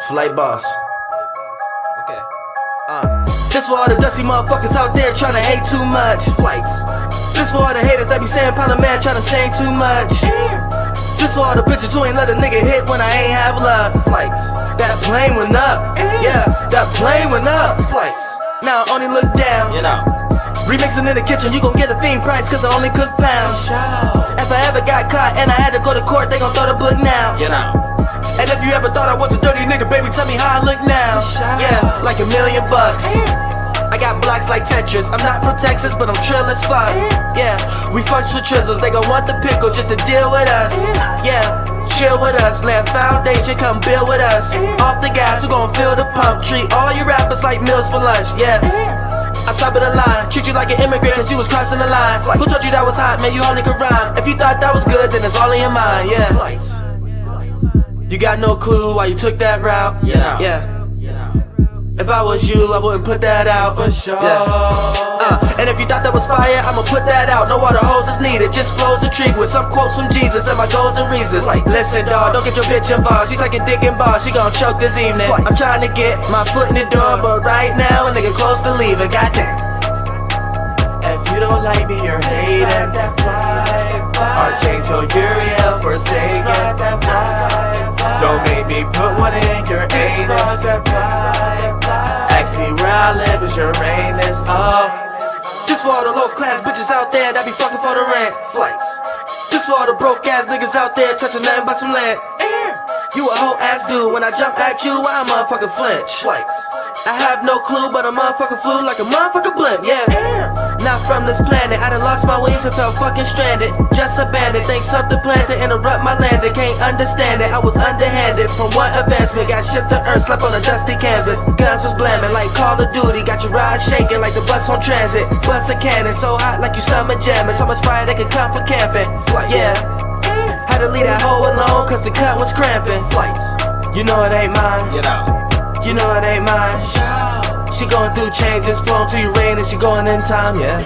Flight boss. Okay. This for all the dusty motherfuckers out there trying to hate too much. Flights. This for all the haters that be saying Parliament trying to sing too much. This for all the bitches who ain't let a nigga hit when I ain't have love. Flights. That plane went up. Yeah, that plane went up. Flights. Now I only look down. You know. Remixing in the kitchen, you gon' get a fiend price cause I only cook pounds. If I ever got caught and I had to go to court, they gon' throw the book now. You know. And if you ever thought I was a dirty nigga, baby, tell me how I look now. Yeah, like $1 million. I got blocks like Tetris. I'm not from Texas, but I'm trill as fuck. Yeah, we fucks with trizzles. They gon' want the pickle just to deal with us. Yeah, chill with us. Lay a foundation, come build with us. Off the gas, who gon' fill the pump? Treat all you rappers like meals for lunch. Yeah. On top of the line, treat you like an immigrant cause you was crossing the line. Who told you that was hot, man, you hardly could rhyme. If you thought that was good, then it's all in your mind, yeah. You got no clue why you took that route, yeah. If I was you, I wouldn't put that out, for sure, yeah. And if you thought that was fire, I'ma put that out. No water hose is needed, just flows intrigue with some quotes from Jesus and my goals and reasons. Like, listen dawg, don't get your bitch involved. She's like a dick and ball, she gon' choke this evening. I'm trying to get my foot in the door, but right now a nigga close to leaving, goddamn. If you don't like me, you're hating. Or change your Uriel for Sagan. Don't make me put one in your anus. Ask me where I live, is Uranus. Oh, this for all the low class bitches out there that be fucking for the rent. Flights. This for all the broke ass niggas out there touching nothing but some land. You a whole ass dude, when I jump at you, I motherfucking flinch. Flights. I have no clue, but a motherfucker flew like a motherfucker blimp, yeah. Not from this planet, I done lost my wings and felt fucking stranded. Just abandoned, thanks up the plan to interrupt my landing. Can't understand it, I was underhanded. From one advancement, got shipped to earth, slept on a dusty canvas. Guns was blaming like Call of Duty, got your ride shaking like the bus on transit. Bust a cannon, so hot like you summer jamming. So much fire they could come for camping, yeah. Had to leave that hoe alone cause the cut was cramping. Flights. You know it ain't mine. You know it ain't mine. She going through changes, flown to Uranus, she going in time, yeah.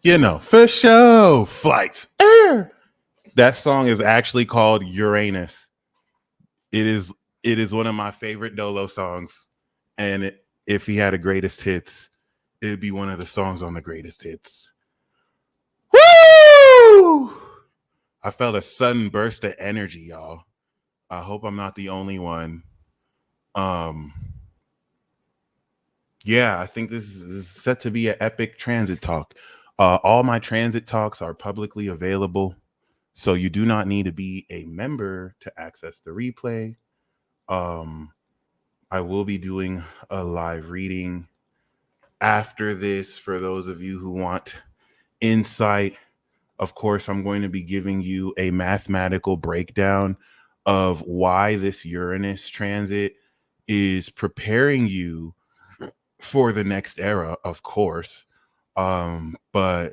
You know, for sure, flights. That song is actually called Uranus. It is one of my favorite Dolo songs, and if he had a greatest hits, it'd be one of the songs on the greatest hits. Woo! I felt a sudden burst of energy, y'all. I hope I'm not the only one. Yeah, I think this is set to be an epic transit talk. All my transit talks are publicly available, so you do not need to be a member to access the replay. I will be doing a live reading after this for those of you who want insight. Of course, I'm going to be giving you a mathematical breakdown of why this Uranus transit is preparing you for the next era, of course. But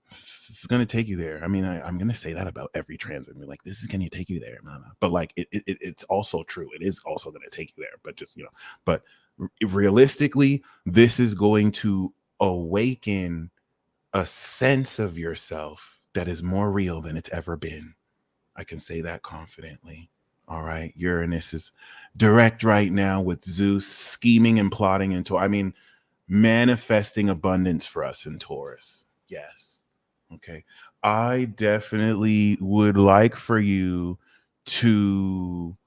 it's going to take you there. I mean, I'm going to say that about every transit. I mean, like, this is going to take you there. But like, it's also true. It is also going to take you there. But just, but realistically, this is going to awaken a sense of yourself that is more real than it's ever been. I can say that confidently. All right. Uranus is direct right now with Zeus scheming and plotting into, manifesting abundance for us in Taurus. Yes. Okay. I definitely would like for you to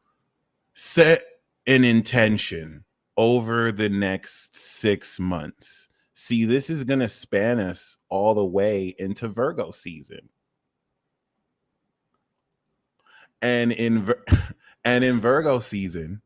set an intention over the next 6 months. See, this is going to span us all the way into Virgo season. And in Virgo season,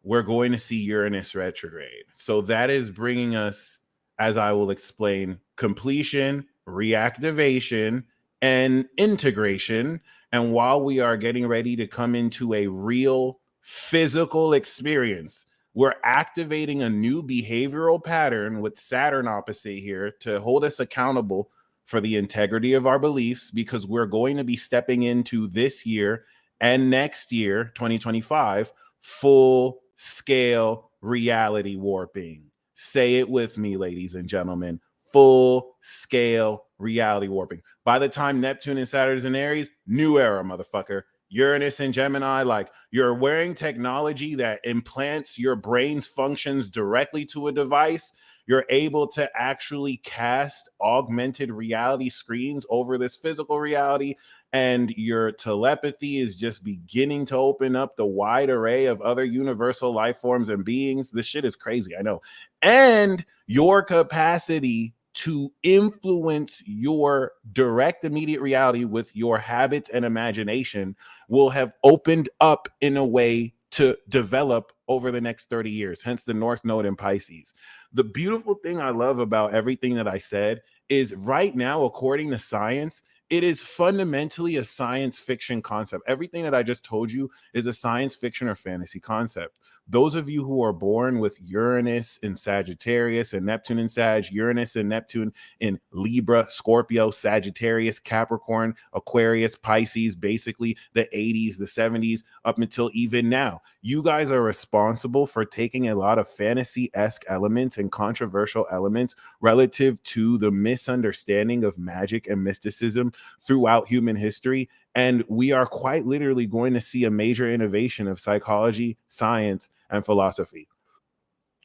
we're going to see Uranus retrograde. So that is bringing us, as I will explain, completion, reactivation, and integration. And while we are getting ready to come into a real physical experience, we're activating a new behavioral pattern with Saturn opposite here to hold us accountable for the integrity of our beliefs, because we're going to be stepping into this year and next year, 2025, full scale reality warping. Say it with me, ladies and gentlemen. Full scale reality warping. By the time Neptune and Saturn is in Aries, new era, motherfucker. Uranus and Gemini, like, you're wearing technology that implants your brain's functions directly to a device. You're able to actually cast augmented reality screens over this physical reality, and your telepathy is just beginning to open up the wide array of other universal life forms and beings. This shit is crazy, I know. And your capacity to influence your direct immediate reality with your habits and imagination will have opened up in a way to develop over the next 30 years, hence the North Node in Pisces. The beautiful thing I love about everything that I said is right now, according to science, it is fundamentally a science fiction concept. Everything that I just told you is a science fiction or fantasy concept. Those of you who are born with Uranus in Sagittarius and Neptune in Sag, Uranus and Neptune in Libra, Scorpio, Sagittarius, Capricorn, Aquarius, Pisces, basically the 80s, the 70s, up until even now, you guys are responsible for taking a lot of fantasy-esque elements and controversial elements relative to the misunderstanding of magic and mysticism throughout human history. And we are quite literally going to see a major innovation of psychology, science, and philosophy.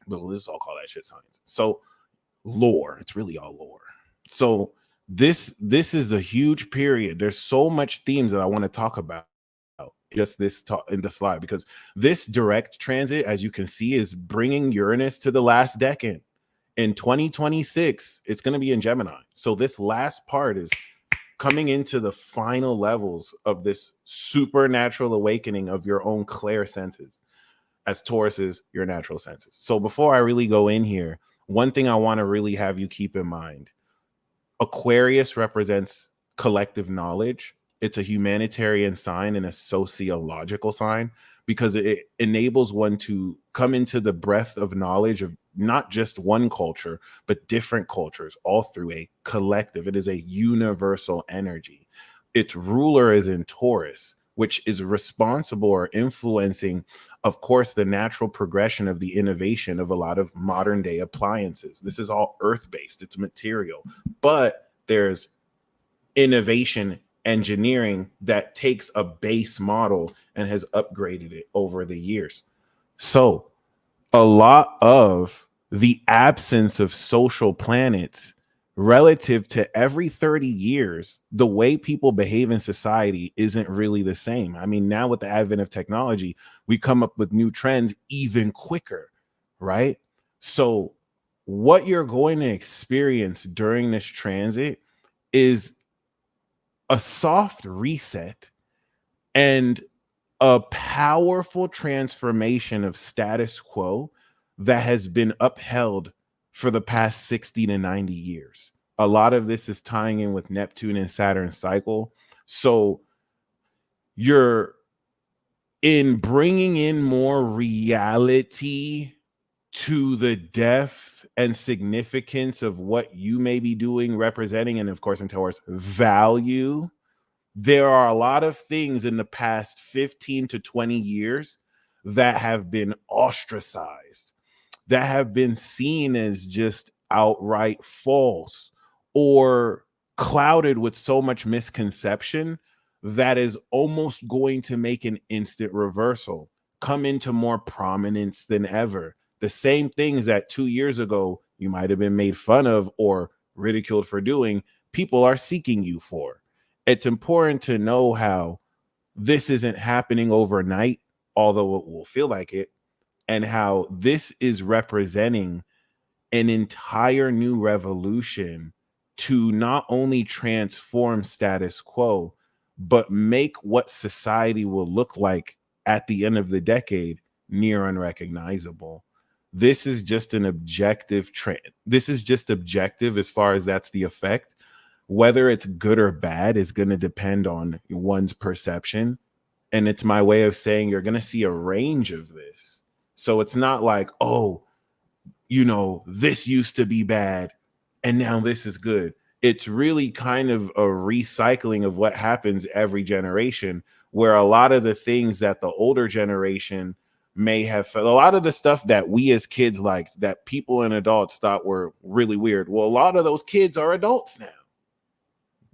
But let's all call that shit science. So lore, it's really all lore. So this is a huge period. There's so much themes that I want to talk about just this talk in the slide, because this direct transit, as you can see, is bringing Uranus to the last decan. In 2026, it's going to be in Gemini. So this last part is coming into the final levels of this supernatural awakening of your own clair senses, as Taurus is your natural senses. So before I really go in here, one thing I want to really have you keep in mind: Aquarius represents collective knowledge. It's a humanitarian sign and a sociological sign, because it enables one to come into the breadth of knowledge of not just one culture, but different cultures, all through a collective. It is a universal energy. Its ruler is in Taurus, which is responsible or influencing, of course, the natural progression of the innovation of a lot of modern day appliances. This is all earth-based, it's material, but there's innovation engineering that takes a base model and has upgraded it over the years. So a lot of the absence of social planets relative to every 30 years, the way people behave in society isn't really the same. I mean, now with the advent of technology, we come up with new trends even quicker, right? So what you're going to experience during this transit is a soft reset and a powerful transformation of status quo that has been upheld for the past 60 to 90 years. A lot of this is tying in with Neptune and Saturn cycle. So you're in bringing in more reality to the depth and significance of what you may be doing, representing, and of course in Taurus, value. There are a lot of things in the past 15 to 20 years that have been ostracized, that have been seen as just outright false or clouded with so much misconception that is almost going to make an instant reversal, come into more prominence than ever. The same things that 2 years ago you might have been made fun of or ridiculed for doing, people are seeking you for. It's important to know how this isn't happening overnight, although it will feel like it, and how this is representing an entire new revolution to not only transform status quo, but make what society will look like at the end of the decade near unrecognizable. This is just an objective trend. This is just objective as far as that's the effect. Whether it's good or bad is going to depend on one's perception. And it's my way of saying you're going to see a range of this. So it's not like, oh, you know, this used to be bad and now this is good. it's really kind of a recycling of what happens every generation, where a lot of the things that the older generation may have, a lot of the stuff that we as kids liked, that people and adults thought were really weird, well, a lot of those kids are adults now.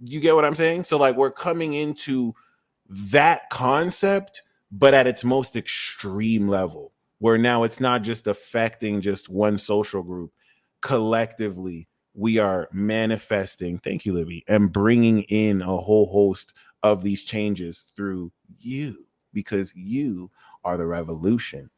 You get what I'm saying? So like we're coming into that concept, but at its most extreme level, where now it's not just affecting just one social group. Collectively, we are manifesting, thank you, Libby, and bringing in a whole host of these changes through you, because you are the revolution.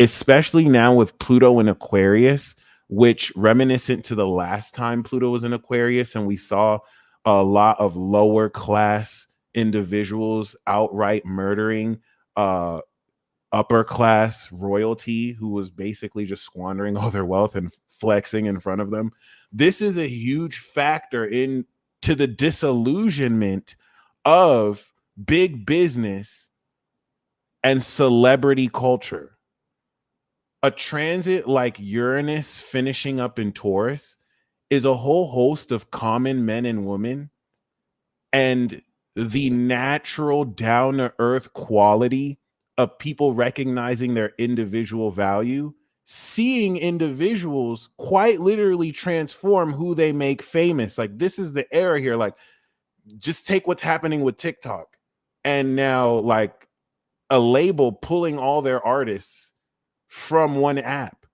Especially now with Pluto in Aquarius, which reminiscent to the last time Pluto was in Aquarius, and we saw a lot of lower class individuals outright murdering upper class royalty who was basically just squandering all their wealth and flexing in front of them. This is a huge factor into the disillusionment of big business and celebrity culture. A transit like Uranus finishing up in Taurus is a whole host of common men and women, and the natural down to earth quality of people recognizing their individual value, seeing individuals quite literally transform who they make famous. Like, this is the era here. Like, just take what's happening with TikTok, and now like a label pulling all their artists from one app.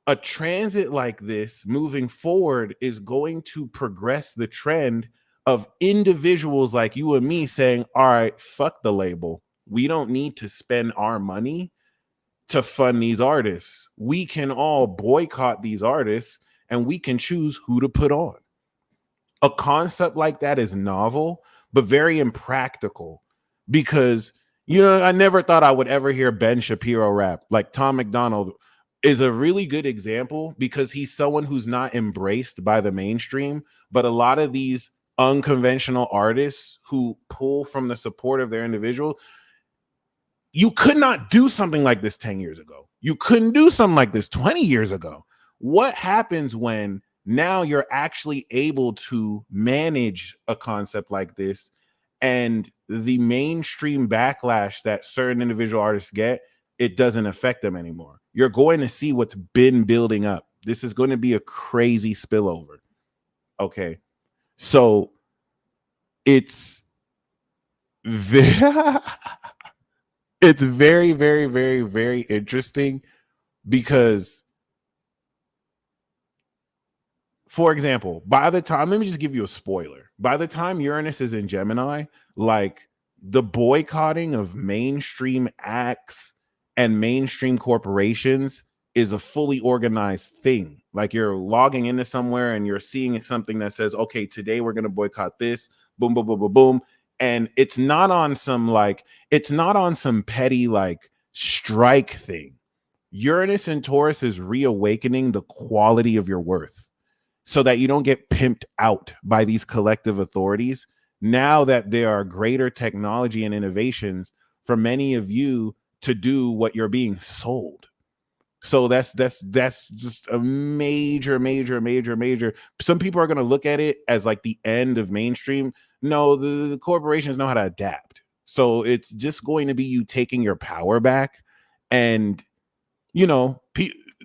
A transit like this moving forward is going to progress the trend of individuals like you and me saying, all right, fuck the label. We don't need to spend our money to fund these artists. We can all boycott these artists and we can choose who to put on. A concept like that is novel, but very impractical, because, I never thought I would ever hear Ben Shapiro rap. Like, Tom McDonald is a really good example because he's someone who's not embraced by the mainstream, but a lot of these unconventional artists who pull from the support of their individual, you could not do something like this 10 years ago. You couldn't do something like this 20 years ago. What happens when now you're actually able to manage a concept like this, and the mainstream backlash that certain individual artists get, it doesn't affect them anymore? You're going to see what's been building up. This is going to be a crazy spillover. Okay. So it's very, it's very, very, very, very interesting because, for example, by the time, let me just give you a spoiler. By the time Uranus is in Gemini, like, the boycotting of mainstream acts and mainstream corporations is a fully organized thing. Like, you're logging into somewhere and you're seeing something that says, okay, today we're going to boycott this, boom, boom, boom, boom, boom. And it's not on some petty like strike thing. Uranus and Taurus is reawakening the quality of your worth, so that you don't get pimped out by these collective authorities. Now that there are greater technology and innovations for many of you to do what you're being sold. So that's just a major. Some people are going to look at it as like the end of mainstream. No, the corporations know how to adapt. So it's just going to be you taking your power back, and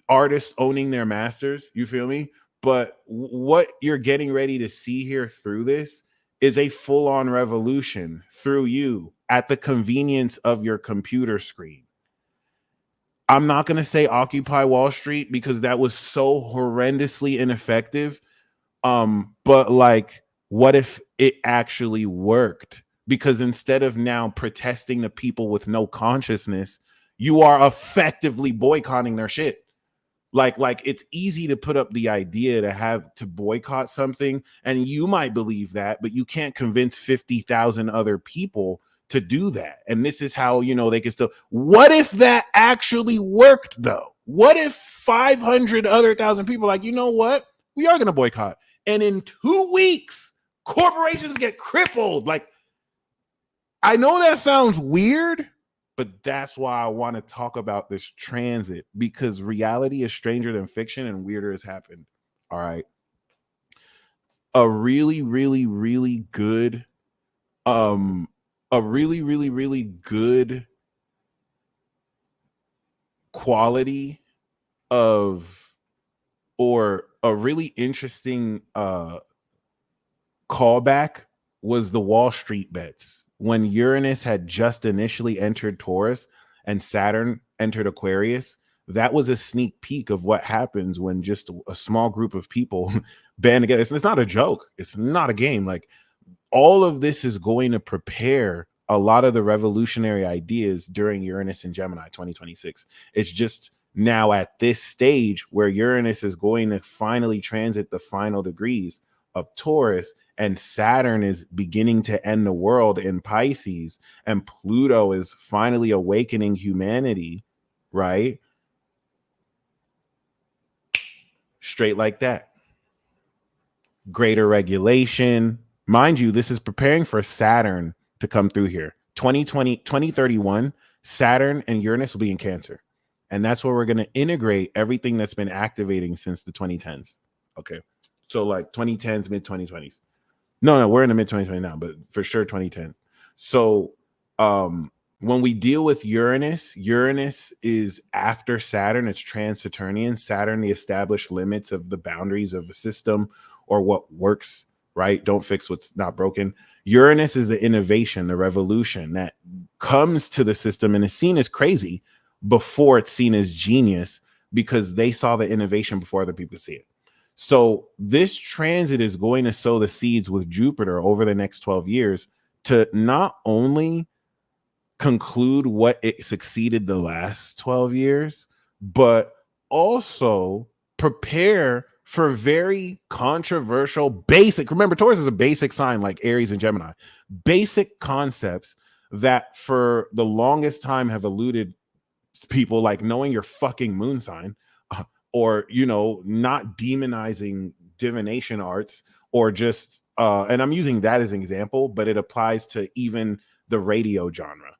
artists owning their masters. You feel me? But what you're getting ready to see here through this is a full-on revolution through you at the convenience of your computer screen. I'm not going to say Occupy Wall Street because that was so horrendously ineffective. But like, what if it actually worked? Because instead of now protesting the people with no consciousness, you are effectively boycotting their shit. Like it's easy to put up the idea to boycott something, and you might believe that, but you can't convince 50,000 other people to do that. And this is how, they can still. What if that actually worked though? What if 500 other thousand people like, you know what? We are going to boycott. And in 2 weeks, corporations get crippled. Like, I know that sounds weird, but that's why I want to talk about this transit, because reality is stranger than fiction and weirder has happened. All right. a really, really, really good, um, a really, really, really good quality of, or a really interesting callback was the Wall Street bets when Uranus had just initially entered Taurus and Saturn entered Aquarius. That was a sneak peek of what happens when just a small group of people band together. It's not a joke. It's not a game. Like, all of this is going to prepare a lot of the revolutionary ideas during Uranus and Gemini 2026. It's just now at this stage where Uranus is going to finally transit the final degrees of Taurus, and Saturn is beginning to end the world in Pisces, and Pluto is finally awakening humanity, right? Straight like that. Greater regulation. Mind you, this is preparing for Saturn to come through here. 2031, Saturn and Uranus will be in Cancer. And that's where we're going to integrate everything that's been activating since the 2010s. Okay. So like 2010s, mid 2020s. No, we're in the mid 2020s now, but for sure 2010s. So when we deal with Uranus, Uranus is after Saturn. It's trans-Saturnian. Saturn, the established limits of the boundaries of a system or what works, right? Don't fix what's not broken. Uranus is the innovation, the revolution that comes to the system and is seen as crazy before it's seen as genius, because they saw the innovation before other people see it. So this transit is going to sow the seeds with Jupiter over the next 12 years to not only conclude what it succeeded the last 12 years, but also prepare for very controversial, basic, remember, Taurus is a basic sign like Aries and Gemini, basic concepts that for the longest time have eluded people, like knowing your fucking moon sign, or, you know, not demonizing divination arts, or just, and I'm using that as an example, but it applies to even the radio genre.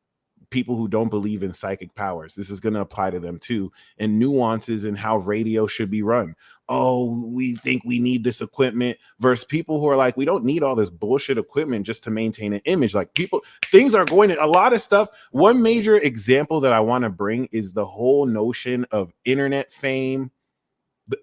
People who don't believe in psychic powers, this is going to apply to them too, and nuances in how radio should be run. Oh, we think we need this equipment, versus people who are like, we don't need all this bullshit equipment just to maintain an image. Like, people, things are going to, a lot of stuff. One major example that I want to bring is the whole notion of internet fame,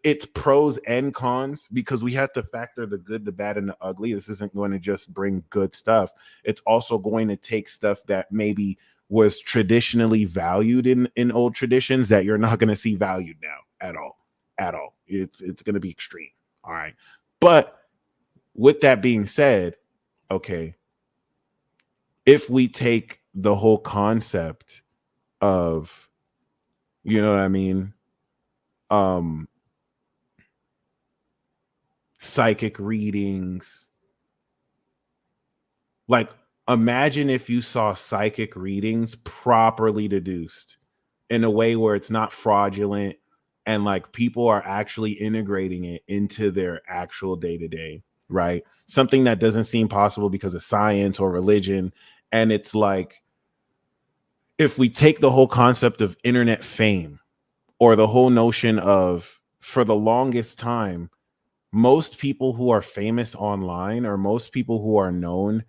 its pros and cons, because we have to factor the good, the bad, and the ugly. This isn't going to just bring good stuff. It's also going to take stuff that maybe was traditionally valued in old traditions that you're not going to see valued now at all. It's going to be extreme. All right. But with that being said, okay, if we take the whole concept of, you know what I mean, psychic readings, like, imagine if you saw psychic readings properly deduced in a way where it's not fraudulent, and like people are actually integrating it into their actual day-to-day, right? Something that doesn't seem possible because of science or religion. And it's like, if we take the whole concept of internet fame, or the whole notion of, for the longest time, most people who are famous online, or most people who are known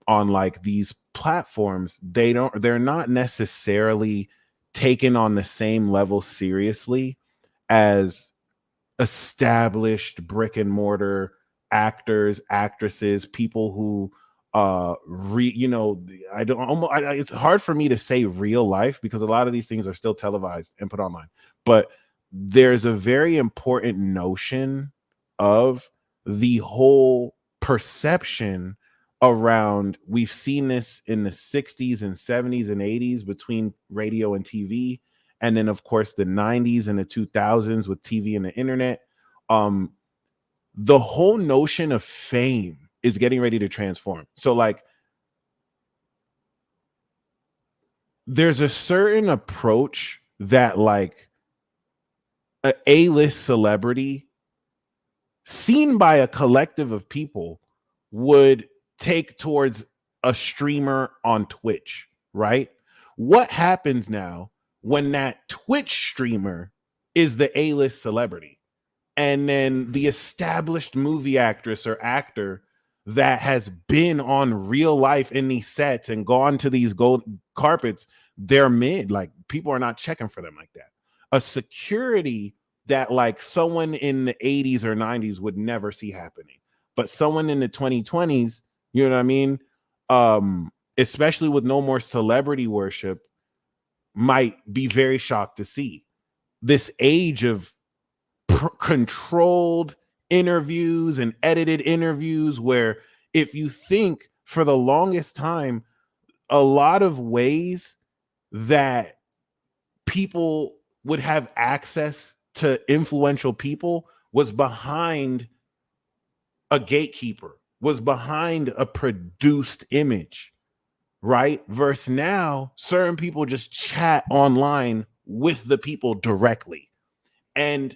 on like these platforms, they're not necessarily taken on the same level seriously as established brick and mortar actors, actresses, people who you know, I don't almost it's hard for me to say real life, because a lot of these things are still televised and put online. But there's a very important notion of the whole perception around, we've seen this in the 60s and 70s and 80s between radio and TV, and then of course the 90s and the 2000s with TV and the internet. The whole notion of fame is getting ready to transform. So like, there's a certain approach that like a A-list celebrity seen by a collective of people would take towards a streamer on Twitch, right? What happens now when that Twitch streamer is the A-list celebrity? and then the established movie actress or actor that has been on real life in these sets and gone to these gold carpets, they're mid. Like, people are not checking for them like that. A security that like someone in the 80s or 90s would never see happening, but someone in the 2020s, you know what I mean, especially with no more celebrity worship, might be very shocked to see this age of controlled interviews and edited interviews, where if you think for the longest time, a lot of ways that people would have access to influential people was behind a gatekeeper, was behind a produced image, right? Versus now, certain people just chat online with the people directly. And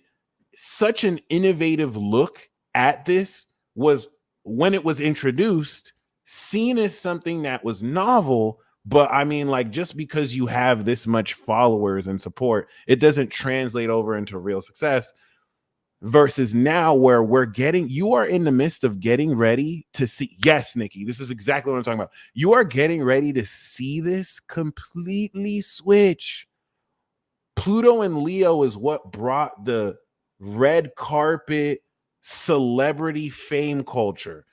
such an innovative look at this was, when it was introduced, seen as something that was novel. But I mean, like, just because you have this much followers and support, it doesn't translate over into real success. Versus now, where you are in the midst of getting ready to see. Yes, Nikki, this is exactly what I'm talking about. You are getting ready to see this completely switch. Pluto and Leo is what brought the red carpet celebrity fame culture.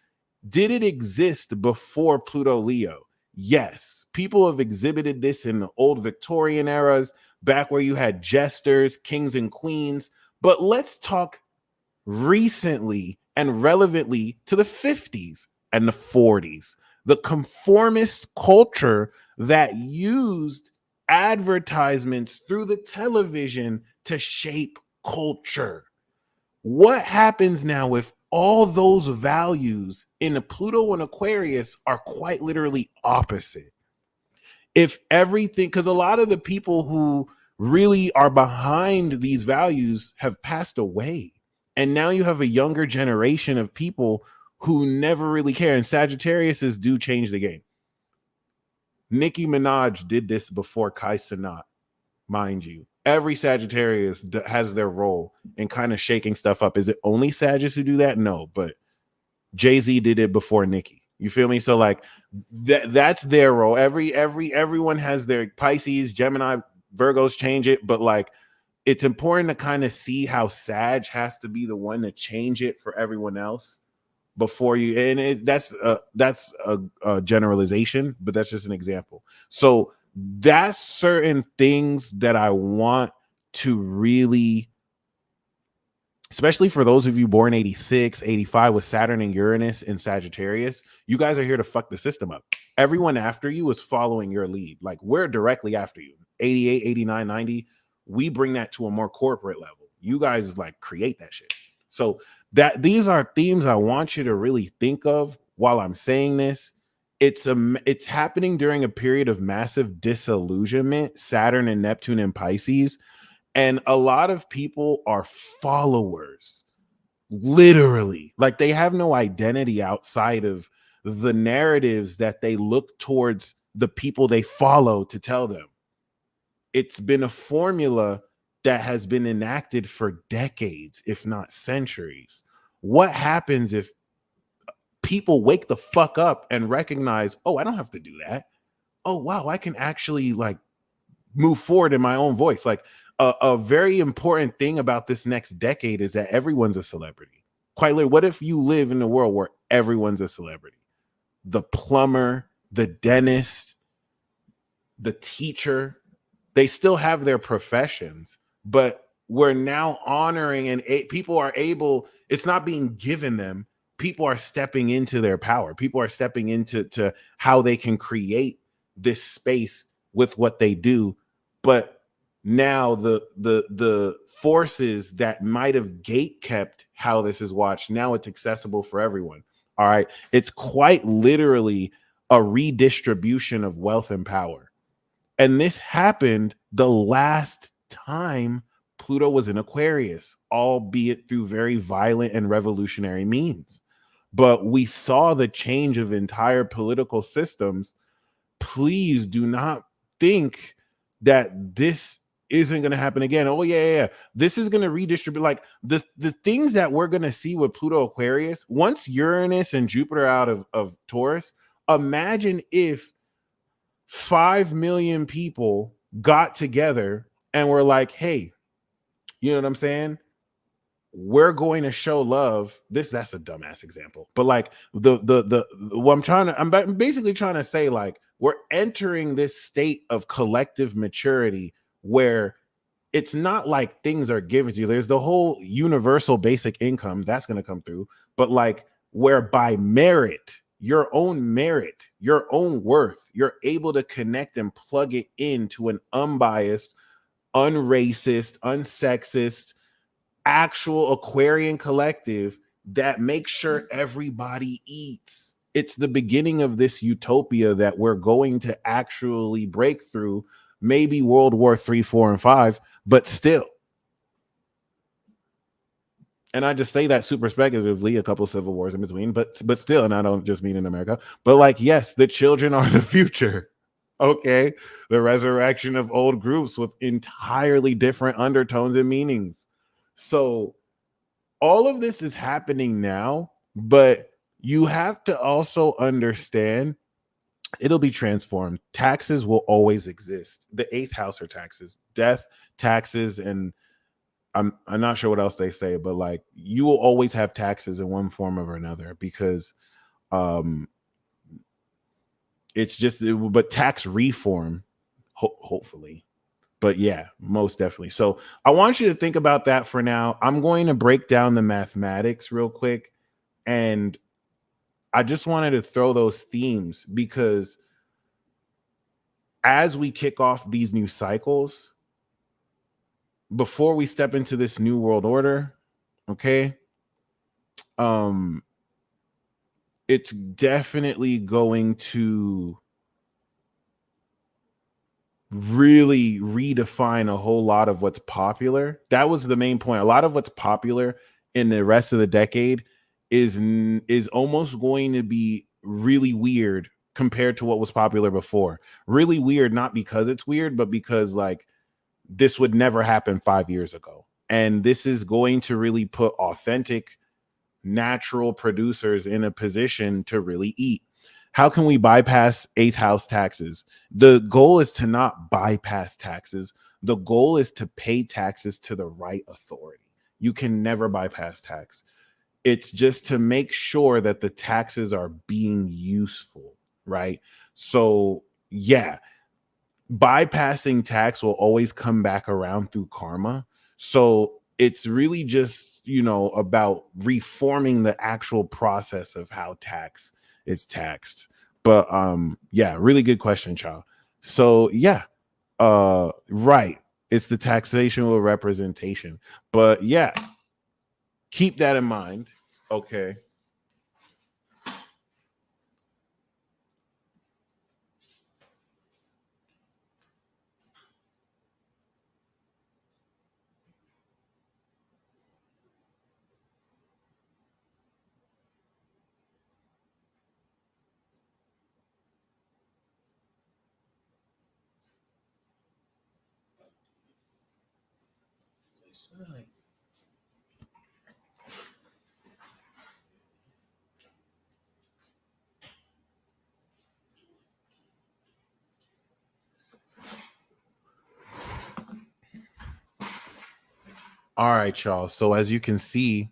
Did it exist before Pluto Leo? Yes. People have exhibited this in the old Victorian eras, back where you had jesters, kings and queens. But let's talk recently and relevantly to the 50s and the 40s. The conformist culture that used advertisements through the television to shape culture. What happens now if all those values in a Pluto and Aquarius are quite literally opposite? If everything, because a lot of the people who really are behind these values have passed away, and now you have a younger generation of people who never really care. And Sagittariuses do change the game. Nicki Minaj did this before Kai Cenat, mind you. Every Sagittarius has their role in kind of shaking stuff up. Is it only Sagittarius who do that? No, but Jay-Z did it before Nicki. You feel me? So like that's their role. Everyone has their Pisces, Gemini, Virgos change it, but like it's important to kind of see how Sag has to be the one to change it for everyone else before you. And that's a generalization, but that's just an example. So that's certain things that I want to really, especially for those of you born 86, 85 with Saturn and Uranus in Sagittarius, you guys are here to fuck the system up. Everyone after you is following your lead. Like, we're directly after you. 88, 89, 90. We bring that to a more corporate level. You guys like create that shit. So that these are themes I want you to really think of while I'm saying this. It's happening during a period of massive disillusionment, Saturn and Neptune in Pisces. And a lot of people are followers, literally. Like, they have no identity outside of the narratives that they look towards the people they follow to tell them. It's been a formula that has been enacted for decades, if not centuries. What happens if people wake the fuck up and recognize, oh, I don't have to do that. Oh, wow, I can actually like move forward in my own voice. Like, a very important thing about this next decade is that everyone's a celebrity. Quite literally, what if you live in a world where everyone's a celebrity? The plumber, the dentist, the teacher, they still have their professions, but we're now honoring, and people are able, it's not being given them. People are stepping into their power. People are stepping into how they can create this space with what they do. But now the forces that might have gate kept how this is watched, now it's accessible for everyone. All right. It's quite literally a redistribution of wealth and power. And this happened the last time Pluto was in Aquarius, albeit through very violent and revolutionary means. But we saw the change of entire political systems. Please do not think that this isn't going to happen again. Oh yeah. This is going to redistribute. Like the things that we're going to see with Pluto Aquarius, once Uranus and Jupiter out of Taurus, imagine if 5 million people got together and were like, hey, you know what I'm saying? We're going to show love. That's a dumbass example, but like the what I'm basically trying to say, like, we're entering this state of collective maturity where it's not like things are given to you. There's the whole universal basic income that's going to come through, but like where by merit, your own worth, you're able to connect and plug it into an unbiased, unracist, unsexist, actual Aquarian collective that makes sure everybody eats. It's the beginning of this utopia that we're going to actually break through. Maybe World War 3, 4, and 5, but still. And I just say that super speculatively, a couple civil wars in between, but still, and I don't just mean in America, but like, yes, the children are the future. Okay. The resurrection of old groups with entirely different undertones and meanings. So all of this is happening now, but you have to also understand it'll be transformed. Taxes will always exist. The eighth house are taxes, death, taxes, and I'm not sure what else they say, but like you will always have taxes in one form or another because it's just, but tax reform, hopefully. But yeah, most definitely. So I want you to think about that for now. I'm going to break down the mathematics real quick. And I just wanted to throw those themes because as we kick off these new cycles, before we step into this new world order, okay, it's definitely going to really redefine a whole lot of what's popular. That was the main point. A lot of what's popular in the rest of the decade is almost going to be really weird compared to what was popular before. Really weird, not because it's weird, but because like this would never happen 5 years ago. And this is going to really put authentic, natural producers in a position to really eat. How can we bypass eighth house taxes? The goal is to not bypass taxes. The goal is to pay taxes to the right authority. You can never bypass tax. It's just to make sure that the taxes are being useful, right? So, yeah, bypassing tax will always come back around through karma. So it's really just, about reforming the actual process of how tax is taxed. But yeah, really good question, child. So yeah, right. It's the taxation with representation. But yeah, keep that in mind. Okay. All right, y'all. So as you can see,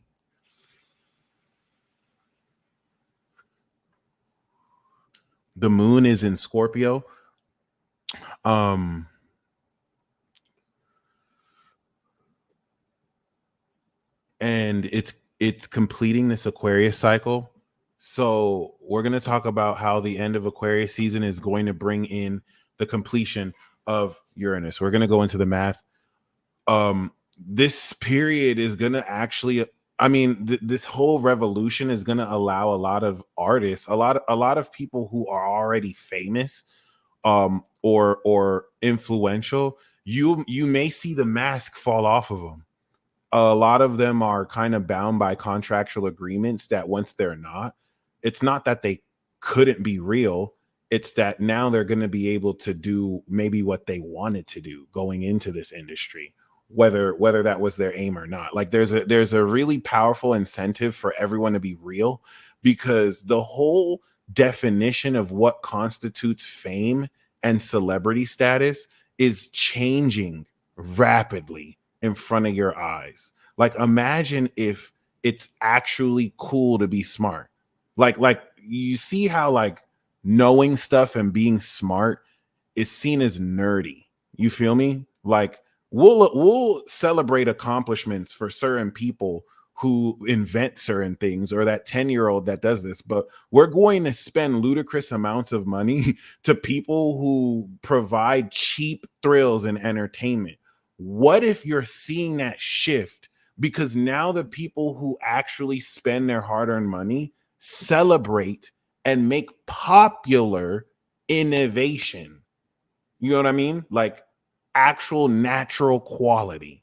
the moon is in Scorpio. And it's completing this Aquarius cycle. So we're going to talk about how the end of Aquarius season is going to bring in the completion of Uranus. We're going to go into the math. This period is going to actually, this whole revolution is going to allow a lot of artists, a lot of people who are already famous, or influential. You may see the mask fall off of them. A lot of them are kind of bound by contractual agreements that once they're not, it's not that they couldn't be real. It's that now they're going to be able to do maybe what they wanted to do going into this industry, whether that was their aim or not. Like there's a really powerful incentive for everyone to be real, because the whole definition of what constitutes fame and celebrity status is changing rapidly in front of your eyes. Like imagine if it's actually cool to be smart. Like you see how like knowing stuff and being smart is seen as nerdy. You feel me? Like we'll celebrate accomplishments for certain people who invent certain things, or that 10-year-old that does this, but we're going to spend ludicrous amounts of money to people who provide cheap thrills and entertainment. What if you're seeing that shift? Because now the people who actually spend their hard-earned money celebrate and make popular innovation. You know what I mean? Like actual natural quality.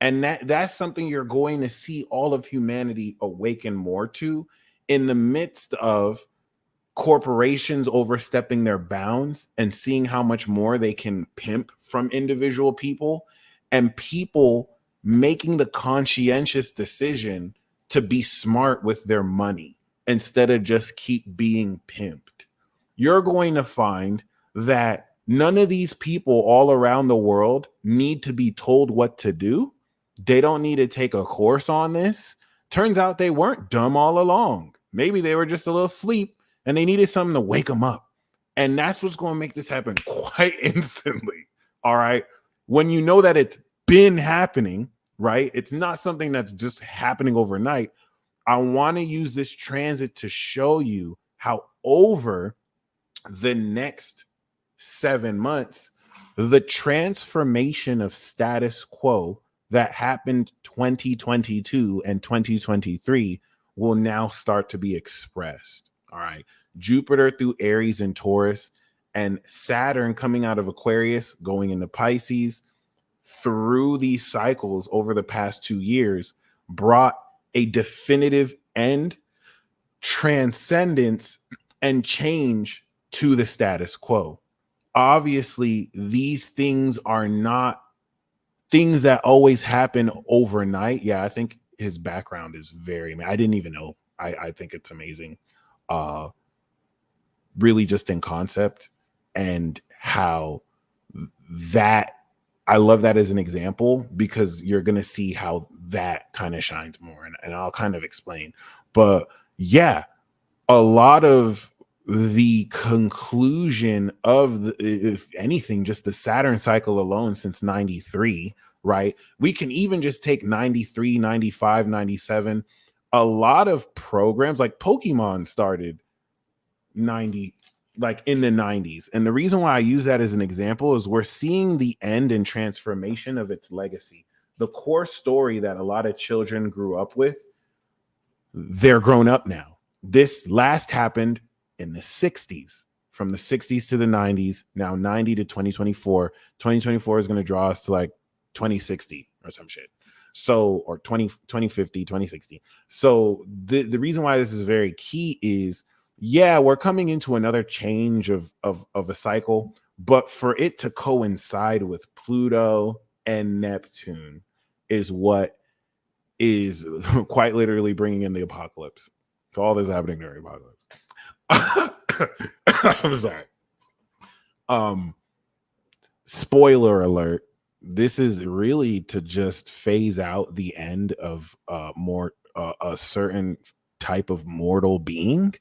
And that's something you're going to see all of humanity awaken more to in the midst of corporations overstepping their bounds and seeing how much more they can pimp from individual people, and people making the conscientious decision to be smart with their money instead of just keep being pimped. You're going to find that none of these people all around the world need to be told what to do. They don't need to take a course on this. Turns out they weren't dumb all along. Maybe they were just a little asleep and they needed something to wake them up. And that's what's going to make this happen quite instantly. All right. When you know that it's been happening, right? It's not something that's just happening overnight. I want to use this transit to show you how over the next 7 months, the transformation of status quo that happened 2022 and 2023 will now start to be expressed. All right. Jupiter through Aries and Taurus, and Saturn coming out of Aquarius, going into Pisces, through these cycles over the past 2 years, brought a definitive end, transcendence, and change to the status quo. Obviously, these things are not things that always happen overnight. Yeah, I think his background is very, I didn't even know. I think it's amazing. Really just in concept, and how that, I love that as an example, because you're going to see how that kind of shines more, and I'll kind of explain. But yeah, a lot of the conclusion of if anything, just the Saturn cycle alone since 93, right? We can even just take 93, 95, 97. A lot of programs like Pokemon started 90, like in the 90s. And the reason why I use that as an example is we're seeing the end and transformation of its legacy. The core story that a lot of children grew up with, they're grown up now. This last happened in the 60s, from the 60s to the 90s, now 90 to 2024. 2024 is going to draw us to like 2060 or some shit. So, or 2050, 2060. So the reason why this is very key is, yeah, we're coming into another change of a cycle, but for it to coincide with Pluto and Neptune is what is quite literally bringing in the apocalypse. So all this happening during the apocalypse. I'm sorry. Spoiler alert. This is really to just phase out the end of a certain type of mortal being,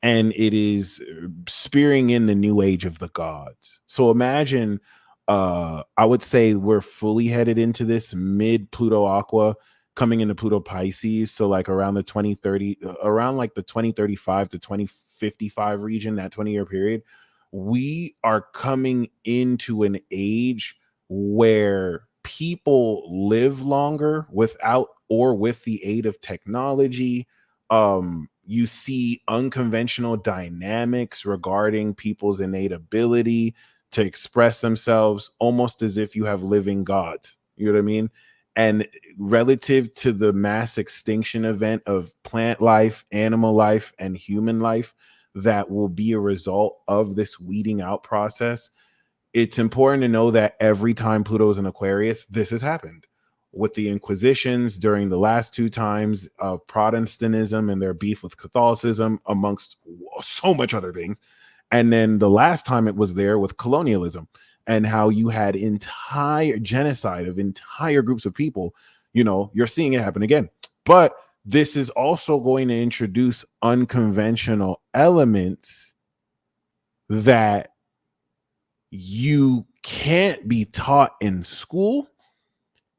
and it is spearing in the new age of the gods. So imagine, I would say we're fully headed into this mid Pluto Aqua, coming into Pluto Pisces. So like around the 2030, around like the 2035 to 2055 region, that 20-year period, we are coming into an age where people live longer without or with the aid of technology. You see unconventional dynamics regarding people's innate ability to express themselves, almost as if you have living gods. You know what I mean? And relative to the mass extinction event of plant life, animal life, and human life, that will be a result of this weeding out process. It's important to know that every time Pluto is in Aquarius, this has happened. With the Inquisitions during the last two times of Protestantism and their beef with Catholicism, amongst so much other things. And then the last time it was there with colonialism and how you had entire genocide of entire groups of people. You know, you're seeing it happen again. But this is also going to introduce unconventional elements that you can't be taught in school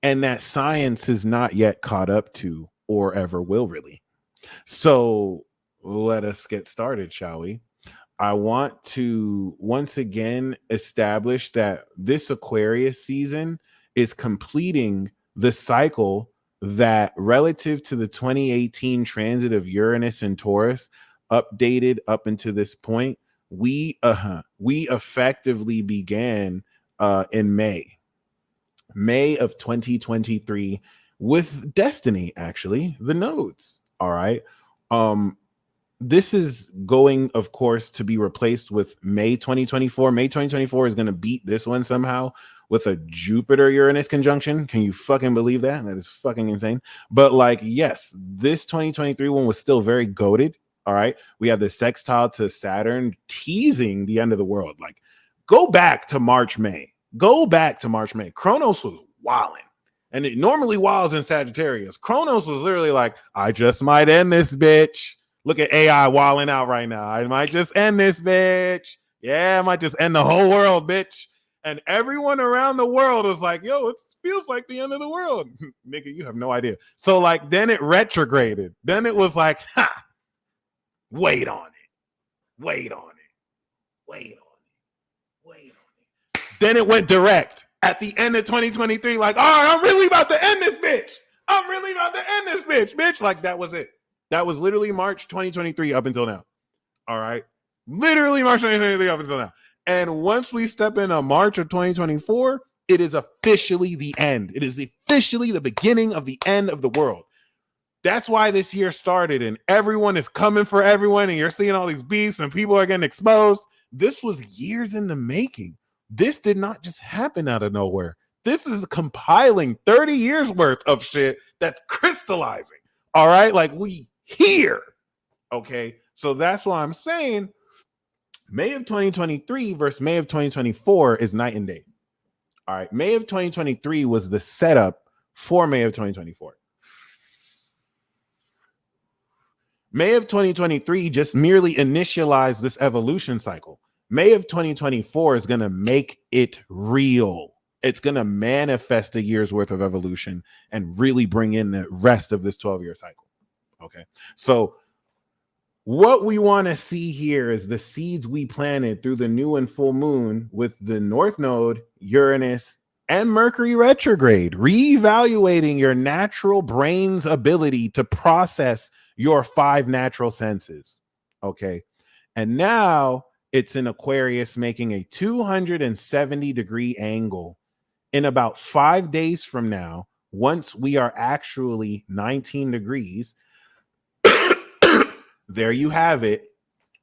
and that science is not yet caught up to or ever will really. So let us get started, shall we? I want to once again establish that this Aquarius season is completing the cycle that, relative to the 2018 transit of Uranus and Taurus, updated up until this point, we effectively began in May of 2023 with Destiny, actually, the nodes. All right. This is going, of course, to be replaced with May 2024. May 2024 is going to beat this one somehow with a Jupiter-Uranus conjunction. Can you fucking believe that? That is fucking insane. But like, yes, this 2023 one was still very goated. All right. We have the sextile to Saturn teasing the end of the world. Like, go back to March, May. Go back to March, May. Kronos was wilding. And it normally wilds in Sagittarius. Kronos was literally like, I just might end this bitch. Look at AI walling out right now. I might just end this, bitch. Yeah, I might just end the whole world, bitch. And everyone around the world was like, yo, it feels like the end of the world. Nigga, you have no idea. So, like, then it retrograded. Then it was like, ha, wait on it. Wait on it. Wait on it. Wait on it. Then it went direct at the end of 2023. Like, all right, I'm really about to end this, bitch. I'm really about to end this, bitch. Like, that was it. That was literally March 2023 up until now. All right. Literally March 2023 up until now. And once we step into March of 2024, it is officially the end. It is officially the beginning of the end of the world. That's why this year started and everyone is coming for everyone and you're seeing all these beasts and people are getting exposed. This was years in the making. This did not just happen out of nowhere. This is compiling 30 years worth of shit that's crystallizing. All right. Like, we here. Okay. So that's why I'm saying May of 2023 versus May of 2024 is night and day. All right. May of 2023 was the setup for May of 2024. May of 2023 just merely initialized this evolution cycle. May of 2024 is going to make it real. It's going to manifest a year's worth of evolution and really bring in the rest of this 12-year cycle. Okay. So what we want to see here is the seeds we planted through the new and full moon with the North Node, Uranus, and Mercury retrograde, reevaluating your natural brain's ability to process your 5 natural senses. Okay. And now it's in Aquarius, making a 270-degree angle. In about 5 days from now, once we are actually 19 degrees, there you have it.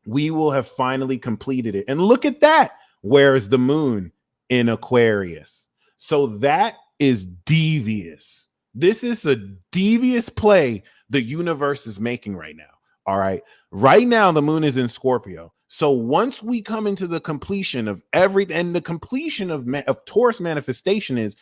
We will have finally completed it. And look at that. Where is the moon? In Aquarius. So that is devious. This is a devious play the universe is making right now. All right. Right now, the moon is in Scorpio. So once we come into the completion of everything, and the completion of Taurus manifestation is,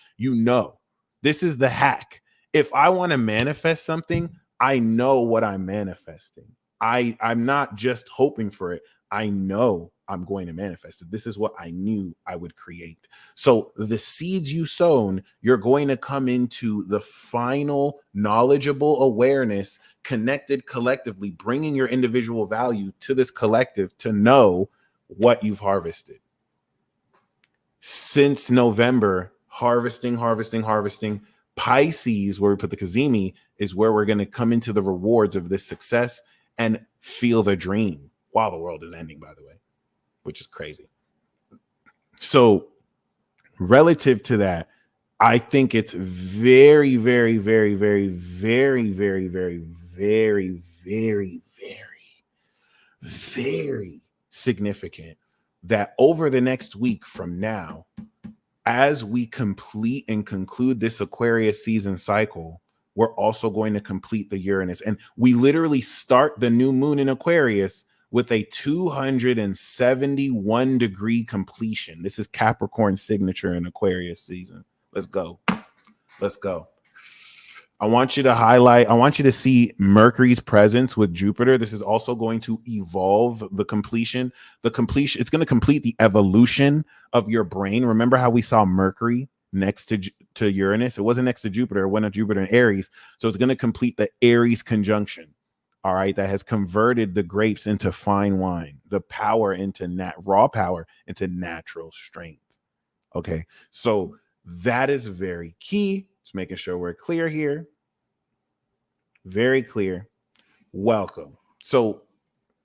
this is the hack. If I want to manifest something, I know what I'm manifesting. I'm not just hoping for it. I know I'm going to manifest it. This is what I knew I would create. So the seeds you sown, you're going to come into the final knowledgeable awareness, connected collectively, bringing your individual value to this collective to know what you've harvested. Since November, harvesting. Pisces, where we put the Kazemi, is where we're going to come into the rewards of this success and feel the dream while the world is ending, by the way, which is crazy. So relative to that, I think it's very, very, very, very, very, very, very, very, very, very very significant that over the next week from now, as we complete and conclude this Aquarius season cycle, we're also going to complete the Uranus. And we literally start the new moon in Aquarius with a 271 degree completion. This is Capricorn signature in Aquarius season. Let's go. Let's go. I want you to see Mercury's presence with Jupiter. This is also going to evolve the completion. It's going to complete the evolution of your brain. Remember how we saw Mercury next to Uranus? It wasn't next to Jupiter. It went to Jupiter in Aries. So it's going to complete the Aries conjunction. All right. That has converted the grapes into fine wine, the power into raw power into natural strength. Okay. So that is very key. Just making sure we're clear here. Very clear. Welcome. So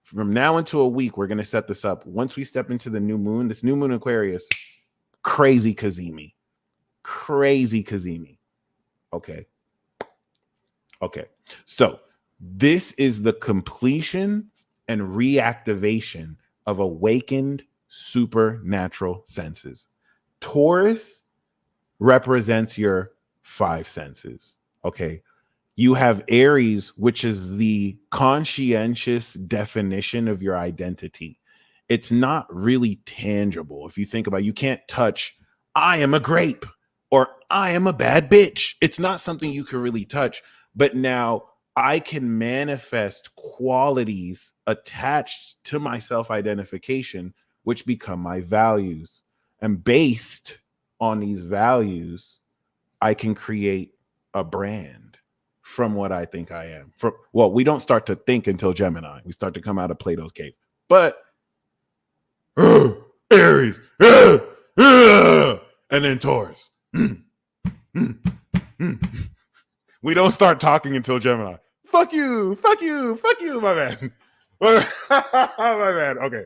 from now into a week, we're going to set this up. Once we step into the new moon, this new moon Aquarius, crazy Kazemi. Crazy Kazemi. Okay. Okay. So this is the completion and reactivation of awakened supernatural senses. Taurus represents your 5 senses. Okay. You have Aries, which is the conscientious definition of your identity. It's not really tangible. If you think about it, you can't touch, I am a grape or I am a bad bitch. It's not something you can really touch. But now I can manifest qualities attached to my self-identification, which become my values. And based on these values, I can create a brand from what I think I am. We don't start to think until Gemini. We start to come out of Plato's cave. But Aries, and then Taurus. We don't start talking until Gemini. Fuck you, my man. My man. Okay.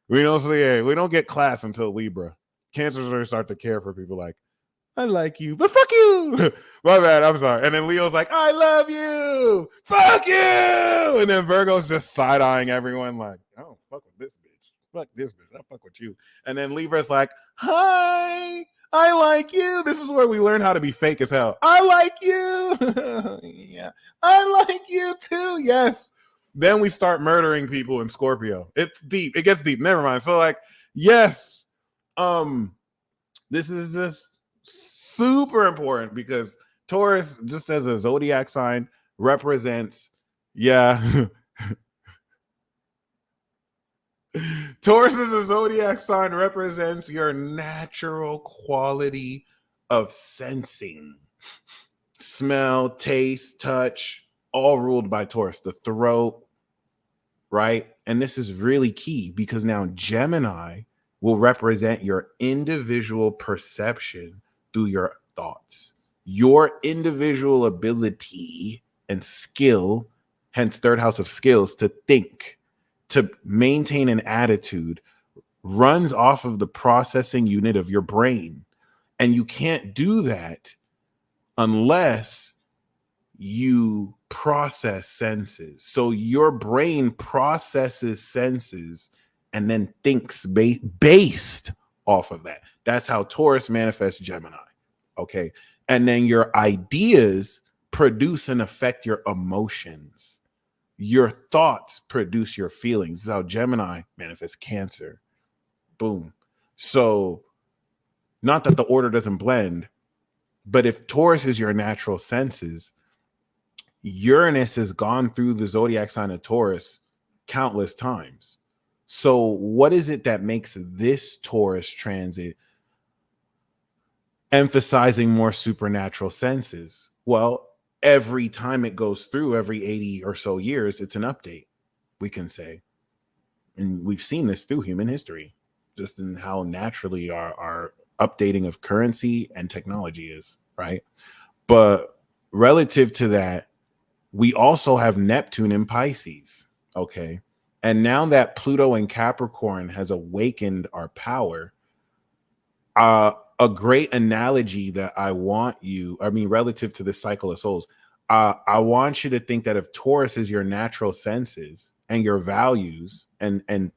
We don't get class until Libra. Cancers are start to care for people like, I like you, but fuck you. My bad, I'm sorry. And then Leo's like, I love you, fuck you. And then Virgo's just side-eyeing everyone like, oh, fuck with this bitch. Fuck this bitch, I fuck with you. And then Libra's like, hi, I like you. This is where we learn how to be fake as hell. I like you. Yeah, I like you too, yes. Then we start murdering people in Scorpio. It's deep, it gets deep, never mind. So like, yes, this is just super important because Taurus, just as a zodiac sign, represents, Taurus as a zodiac sign represents your natural quality of sensing, smell, taste, touch, all ruled by Taurus, the throat, right? And this is really key because now Gemini will represent your individual perception through your thoughts, your individual ability and skill, hence third house of skills, to think, to maintain an attitude, runs off of the processing unit of your brain. And you can't do that unless you process senses. So your brain processes senses and then thinks based off of that. That's how Taurus manifests Gemini. Okay. And then your ideas produce and affect your emotions. Your thoughts produce your feelings. This is how Gemini manifests Cancer. Boom. So not that the order doesn't blend, but if Taurus is your natural senses, Uranus has gone through the zodiac sign of Taurus countless times. So what is it that makes this Taurus transit emphasizing more supernatural senses? Well, every time it goes through, every 80 or so years, it's an update, we can say. And we've seen this through human history, just in how naturally our updating of currency and technology is, right? But relative to that, we also have Neptune in Pisces, okay? And now that Pluto in Capricorn has awakened our power, a great analogy that relative to the cycle of souls, I want you to think that if Taurus is your natural senses and your values, and it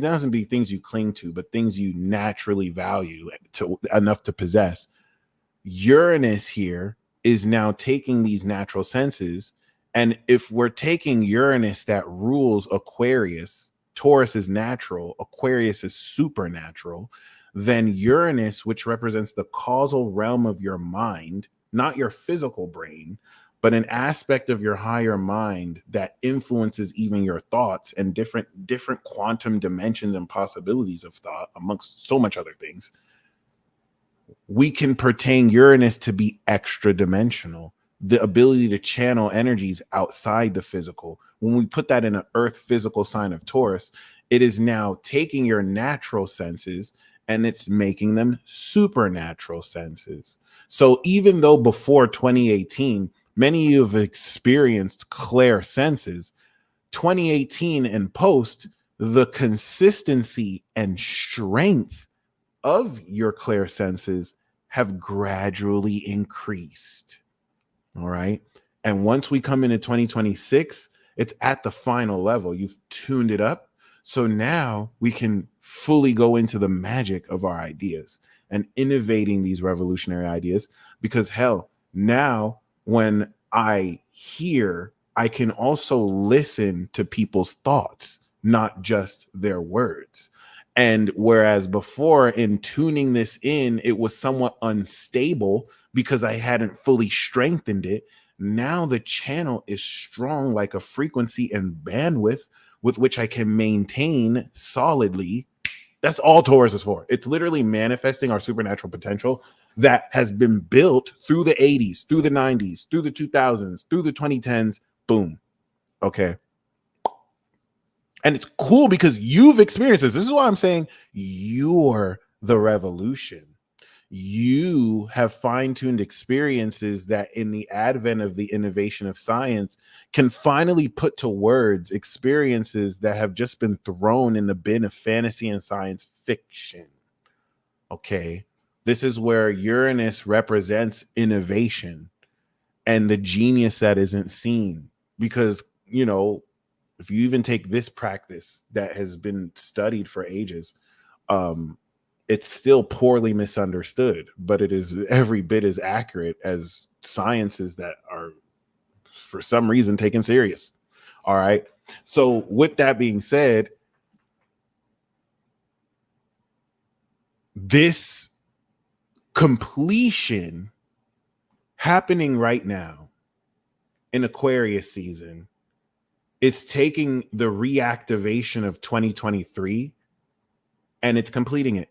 doesn't be things you cling to, but things you naturally value to enough to possess. Uranus here is now taking these natural senses, and if we're taking Uranus that rules Aquarius, Taurus is natural, Aquarius is supernatural, then Uranus, which represents the causal realm of your mind, not your physical brain, but an aspect of your higher mind that influences even your thoughts and different quantum dimensions and possibilities of thought, amongst so much other things. We can pertain Uranus to be extra dimensional, the ability to channel energies outside the physical. When we put that in an earth physical sign of Taurus, it is now taking your natural senses and it's making them supernatural senses. So even though before 2018, many of you have experienced clair senses, 2018 and post, the consistency and strength of your clair senses have gradually increased. All right. And once we come into 2026, it's at the final level. You've tuned it up. So now we can fully go into the magic of our ideas and innovating these revolutionary ideas, because hell, now when I hear, I can also listen to people's thoughts, not just their words. And whereas before, in tuning this in, it was somewhat unstable because I hadn't fully strengthened it. Now the channel is strong like a frequency and bandwidth with which I can maintain solidly. That's all Taurus is for. It's literally manifesting our supernatural potential that has been built through the 80s, through the 90s, through the 2000s, through the 2010s. Boom. Okay. And it's cool because you've experienced this. This is why I'm saying you're the revolution. You have fine-tuned experiences that in the advent of the innovation of science can finally put to words experiences that have just been thrown in the bin of fantasy and science fiction. Okay. This is where Uranus represents innovation and the genius that isn't seen. Because, you know, if you even take this practice that has been studied for ages, it's still poorly misunderstood, but it is every bit as accurate as sciences that are for some reason taken serious. All right. So with that being said, this completion happening right now in Aquarius season is taking the reactivation of 2023 and it's completing it.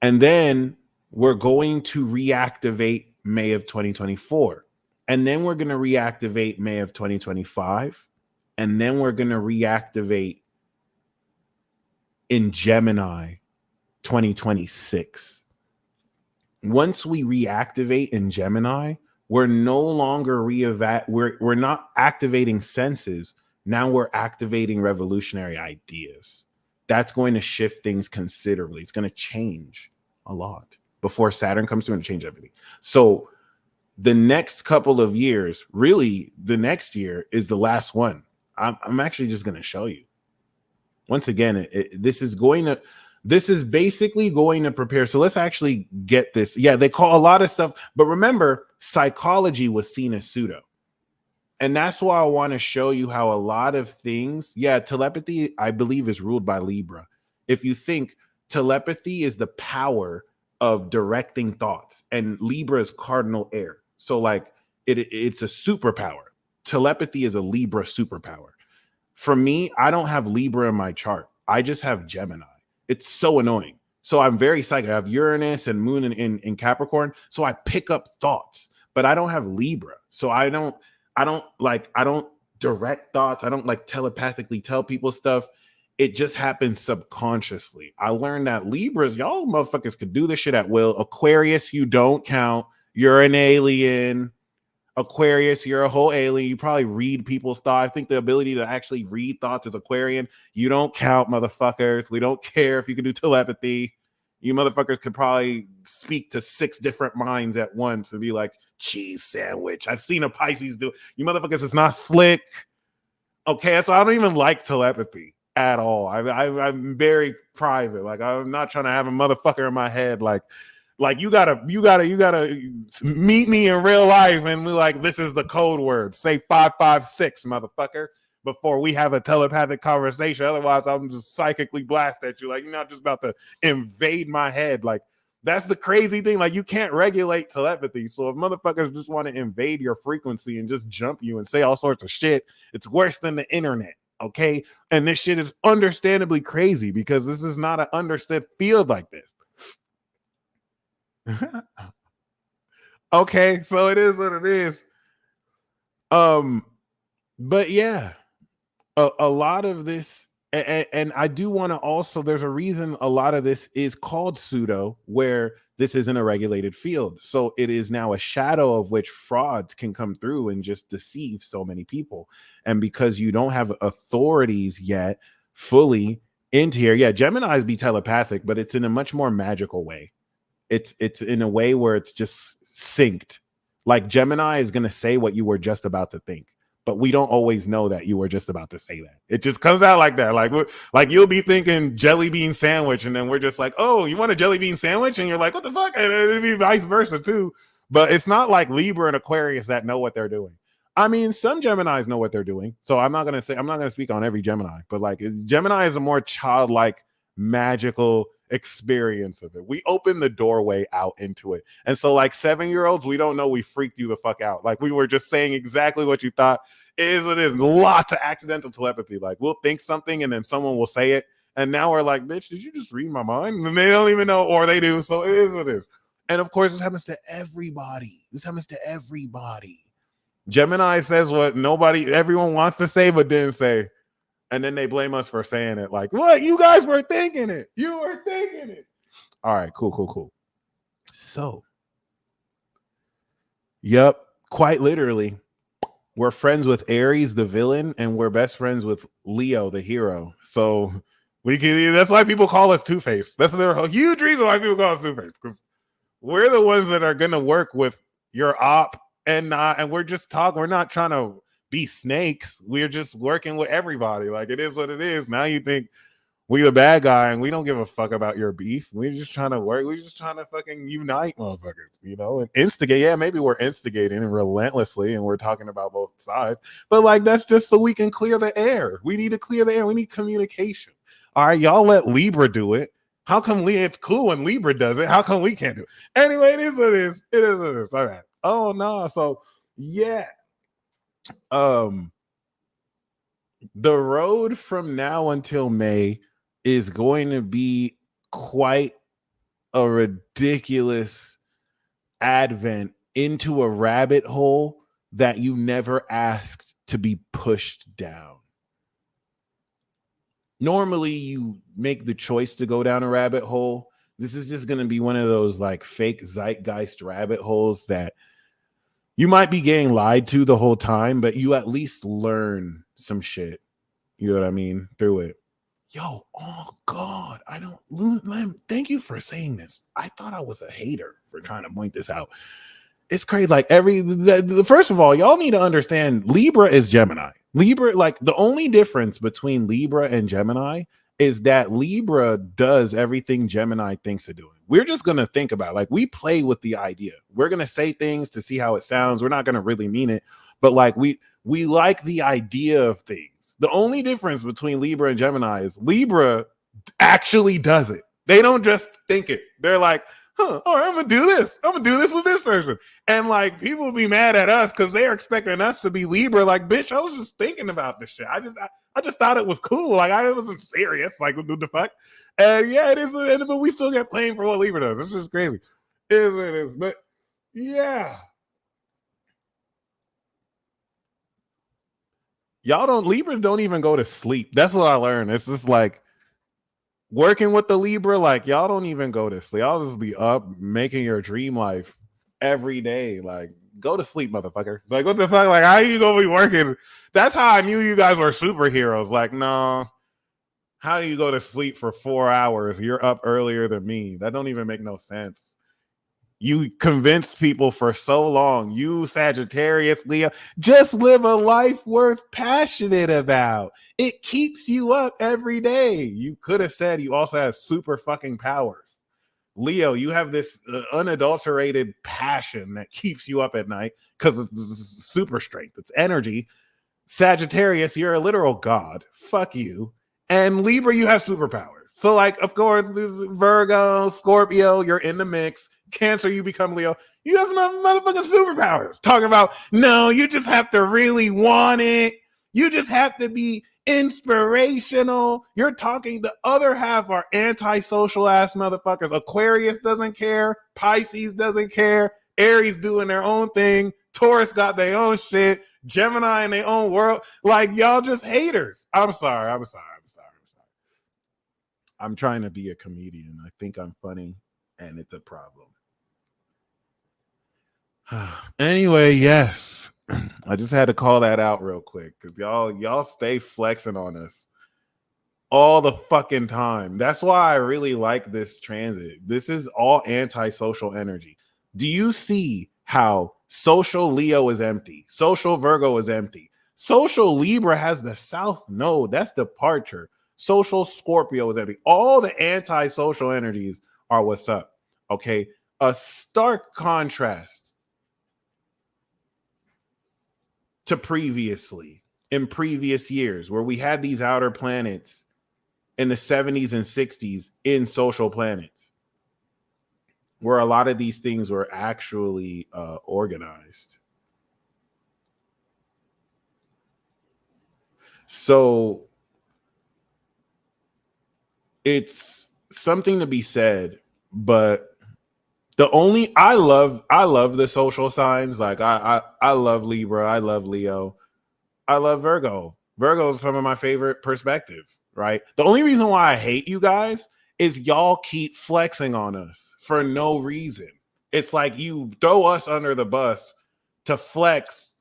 And then we're going to reactivate May of 2024. And then we're going to reactivate May of 2025. And then we're going to reactivate in Gemini 2026. Once we reactivate in Gemini, we're no longer we're not activating senses. Now we're activating revolutionary ideas. That's going to shift things considerably. It's going to change a lot before Saturn comes through and change everything. So the next couple of years, really the next year is the last one. I'm actually just going to show you. Once again, this is basically going to prepare. So let's actually get this. Yeah, they call a lot of stuff, but remember, psychology was seen as pseudo. And that's why I want to show you how a lot of things, telepathy, I believe, is ruled by Libra. If you think telepathy is the power of directing thoughts, and Libra is cardinal air. So like it's a superpower. Telepathy is a Libra superpower. For me, I don't have Libra in my chart. I just have Gemini. It's so annoying. So I'm very psychic. I have Uranus and Moon in Capricorn. So I pick up thoughts, but I don't have Libra. So I don't direct thoughts. I don't like telepathically tell people stuff. It just happens subconsciously. I learned that Libras, y'all motherfuckers could do this shit at will. Aquarius, you don't count. You're an alien. Aquarius, you're a whole alien. You probably read people's thoughts. I think the ability to actually read thoughts is Aquarian. You don't count, motherfuckers. We don't care if you can do telepathy. You motherfuckers could probably speak to 6 different minds at once and be like, cheese sandwich. I've seen a Pisces do. You motherfuckers, it's not slick. Okay, so I don't even like telepathy at all. I'm very private. Like, I'm not trying to have a motherfucker in my head. Like you gotta meet me in real life and be like, this is the code word. Say 556, motherfucker, before we have a telepathic conversation. Otherwise, I'm just psychically blast at you. Like, you're not just about to invade my head. Like, that's the crazy thing. Like, you can't regulate telepathy. So if motherfuckers just want to invade your frequency and just jump you and say all sorts of shit, it's worse than the internet. Okay. And this shit is understandably crazy because this is not an understood field like this. Okay, so it is what it is. But yeah, a lot of this, and I do want to also, there's a reason a lot of this is called pseudo, where this isn't a regulated field. So it is now a shadow of which frauds can come through and just deceive so many people. And because you don't have authorities yet fully into here, yeah, Geminis be telepathic, but it's in a much more magical way. It's in a way where it's just synced. Like, Gemini is going to say what you were just about to think, but we don't always know that you were just about to say that. It just comes out like that. Like you'll be thinking jelly bean sandwich, and then we're just like, oh, you want a jelly bean sandwich? And you're like, what the fuck? And it'd be vice versa too. But it's not like Libra and Aquarius that know what they're doing. I mean, some Geminis know what they're doing. So I'm not going to speak on every Gemini, but like, Gemini is a more childlike, magical experience of it. We open the doorway out into it. And so, like, 7-year-olds, we don't know we freaked you the fuck out. Like, we were just saying exactly what you thought. It is what it is. Lots of accidental telepathy. Like, we'll think something and then someone will say it. And now we're like, bitch, did you just read my mind? And they don't even know, or they do. So it is what it is. And of course, this happens to everybody. Gemini says what everyone wants to say, but didn't say. And then they blame us for saying it. Like, what? You guys were thinking it. You were thinking it. All right, cool. So, yep, quite literally, we're friends with Aries, the villain, and we're best friends with Leo, the hero. So that's why people call us Two-Face. That's a huge reason why people call us Two-Face, because we're the ones that are going to work with your op and we're just talking. We're not trying to be snakes. We're just working with everybody. Like, it is what it is. Now you think we the bad guy and we don't give a fuck about your beef. We're just trying to work. We're just trying to fucking unite motherfuckers, and instigate. Yeah, maybe we're instigating relentlessly and we're talking about both sides, but like, that's just so we can clear the air. We need to clear the air. We need communication. All right, y'all let Libra do it. How come it's cool when Libra does it? How come we can't do it? Anyway, it is what it is. It is what it is. All right. Oh no. So yeah. The road from now until May is going to be quite a ridiculous advent into a rabbit hole that you never asked to be pushed down. Normally, you make the choice to go down a rabbit hole. This is just going to be one of those like fake zeitgeist rabbit holes that you might be getting lied to the whole time, but you at least learn some shit. You know what I mean? Through it. Yo, oh God, thank you for saying this. I thought I was a hater for trying to point this out. It's crazy. Like, first of all, y'all need to understand Libra is Gemini. Libra, like, the only difference between Libra and Gemini is that Libra does everything Gemini thinks of doing. We're just going to think about it. Like, we play with the idea. We're going to say things to see how it sounds. We're not going to really mean it, but like, we like the idea of things. The only difference between Libra and Gemini is Libra actually does it. They don't just think it. They're like, all right, I'm going to do this. I'm going to do this with this person. And like, people will be mad at us because they're expecting us to be Libra. Like, bitch, I was just thinking about this shit. I just thought it was cool. Like, I wasn't serious. Like, what the fuck? And yeah, it is. But we still get blamed for what Libra does. It's just crazy. It is what it is. But yeah. Libras don't even go to sleep. That's what I learned. It's just like, working with the Libra, like, y'all don't even go to sleep. Y'all just be up making your dream life every day. Like, go to sleep, motherfucker. Like, what the fuck? Like, how you gonna be working? That's how I knew you guys were superheroes. Like, no, How do you go to sleep for 4 hours? You're up earlier than me. That don't even make no sense. You convinced people for so long. You, Sagittarius, Leo, just live a life worth passionate about. It keeps you up every day. You could have said you also have super fucking powers. Leo, you have this unadulterated passion that keeps you up at night because it's super strength. It's energy. Sagittarius, you're a literal god. Fuck you. And Libra, you have superpowers. So, like, of course, Virgo, Scorpio, you're in the mix. Cancer, you become Leo. You have some motherfucking superpowers. Talking about, no, you just have to really want it. You just have to be inspirational. You're talking, the other half are antisocial ass motherfuckers. Aquarius doesn't care. Pisces doesn't care. Aries doing their own thing. Taurus got their own shit. Gemini in their own world. Like, y'all just haters. I'm sorry. I'm trying to be a comedian. I think I'm funny, and it's a problem. Anyway, yes. I just had to call that out real quick because y'all stay flexing on us all the fucking time. That's why I really like this transit. This is all antisocial energy. Do you see how social Leo is empty? Social Virgo is empty. Social Libra has the South Node. That's departure. Social Scorpio is empty. All the antisocial energies are what's up. Okay. A stark contrast to previously, in previous years, where we had these outer planets in the 70s and 60s in social planets, where a lot of these things were actually organized. So it's something to be said, but I love the social signs. Like I love Libra, I love Leo, I love Virgo. Virgo is some of my favorite perspective, right? The only reason why I hate you guys is y'all keep flexing on us for no reason. It's like you throw us under the bus to flex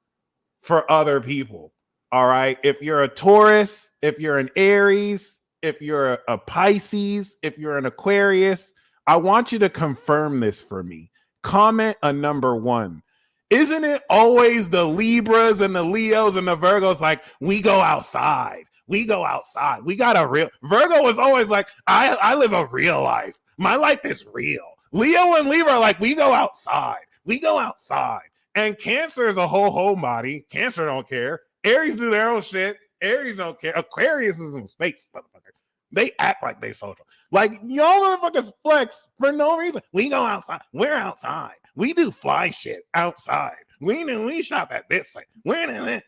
for other people. All right. If you're a Taurus, if you're an Aries, if you're a Pisces, if you're an Aquarius, I want you to confirm this for me. Comment a number 1. Isn't it always the Libras and the Leos and the Virgos like, we go outside. We go outside. We got a real Virgo is always like, I live a real life. My life is real. Leo and Libra are like, we go outside. We go outside. And Cancer is a whole homebody. Cancer don't care. Aries do their own shit. Aries don't care. Aquarius is in space, motherfucker. They act like they social. Like, y'all motherfuckers flex for no reason. We go outside. We're outside. We do fly shit outside. We shop at this place. We're in it.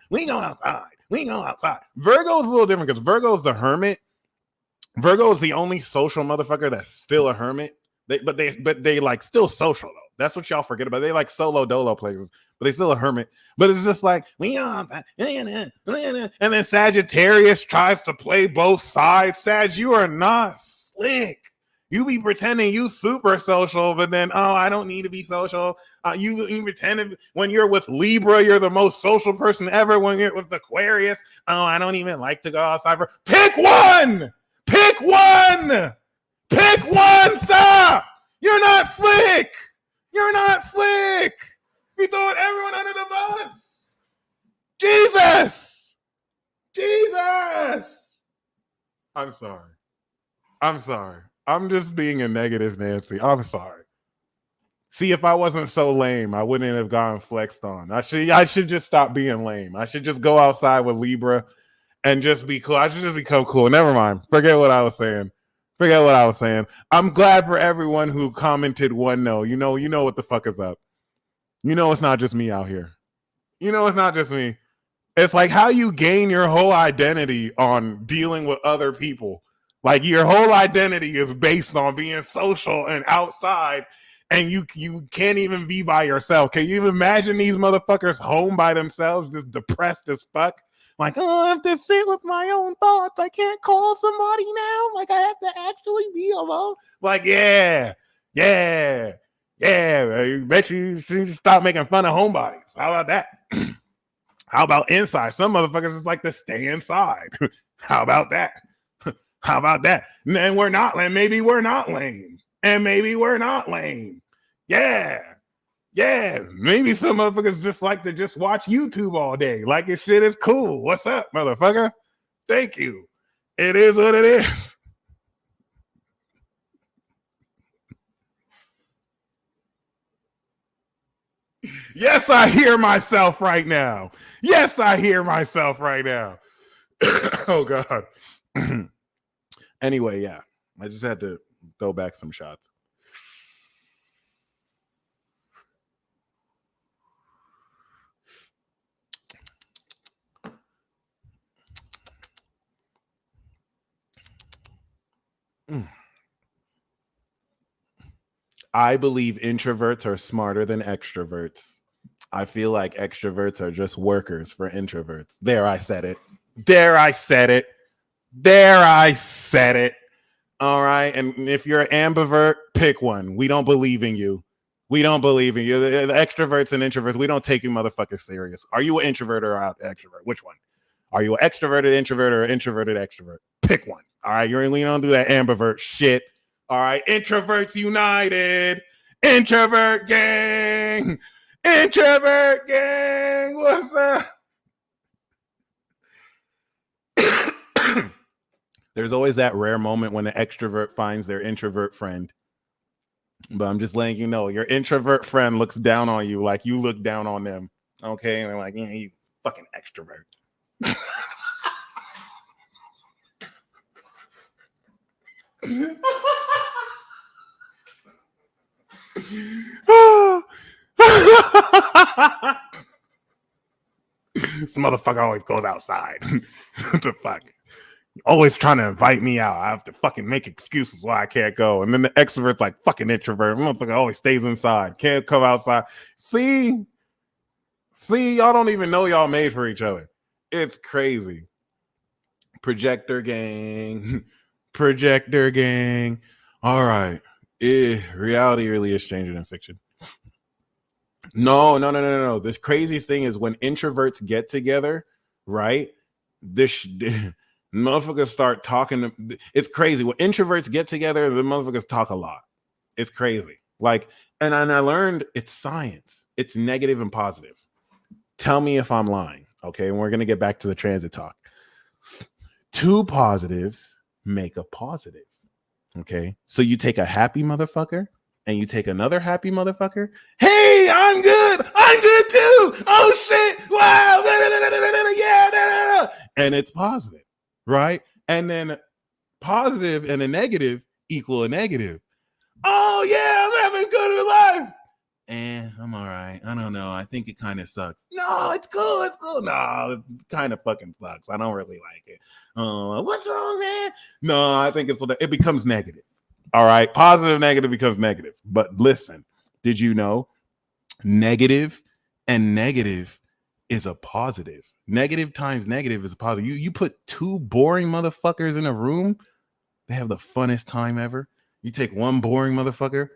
We go outside. We go outside. Virgo is a little different because Virgo is the hermit. Virgo is the only social motherfucker that's still a hermit. But they like still social though. That's what y'all forget about. They like solo dolo places, but they still a hermit. But it's just like and then Sagittarius tries to play both sides. Sag, you are not slick. You be pretending you super social, but then I don't need to be social. You pretend when you're with Libra, you're the most social person ever. When you're with Aquarius, I don't even like to go outside. Pick one. Pick one. Pick one. Stop. You're not slick. You're not slick. You're throwing everyone under the bus. Jesus. I'm sorry. I'm just being a negative Nancy. I'm sorry. See, if I wasn't so lame, I wouldn't have gotten flexed on. I should just stop being lame. I should just go outside with Libra and just be cool. I should just become cool. Never mind. Forget what I was saying. I'm glad for everyone who commented one no. You know what the fuck is up. You know it's not just me out here. You know it's not just me. It's like how you gain your whole identity on dealing with other people. Like your whole identity is based on being social and outside, and you can't even be by yourself. Can you even imagine these motherfuckers home by themselves, just depressed as fuck? Like, I have to sit with my own thoughts. I can't call somebody now. Like, I have to actually be alone. Like, yeah. You bet you should stop making fun of homebodies. How about that? How about inside? Some motherfuckers just like to stay inside. How about that? How about that? And we're not lame. Maybe we're not lame. And maybe we're not lame. Yeah. Yeah. Maybe some motherfuckers just like to just watch YouTube all day. Like this shit is cool. What's up, motherfucker? Thank you. It is what it is. Yes, I hear myself right now. Yes, I hear myself right now. Oh, God. Anyway, yeah. I just had to throw back some shots. I believe introverts are smarter than extroverts. I feel like extroverts are just workers for introverts. There, I said it. There, I said it. There, I said it. All right. And if you're an ambivert, pick one. We don't believe in you. We don't believe in you. The extroverts and introverts, we don't take you motherfuckers serious. Are you an introvert or an extrovert? Which one? Are you an extroverted introvert or an introverted extrovert? Pick one. All right. You don't do that ambivert shit. All right. Introverts United. Introvert gang. Introvert gang. What's up? There's always that rare moment when an extrovert finds their introvert friend. But I'm just letting you know, your introvert friend looks down on you like you look down on them. Okay? And they're like, yeah, you fucking extrovert. This motherfucker always goes outside. What the fuck? Always trying to invite me out. I have to fucking make excuses why I can't go. And then the extrovert's like, fucking introvert. Motherfucker always stays inside. Can't come outside. See, y'all don't even know y'all made for each other. It's crazy. Projector gang. Projector gang. All right. Reality really is stranger than fiction. No. This crazy thing is when introverts get together, right? Motherfuckers start talking. It's crazy. When introverts get together, the motherfuckers talk a lot. It's crazy. Like, and I learned it's science. It's negative and positive. Tell me if I'm lying. Okay. And we're going to get back to the transit talk. Two positives make a positive. Okay. So you take a happy motherfucker and you take another happy motherfucker. Hey, I'm good. I'm good too. Oh shit. Wow. Yeah. And it's positive. Right? And then positive and a negative equal a negative. Oh yeah, I'm having good in life. And I'm all right. I don't know. I think it kind of sucks. No, it's cool. It's cool. No, it kind of fucking sucks. I don't really like it. What's wrong, man? No, I think it becomes negative. All right. Positive, negative becomes negative. But listen, did you know negative and negative is a positive? Negative times negative is a positive. You put two boring motherfuckers in a room, they have the funnest time ever. You take one boring motherfucker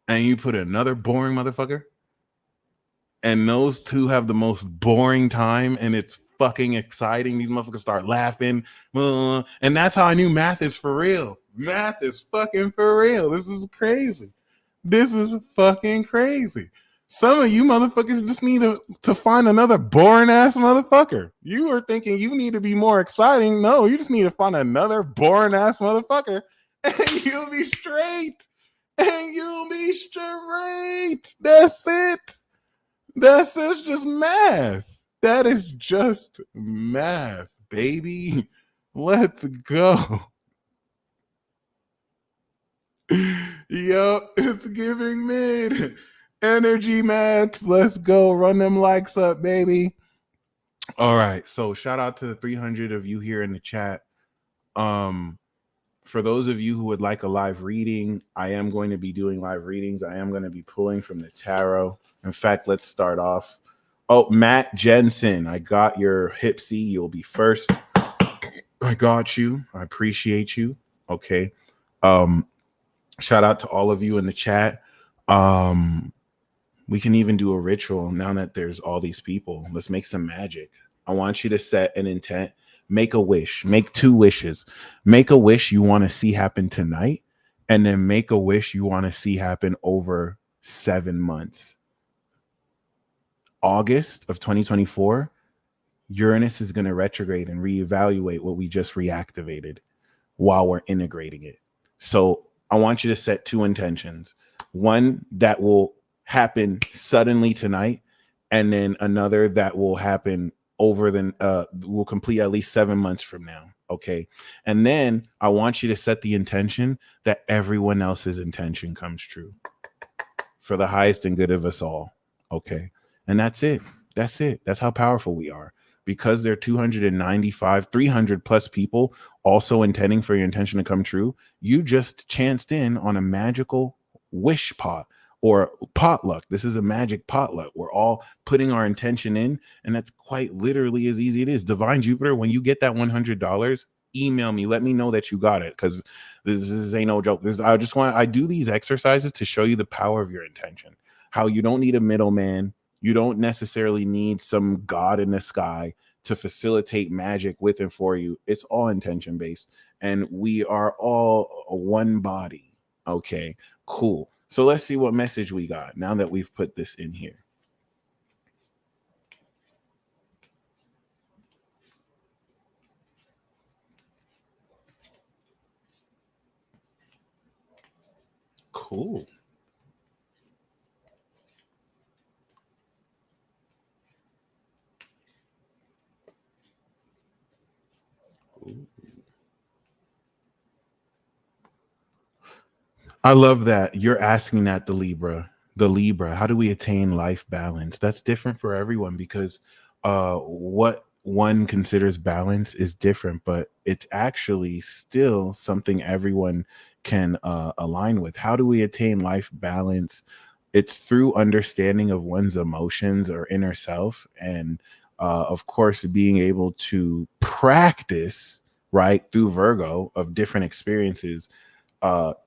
and you put another boring motherfucker, and those two have the most boring time, and it's fucking exciting. These motherfuckers start laughing. And that's how I knew math is for real. Math is fucking for real. This is crazy. This is fucking crazy. Some of you motherfuckers just need to find another boring ass motherfucker. You are thinking you need to be more exciting. No, you just need to find another boring ass motherfucker and you'll be straight. And you'll be straight. That's it. That's just math. That is just math, baby. Let's go. Yup, it's giving mid. Energy mats. Let's go. Run them likes up, baby. All right. So shout out to the 300 of you here in the chat. For those of you who would like a live reading, I am going to be doing live readings. I am going to be pulling from the tarot. In fact, let's start off. Oh, Matt Jensen, I got your Hipsy. You'll be first. I got you. I appreciate you. Okay. Shout out to all of you in the chat. We can even do a ritual now that there's all these people. Let's make some magic. I want you to set an intent. Make a wish, make 2 wishes. Make a wish you want to see happen tonight, and then make a wish you want to see happen over 7 months. August of 2024, Uranus is going to retrograde and reevaluate what we just reactivated while we're integrating it. So I want you to set 2 intentions. One that will happen suddenly tonight, and then another that will happen will complete at least 7 months from now. Okay. And then I want you to set the intention that everyone else's intention comes true for the highest and good of us all. Okay. And that's it. That's it. That's how powerful we are. Because there are 295, 300 plus people also intending for your intention to come true, you just chanced in on a magical wish pot or potluck. This is a magic potluck. We're all putting our intention in, and that's quite literally as easy as it is. Divine Jupiter, when you get that $100, email me. Let me know that you got it, because this ain't no joke. I do these exercises to show you the power of your intention, how you don't need a middleman. You don't necessarily need some god in the sky to facilitate magic with and for you. It's all intention based, and we are all one body. Okay, cool. So let's see what message we got now that we've put this in here. Cool. I love that you're asking that the Libra, how do we attain life balance? That's different for everyone, because what one considers balance is different, but it's actually still something everyone can align with. How do we attain life balance? It's through understanding of one's emotions or inner self, and of course being able to practice, right, through Virgo, of different experiences,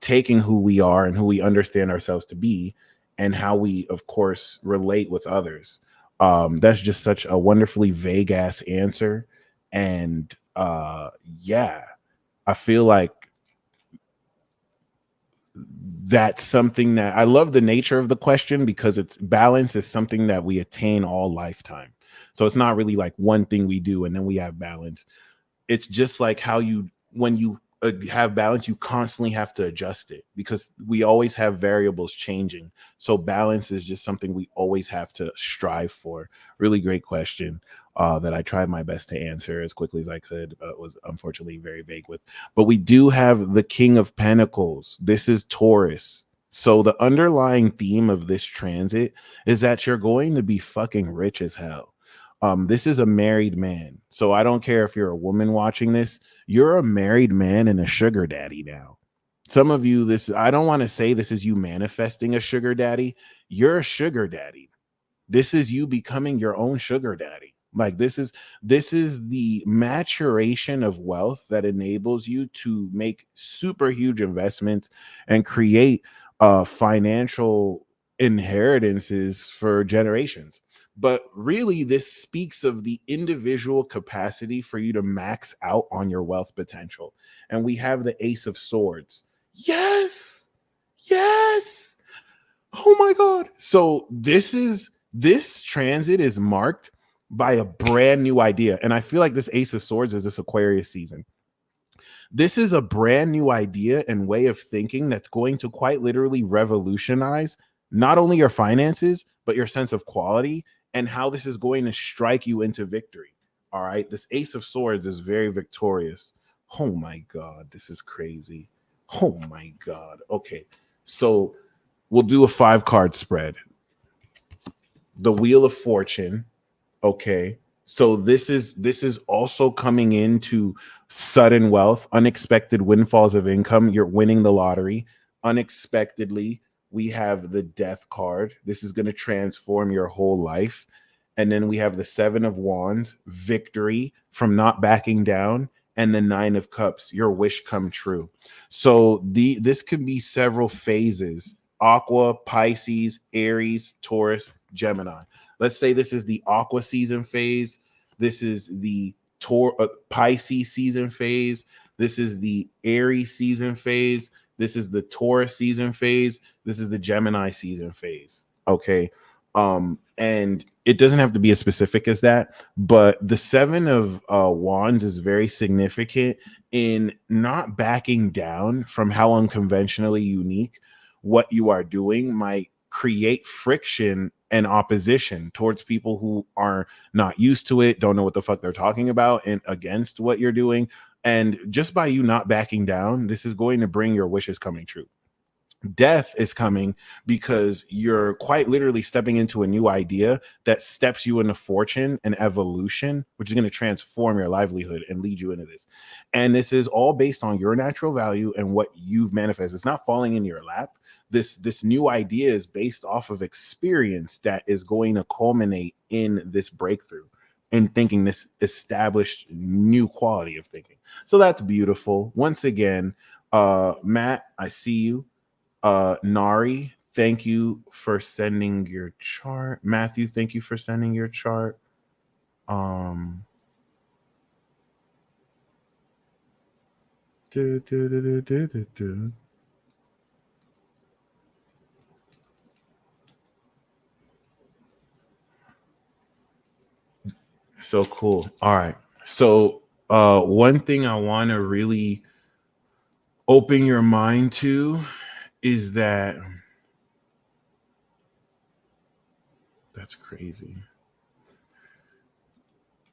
taking who we are and who we understand ourselves to be, and how we, of course, relate with others. That's just such a wonderfully vague ass answer. And yeah, I feel like that's something that I love the nature of the question, because it's balance is something that we attain all lifetime. So it's not really like one thing we do and then we have balance. It's just like how when you have balance, you constantly have to adjust it, because we always have variables changing. So balance is just something we always have to strive for. Really great question that I tried my best to answer as quickly as I could, but was unfortunately very vague with. But we do have the King of Pentacles. This is Taurus. So the underlying theme of this transit is that you're going to be fucking rich as hell. This is a married man. So I don't care if you're a woman watching this, you're a married man and a sugar daddy now. Some of you, I don't want to say this is you manifesting a sugar daddy. You're a sugar daddy. This is you becoming your own sugar daddy. Like this is the maturation of wealth that enables you to make super huge investments and create financial inheritances for generations. But really, this speaks of the individual capacity for you to max out on your wealth potential. And we have the Ace of Swords. Yes. Yes. Oh my God. So this transit is marked by a brand new idea. And I feel like this Ace of Swords is this Aquarius season. This is a brand new idea and way of thinking that's going to quite literally revolutionize not only your finances, but your sense of quality, and how this is going to strike you into victory. All right. This Ace of Swords is very victorious. Oh my God. This is crazy. Oh my God. Okay. So we'll do a 5-card spread. The Wheel of Fortune. Okay. So this is also coming into sudden wealth, unexpected windfalls of income. You're winning the lottery unexpectedly. We have the Death card. This is going to transform your whole life. And then we have the 7 of Wands, victory from not backing down, and the 9 of Cups, your wish come true. So this could be several phases: Aqua, Pisces, Aries, Taurus, Gemini. Let's say this is the Aqua season phase. This is the Pisces season phase. This is the Aries season phase. This is the Taurus season phase. This is the Gemini season phase. Okay. And it doesn't have to be as specific as that, but the Seven of Wands is very significant in not backing down from how unconventionally unique what you are doing might create friction and opposition towards people who are not used to it, don't know what the fuck they're talking about, and against what you're doing. And just by you not backing down, this is going to bring your wishes coming true. Death is coming because you're quite literally stepping into a new idea that steps you into fortune and evolution, which is going to transform your livelihood and lead you into this. And this is all based on your natural value and what you've manifested. It's not falling in your lap. This new idea is based off of experience that is going to culminate in this breakthrough in thinking, this established new quality of thinking. So that's beautiful. Once again, Matt, I see you. Nari, thank you for sending your chart. Matthew, thank you for sending your chart. So cool. All right. So one thing I want to really open your mind to is that that's crazy.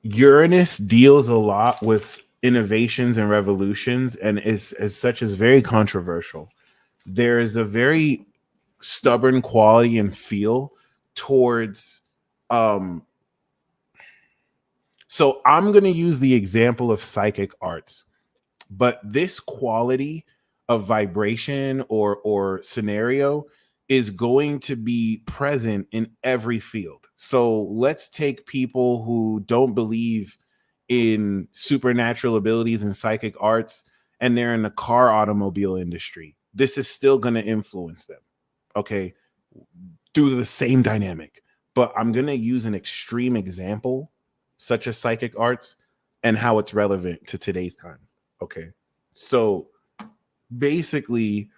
Uranus deals a lot with innovations and revolutions, and is as such is very controversial. There is a very stubborn quality and feel towards so I'm going to use the example of psychic arts, but this quality of vibration or scenario is going to be present in every field. So let's take people who don't believe in supernatural abilities and psychic arts, and they're in the car automobile industry. This is still going to influence them, okay, through the same dynamic. But I'm going to use an extreme example, such as psychic arts, and how it's relevant to today's time. Okay. So basically,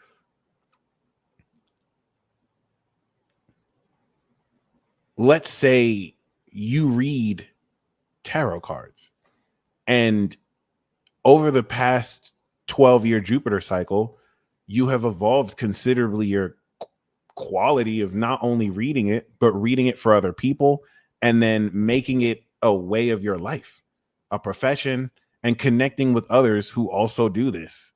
let's say you read tarot cards, and over the past 12-year Jupiter cycle, you have evolved considerably your quality of not only reading it, but reading it for other people, and then making it a way of your life, a profession, and connecting with others who also do this,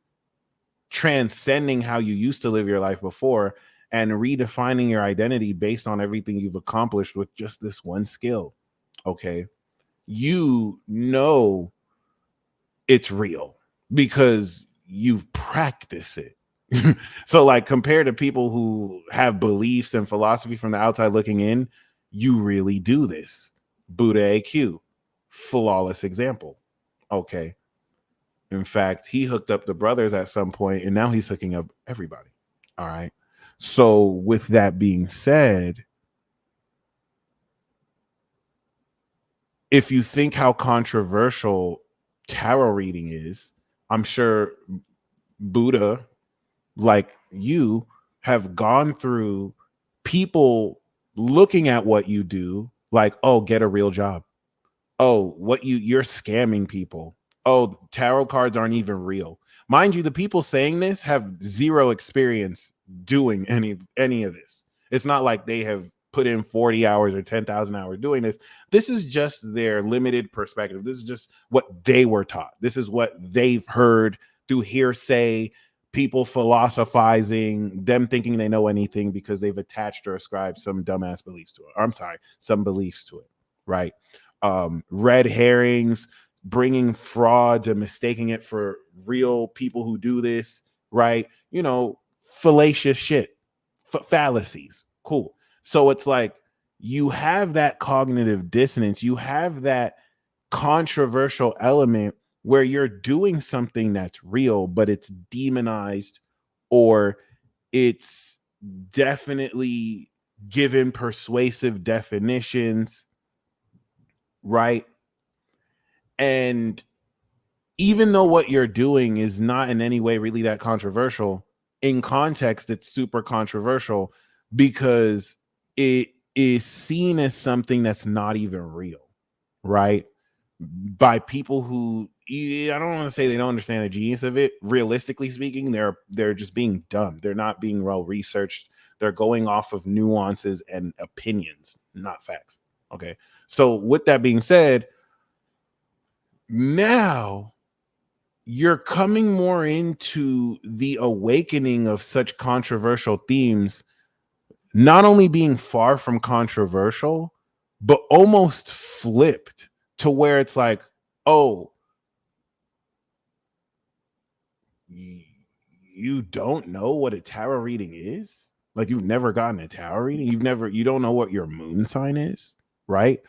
transcending how you used to live your life before and redefining your identity based on everything you've accomplished with just this one skill. Okay. You know it's real because you've practiced it. So, like, compared to people who have beliefs and philosophy from the outside looking in, you really do this. Buddha AQ, flawless example. Okay. In fact, he hooked up the brothers at some point, and now he's hooking up everybody. All right. So, with that being said, if you think how controversial tarot reading is, I'm sure Buddha, like you, have gone through people looking at what you do, like, oh, get a real job. Oh, you're scamming people. Oh, tarot cards aren't even real. Mind you, the people saying this have zero experience doing any of this. It's not like they have put in 40 hours or 10,000 hours doing this. This is just their limited perspective. This is just what they were taught. This is what they've heard through hearsay, people philosophizing, them thinking they know anything because they've attached or ascribed some dumbass beliefs to it. I'm sorry, some beliefs to it, right? Red herrings, bringing frauds and mistaking it for real people who do this, right? You know, fallacious shit, fallacies. Cool. So it's like you have that cognitive dissonance, you have that controversial element where you're doing something that's real, but it's demonized, or it's definitely given persuasive definitions, right? And even though what you're doing is not in any way really that controversial, in context, it's super controversial because it is seen as something that's not even real, right? By people who, I don't want to say they don't understand the genius of it. Realistically speaking, they're just being dumb. They're not being well researched. They're going off of nuances and opinions, not facts. Okay. So with that being said, now you're coming more into the awakening of such controversial themes, not only being far from controversial, but almost flipped to where it's like, oh, you don't know what a tarot reading is? Like, you've never gotten a tarot reading? You don't know what your moon sign is, right?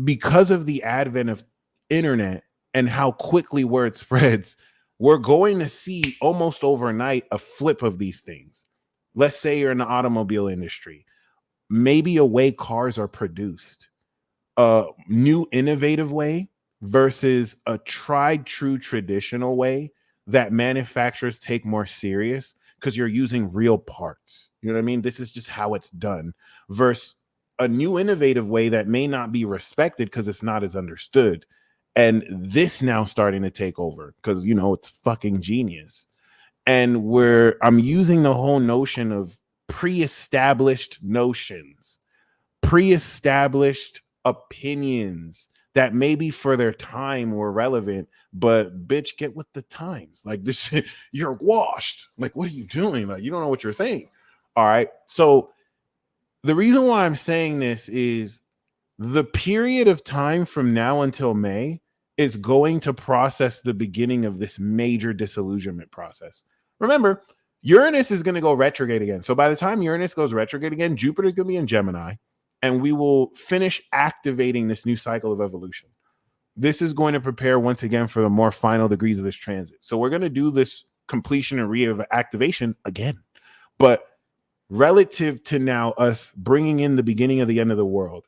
Because of the advent of internet and how quickly word spreads, we're going to see almost overnight a flip of these things. Let's say you're in the automobile industry, maybe a way cars are produced, a new innovative way versus a tried true traditional way that manufacturers take more serious because you're using real parts. You know what I mean? This is just how it's done versus a new innovative way that may not be respected because it's not as understood. And this now starting to take over because, you know, it's fucking genius. And where I'm using the whole notion of pre-established notions, pre-established opinions that maybe for their time were relevant, but bitch, get with the times. Like, this shit, you're washed. Like, what are you doing? Like, you don't know what you're saying. All right. So the reason why I'm saying this is the period of time from now until May is going to process the beginning of this major disillusionment process. Remember, Uranus is going to go retrograde again. So by the time Uranus goes retrograde again, Jupiter's going to be in Gemini, and we will finish activating this new cycle of evolution. This is going to prepare once again for the more final degrees of this transit. So we're going to do this completion and reactivation again. But relative to now us bringing in the beginning of the end of the world,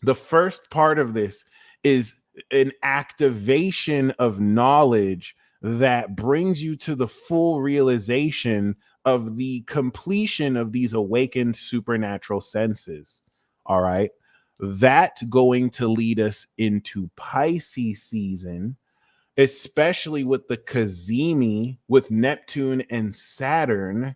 the first part of this is an activation of knowledge that brings you to the full realization of the completion of these awakened supernatural senses. All right. That's going to lead us into Pisces season, especially with the Cazimi with Neptune and Saturn.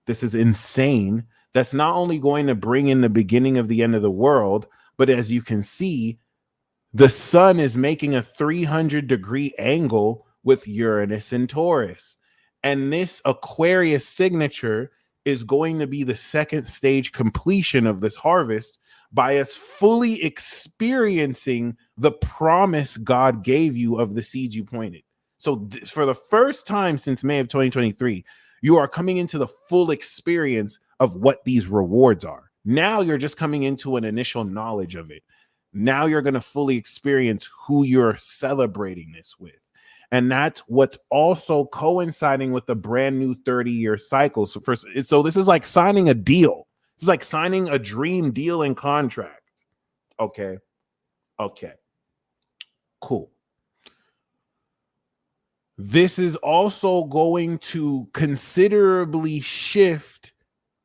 This is insane. That's not only going to bring in the beginning of the end of the world, but as you can see, the sun is making a 300-degree angle with Uranus and Taurus. And this Aquarius signature is going to be the second stage completion of this harvest by us fully experiencing the promise God gave you of the seeds you planted. So for the first time since May of 2023, you are coming into the full experience of what these rewards are. Now you're just coming into an initial knowledge of it. Now you're going to fully experience who you're celebrating this with. And that's what's also coinciding with the brand new 30-year cycle. So this is like signing a deal. It's like signing a dream deal and contract. Okay. Cool. This is also going to considerably shift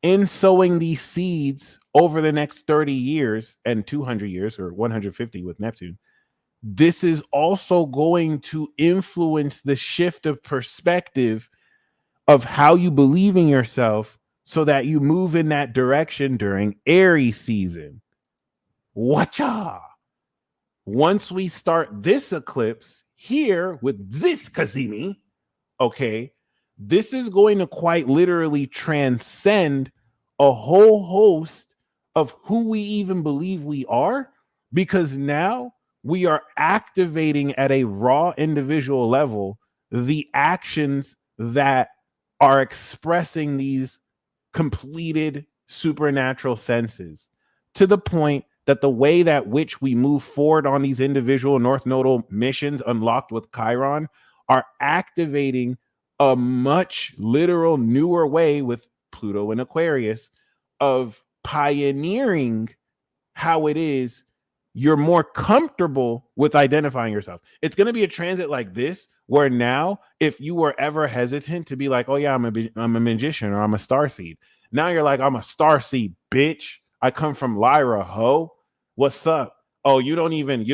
in sowing these seeds over the next 30 years and 200 years or 150 with Neptune. This is also going to influence the shift of perspective of how you believe in yourself so that you move in that direction during Aries season. Watcha! Once we start this eclipse here with this Cazimi, okay, this is going to quite literally transcend a whole host of who we even believe we are, because now we are activating at a raw individual level the actions that are expressing these completed supernatural senses, to the point that the way that which we move forward on these individual North Nodal missions unlocked with Chiron are activating a much literal newer way with Pluto and Aquarius of pioneering how it is you're more comfortable with identifying yourself. It's going to be a transit like this where now, if you were ever hesitant to be like, oh yeah, I'm a magician or I'm a starseed, now you're like, I'm a starseed, bitch. I come from Lyra, ho. What's up? Oh, you don't even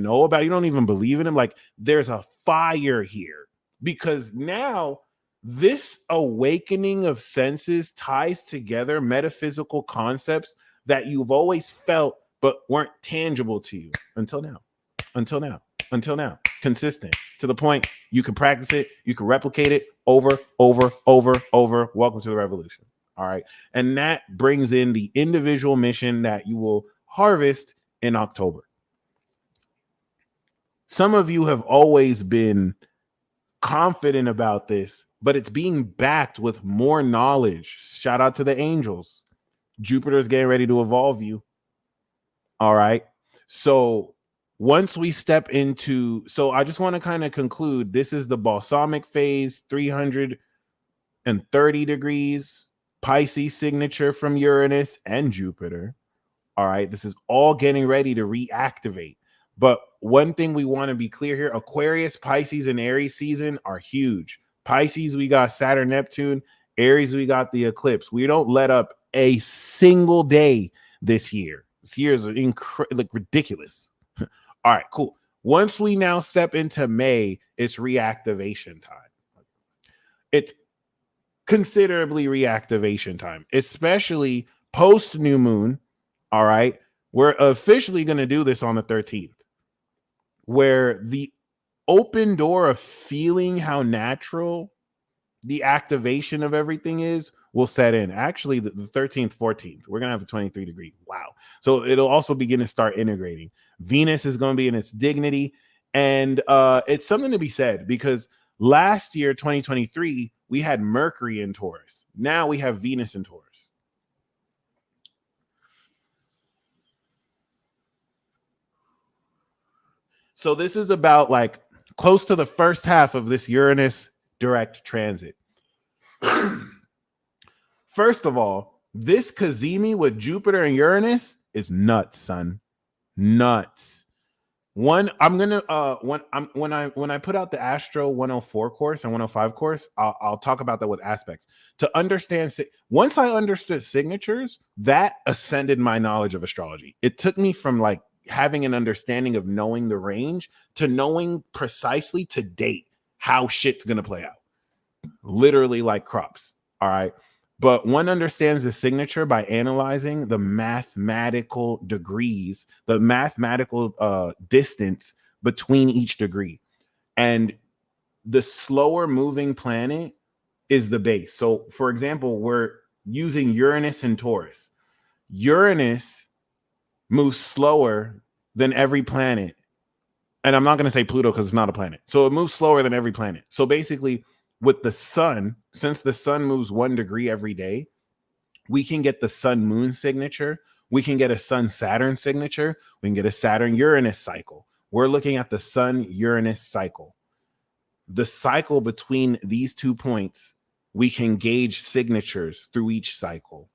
know about, you don't even believe in him. Like, there's a fire here because now this awakening of senses ties together metaphysical concepts that you've always felt but weren't tangible to you until now. Consistent to the point you can practice it, you can replicate it over. Welcome to the revolution. All right. And that brings in the individual mission that you will harvest in October. Some of you have always been confident about this, but it's being backed with more knowledge. Shout out to the angels. Jupiter's getting ready to evolve you. All right. So once we step into, so I just want to kind of conclude, this is the balsamic phase, 330 degrees, Pisces signature from Uranus and Jupiter. All right. This is all getting ready to reactivate. But one thing we want to be clear here, Aquarius, Pisces, and Aries season are huge. Pisces, we got Saturn, Neptune. Aries, we got the eclipse. We don't let up a single day this year. This year is like ridiculous. All right, cool. Once we now step into May, it's reactivation time. It's considerably reactivation time, especially post new moon. All right, we're officially going to do this on the 13th, where the open door of feeling how natural the activation of everything is will set in. Actually, the 13th, 14th, we're going to have a 23 degree. Wow. So it'll also begin to start integrating. Venus is going to be in its dignity. And it's something to be said because last year, 2023, we had Mercury in Taurus. Now we have Venus in Taurus. So this is about like close to the first half of this Uranus direct transit. First of all, this Cazimi with Jupiter and Uranus is nuts, son. Nuts. When I put out the Astro 104 course and 105 course, I'll talk about that with aspects. To understand, once I understood signatures, that ascended my knowledge of astrology. It took me from like having an understanding of knowing the range to knowing precisely to date how shit's gonna play out. Literally like crops. All right. But one understands the signature by analyzing the mathematical degrees, the mathematical distance between each degree. And the slower moving planet is the base. So, for example, we're using Uranus and Taurus. Uranus moves slower than every planet. And I'm not going to say Pluto because it's not a planet. So it moves slower than every planet. So basically, with the sun, since the sun moves 1 degree every day, we can get the sun moon signature. We can get a sun Saturn signature. We can get a Saturn Uranus cycle. We're looking at the sun Uranus cycle. The cycle between these 2 points, we can gauge signatures through each cycle.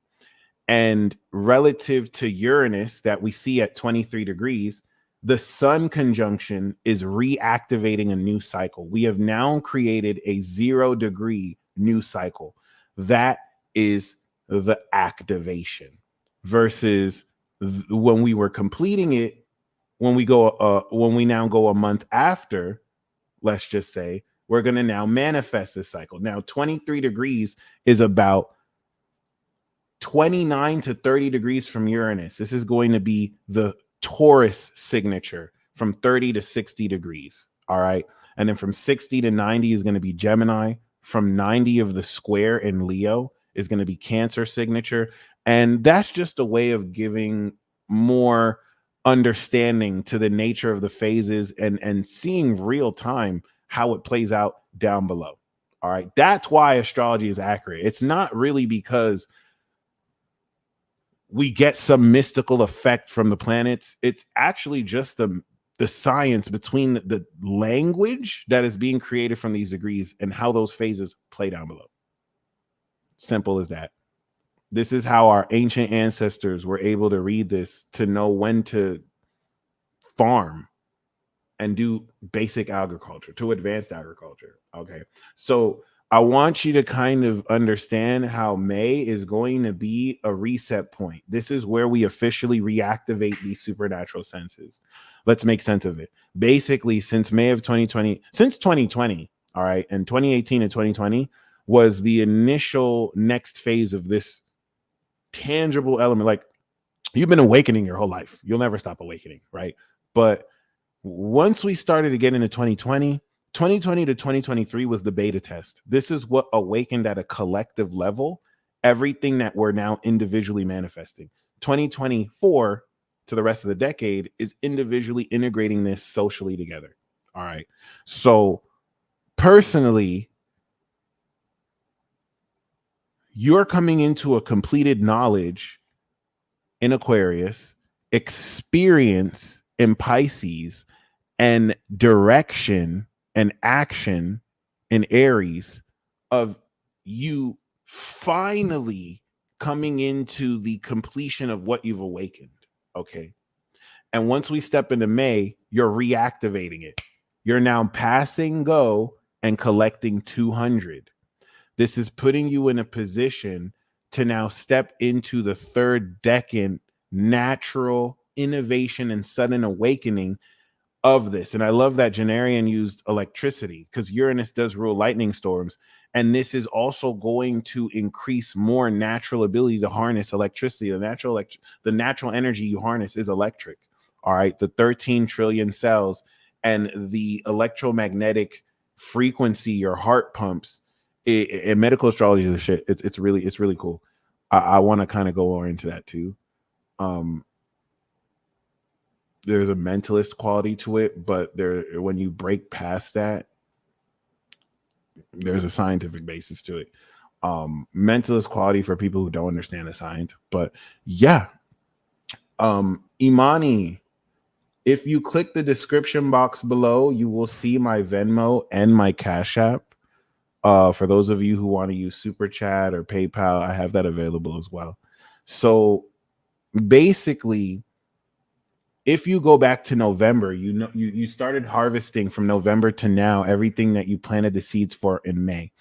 And relative to Uranus that we see at 23 degrees, the sun conjunction is reactivating a new cycle. We have now created a 0 degree new cycle. That is the activation versus when we were completing it, when we now go a month after, let's just say, we're going to now manifest this cycle. Now, 23 degrees is about 29 to 30 degrees from Uranus. This is going to be the Taurus signature from 30 to 60 degrees. All right. And then from 60 to 90 is going to be Gemini. From 90 of the square in Leo is going to be Cancer signature. And that's just a way of giving more understanding to the nature of the phases and seeing real time how it plays out down below. All right. That's why astrology is accurate. It's not really because we get some mystical effect from the planets. It's actually just the science between the language that is being created from these degrees and how those phases play down below. Simple as that. This is how our ancient ancestors were able to read this, to know when to farm and do basic agriculture to advanced agriculture. Okay. So I want you to kind of understand how May is going to be a reset point. This is where we officially reactivate these supernatural senses. Let's make sense of it. Basically, since May of 2020, since 2020, all right, and 2018 and 2020 was the initial next phase of this tangible element. Like, you've been awakening your whole life. You'll never stop awakening, right? But once we started to get into 2020 to 2023 was the beta test. This is what awakened at a collective level everything that we're now individually manifesting. 2024 to the rest of the decade is individually integrating this socially together. All right. So personally, you're coming into a completed knowledge in Aquarius, experience in Pisces, and direction and action in Aries of you finally coming into the completion of what you've awakened. Okay. And once we step into May, you're reactivating it. You're now passing go and collecting 200. This is putting you in a position to now step into the third decan natural innovation and sudden awakening of this. And I love that Janarian used electricity because Uranus does rule lightning storms. And this is also going to increase more natural ability to harness electricity. The natural energy you harness is electric. All right. The 13 trillion cells and the electromagnetic frequency your heart pumps in medical astrology is the shit. It's really cool. I want to kind of go more into that too. There's a mentalist quality to it, but when you break past that, there's a scientific basis to it. Mentalist quality for people who don't understand the science. But yeah. Imani, if you click the description box below, you will see my Venmo and my Cash App. For those of you who want to use Super Chat or PayPal, I have that available as well. So basically, if you go back to November, you started harvesting from November to now everything that you planted the seeds for in May.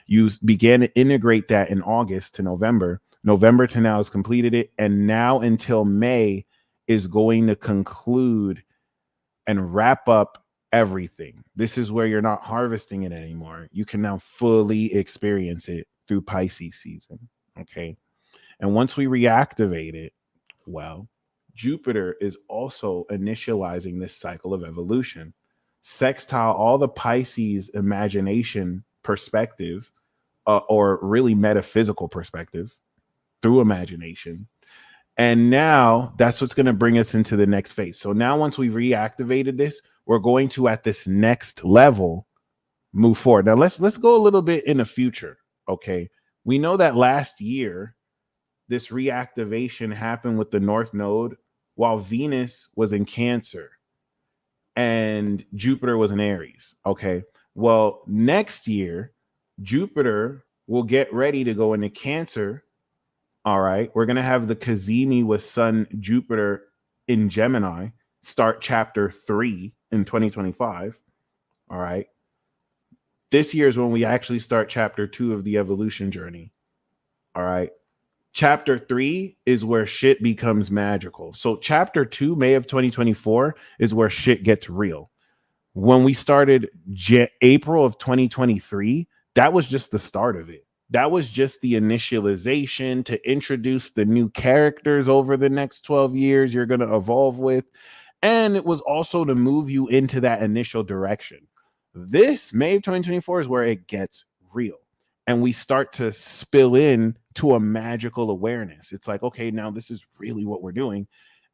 You began to integrate that in August to November. November to now has completed it. And now until May is going to conclude and wrap up everything. This is where you're not harvesting it anymore. You can now fully experience it through Pisces season. Okay. And once we reactivate it, well, Jupiter is also initializing this cycle of evolution. Sextile all the Pisces imagination perspective, or really metaphysical perspective through imagination. And now that's what's going to bring us into the next phase. So now once we've reactivated this, we're going to, at this next level, move forward. Now let's go a little bit in the future. Okay. We know that last year, this reactivation happened with the North Node while Venus was in Cancer and Jupiter was in Aries. Okay. Well, next year, Jupiter will get ready to go into Cancer. All right. We're going to have the Cazimi with Sun Jupiter in Gemini start chapter 3 in 2025. All right. This year is when we actually start chapter 2 of the evolution journey. All right. Chapter 3 is where shit becomes magical. So chapter 2, May of 2024, is where shit gets real. When we started April of 2023, that was just the start of it. That was just the initialization to introduce the new characters over the next 12 years you're going to evolve with. And it was also to move you into that initial direction. This May of 2024 is where it gets real. And we start to spill in to a magical awareness. It's like, okay, now this is really what we're doing.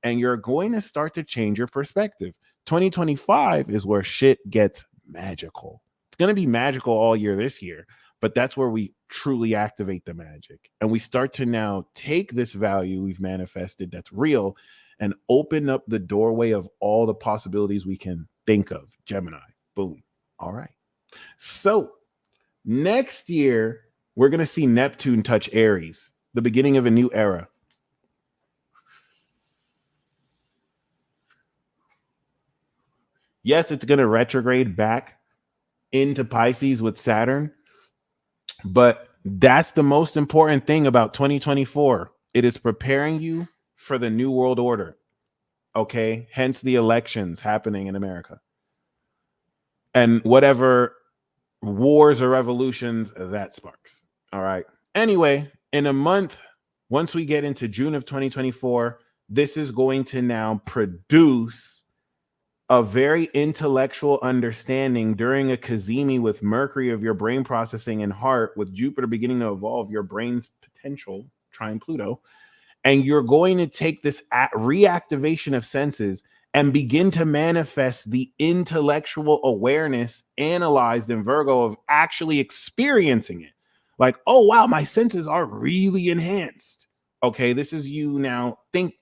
And you're going to start to change your perspective. 2025 is where shit gets magical. It's going to be magical all year this year, but that's where we truly activate the magic. And we start to now take this value we've manifested that's real and open up the doorway of all the possibilities we can think of. Gemini, boom. All right. So next year, we're going to see Neptune touch Aries, the beginning of a new era. Yes, it's going to retrograde back into Pisces with Saturn, but that's the most important thing about 2024. It is preparing you for the new world order. Okay. Hence the elections happening in America and whatever wars or revolutions that sparks. All right. Anyway, in a month, once we get into June of 2024, this is going to now produce a very intellectual understanding during a Kazemi with Mercury of your brain processing and heart, with Jupiter beginning to evolve your brain's potential, trine Pluto. And you're going to take this reactivation of senses and begin to manifest the intellectual awareness analyzed in Virgo of actually experiencing it. Like, oh, wow, my senses are really enhanced. Okay, this is you now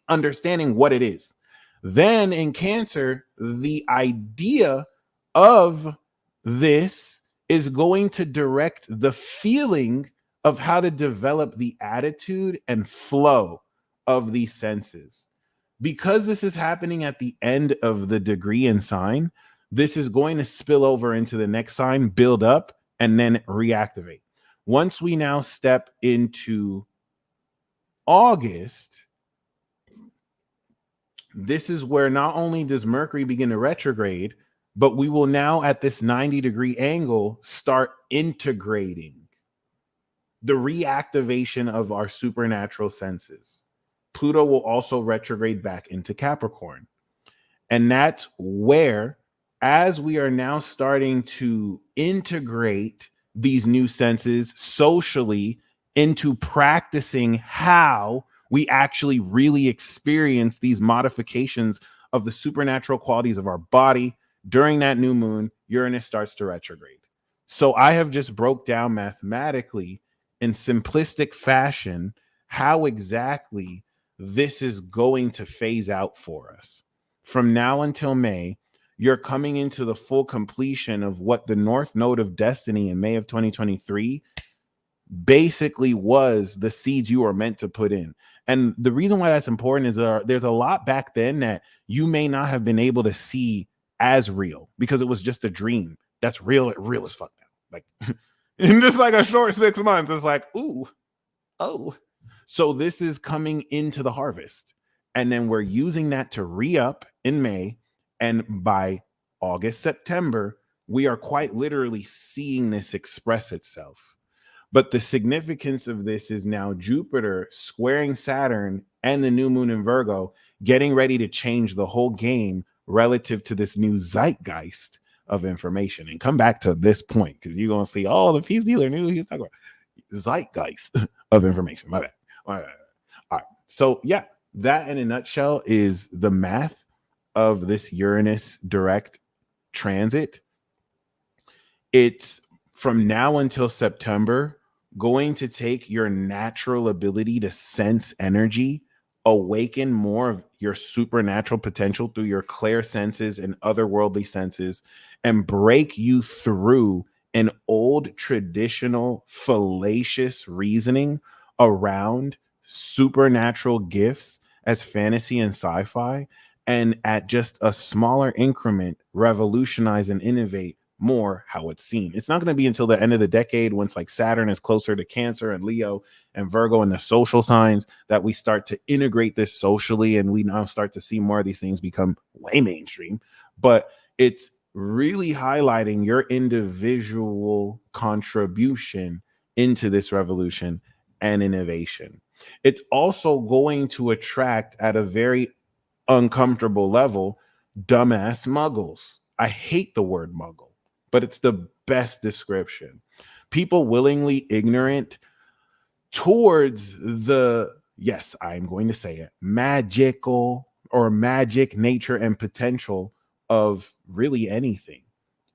understanding what it is. Then in Cancer, the idea of this is going to direct the feeling of how to develop the attitude and flow of these senses. Because this is happening at the end of the degree and sign, this is going to spill over into the next sign, build up, and then reactivate. Once we now step into August, this is where not only does Mercury begin to retrograde, but we will now at this 90-degree angle start integrating the reactivation of our supernatural senses. Pluto will also retrograde back into Capricorn. And that's where, as we are now starting to integrate these new senses socially into practicing how we actually really experience these modifications of the supernatural qualities of our body during that new moon, Uranus starts to retrograde. So I have just broke down mathematically in simplistic fashion how exactly this is going to phase out for us. From now until May, you're coming into the full completion of what the North Node of Destiny in May of 2023 basically was the seeds you were meant to put in. And the reason why that's important is there's a lot back then that you may not have been able to see as real because it was just a dream. That's real as fuck now. Like in just like a short 6 months, it's like, ooh, oh. So this is coming into the harvest. And then we're using that to re-up in May. And by August, September, we are quite literally seeing this express itself. But the significance of this is now Jupiter squaring Saturn and the new moon in Virgo, getting ready to change the whole game relative to this new zeitgeist of information. And come back to this point, because you're going to see, oh, the peace dealer knew he's talking about zeitgeist of information. My bad. All right. So yeah, that in a nutshell is the math of this Uranus direct transit. It's from now until September going to take your natural ability to sense energy, awaken more of your supernatural potential through your clair senses and otherworldly senses, and break you through an old traditional fallacious reasoning around supernatural gifts as fantasy and sci-fi, and at just a smaller increment revolutionize and innovate more how it's seen. It's not going to be until the end of the decade, once like Saturn is closer to Cancer and Leo and Virgo and the social signs, that we start to integrate this socially, and we now start to see more of these things become way mainstream. But it's really highlighting your individual contribution into this revolution and innovation. It's also going to attract at a very uncomfortable level dumbass muggles. I hate the word muggle, but it's the best description. People willingly ignorant towards the, yes, I'm going to say it, magical or magic nature and potential of really anything,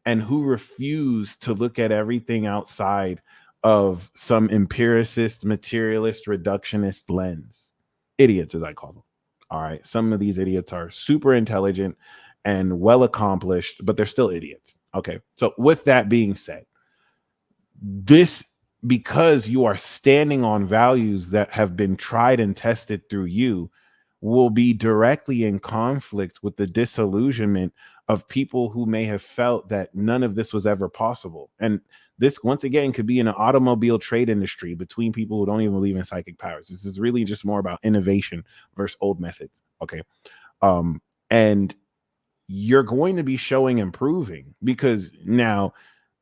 and who refuse to look at everything outside of some empiricist, materialist, reductionist lens. Idiots, as I call them. All right. Some of these idiots are super intelligent and well accomplished, but they're still idiots. Okay. So with that being said, this, because you are standing on values that have been tried and tested through you, will be directly in conflict with the disillusionment of people who may have felt that none of this was ever possible. And this, once again, could be in an automobile trade industry between people who don't even believe in psychic powers. This is really just more about innovation versus old methods. Okay. And you're going to be showing improving, because now,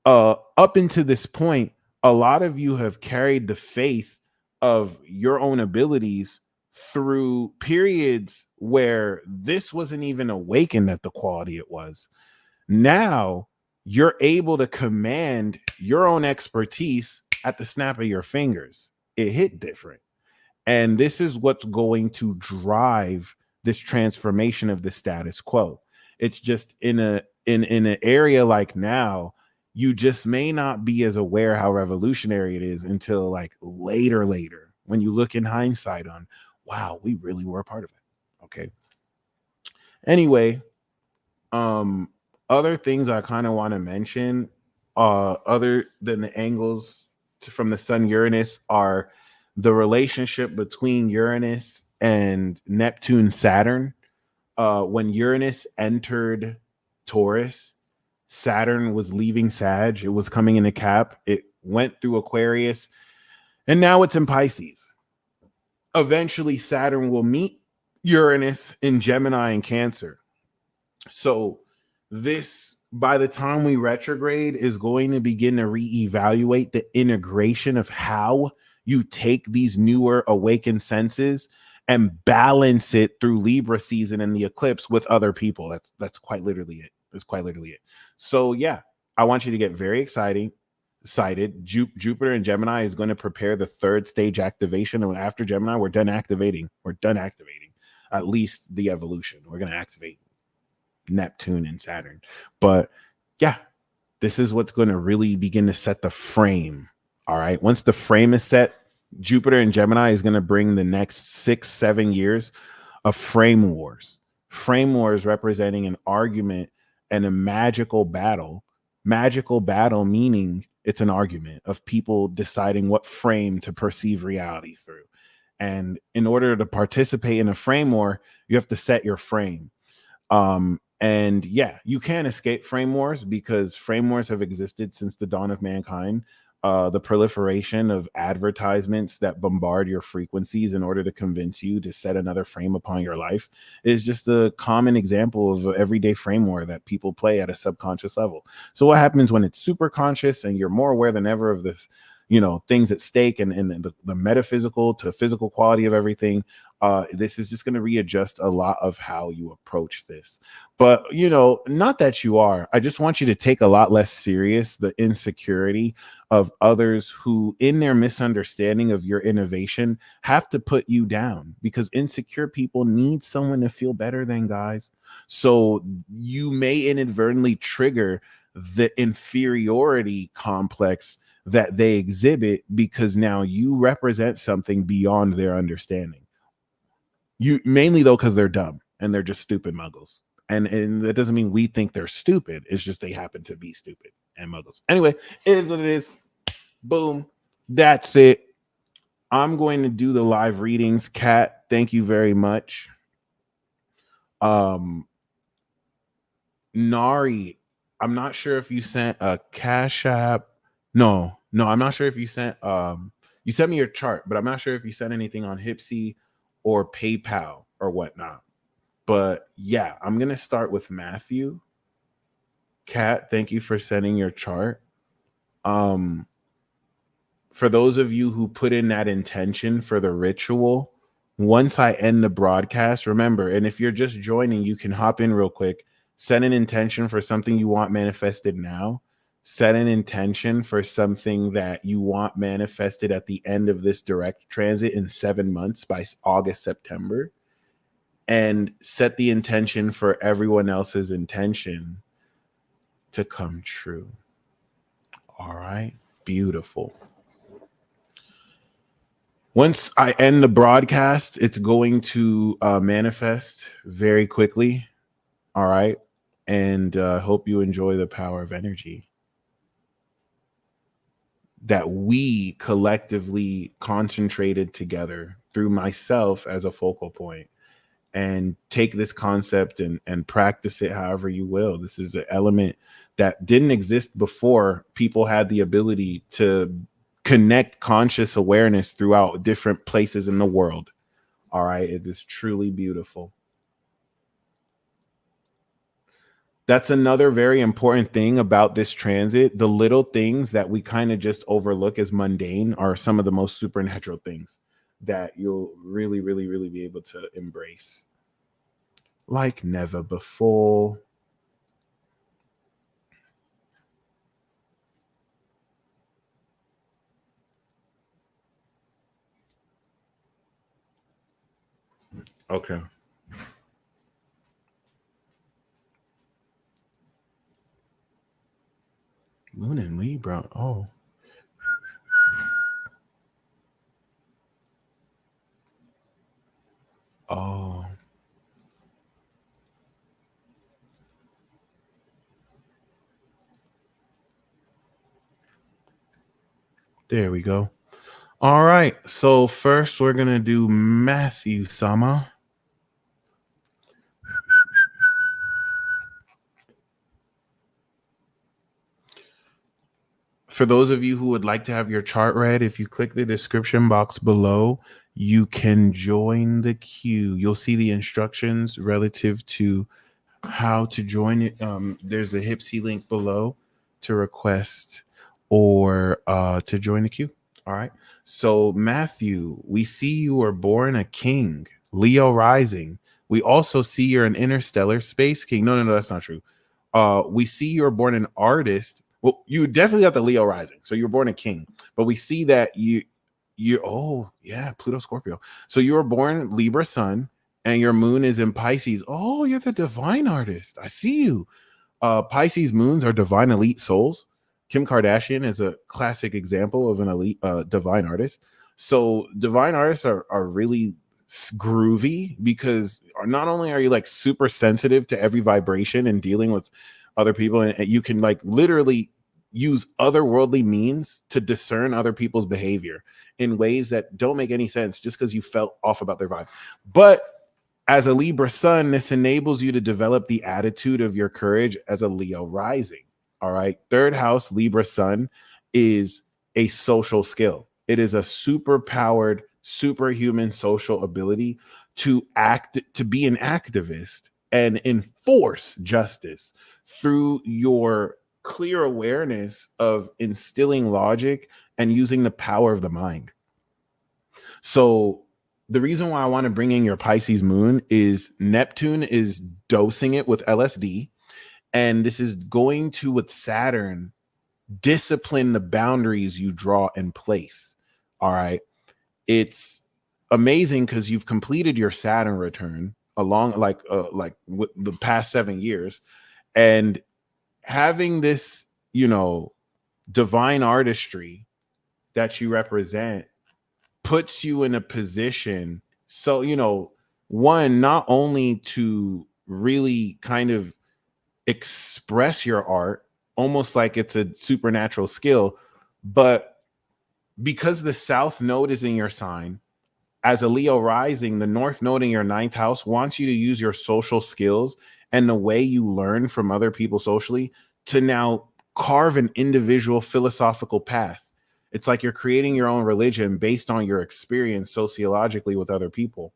up until this point, a lot of you have carried the faith of your own abilities through periods where this wasn't even awakened at the quality it was. Now you're able to command your own expertise at the snap of your fingers. It hit different. And this is what's going to drive this transformation of the status quo. It's just in an area like now, you just may not be as aware how revolutionary it is until like later when you look in hindsight on, wow, we really were a part of it. Okay. Anyway, other things I kind of want to mention, other than the angles from the sun Uranus, are the relationship between Uranus and Neptune Saturn. When Uranus entered Taurus, Saturn was leaving Sag. It was coming into Cap. It went through Aquarius, and now it's in Pisces. Eventually, Saturn will meet Uranus in Gemini and Cancer. So this, by the time we retrograde, is going to begin to reevaluate the integration of how you take these newer awakened senses and balance it through Libra season and the eclipse with other people. That's quite literally it. That's quite literally it. So yeah, I want you to get very excited. Jupiter and Gemini is going to prepare the third stage activation. And after Gemini, we're done activating. At least the evolution. We're going to activate Neptune and Saturn. But yeah, this is what's going to really begin to set the frame. All right. Once the frame is set, Jupiter and Gemini is going to bring the next 6-7 years of frame wars. Frame wars representing an argument and a magical battle. Magical battle meaning it's an argument of people deciding what frame to perceive reality through. And in order to participate in a frame war, you have to set your frame. And yeah, you can't escape frame wars, because frame wars have existed since the dawn of mankind. The proliferation of advertisements that bombard your frequencies in order to convince you to set another frame upon your life is just a common example of an everyday frame war that people play at a subconscious level. So what happens when it's super conscious and you're more aware than ever of the, things at stake and the metaphysical to physical quality of everything? This is just going to readjust a lot of how you approach this. But, not that you are. I just want you to take a lot less serious the insecurity of others who, in their misunderstanding of your innovation, have to put you down, because insecure people need someone to feel better than, guys. So you may inadvertently trigger the inferiority complex that they exhibit, because now you represent something beyond their understanding. You mainly though because they're dumb and they're just stupid muggles, and that doesn't mean we think they're stupid. It's just they happen to be stupid and muggles. Anyway, it is what it is. Boom, that's it. I'm going to do the live readings. Kat, thank you very much. Nari, I'm not sure if you sent a Cash App. No, I'm not sure if you sent you sent me your chart, but I'm not sure if you sent anything on Hipsy or PayPal or whatnot. But yeah, I'm gonna start with Matthew. Kat, thank you for sending your chart. For those of you who put in that intention for the ritual, once I end the broadcast, remember, and if you're just joining, you can hop in real quick, set an intention for something you want manifested now. Set an intention for something that you want manifested at the end of this direct transit in 7 months by August, September. And set the intention for everyone else's intention to come true. All right. Beautiful. Once I end the broadcast, it's going to manifest very quickly. All right. And hope you enjoy the power of energy that we collectively concentrated together through myself as a focal point. and take this concept and practice it however you will. This is an element that didn't exist before people had the ability to connect conscious awareness throughout different places in the world. All right. It is truly beautiful. That's another very important thing about this transit. The little things that we kind of just overlook as mundane are some of the most supernatural things that you'll really, really, really be able to embrace like never before. Okay. Moon and Libra. Oh. Oh. There we go. All right. So first we're gonna do Matthew Sama. For those of you who would like to have your chart read, if you click the description box below, you can join the queue. You'll see the instructions relative to how to join it. There's a Hipsy link below to request or to join the queue. All right. So, Matthew, we see you were born a king, Leo rising. We also see you're an interstellar space king. No, that's not true. We see you're born an artist. Well, you definitely got the Leo rising. So you were born a king, but we see that oh yeah, Pluto Scorpio. So you were born Libra sun and your moon is in Pisces. Oh, you're the divine artist. I see you. Pisces moons are divine elite souls. Kim Kardashian is a classic example of an elite divine artist. So divine artists are really groovy because not only are you like super sensitive to every vibration and dealing with other people, and you can like literally use otherworldly means to discern other people's behavior in ways that don't make any sense just because you felt off about their vibe. But as a Libra sun, this enables you to develop the attitude of your courage as a Leo rising. All right. Third house Libra sun is a social skill. It is a super powered, superhuman social ability to act, to be an activist and enforce justice through your clear awareness of instilling logic and using the power of the mind. So the reason why I want to bring in your Pisces moon is Neptune is dosing it with LSD. And this is going to, with Saturn, discipline the boundaries you draw in place. All right. It's amazing because you've completed your Saturn return along like with the past 7 years. And having this, divine artistry that you represent puts you in a position. So, one, not only to really kind of express your art, almost like it's a supernatural skill, but because the South Node is in your sign, as a Leo rising, the North Node in your ninth house wants you to use your social skills and the way you learn from other people socially to now carve an individual philosophical path. It's like you're creating your own religion based on your experience sociologically with other people.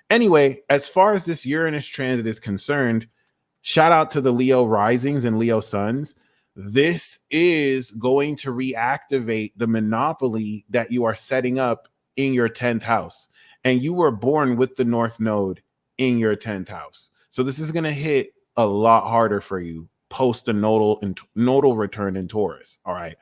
Anyway, as far as this Uranus transit is concerned, shout out to the Leo risings and Leo suns. This is going to reactivate the monopoly that you are setting up in your 10th house. And you were born with the North Node in your 10th house. So this is going to hit a lot harder for you post a nodal return in Taurus. All right.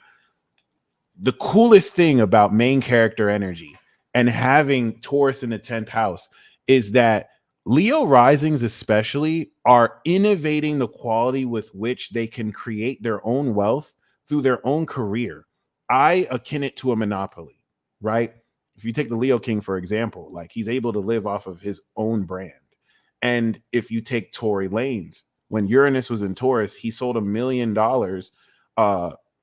The coolest thing about main character energy and having Taurus in the 10th house is that Leo risings especially are innovating the quality with which they can create their own wealth through their own career. I akin it to a monopoly, right? If you take the Leo King, for example, like he's able to live off of his own brand. And if you take Tory Lanez, when Uranus was in Taurus, he sold $1 million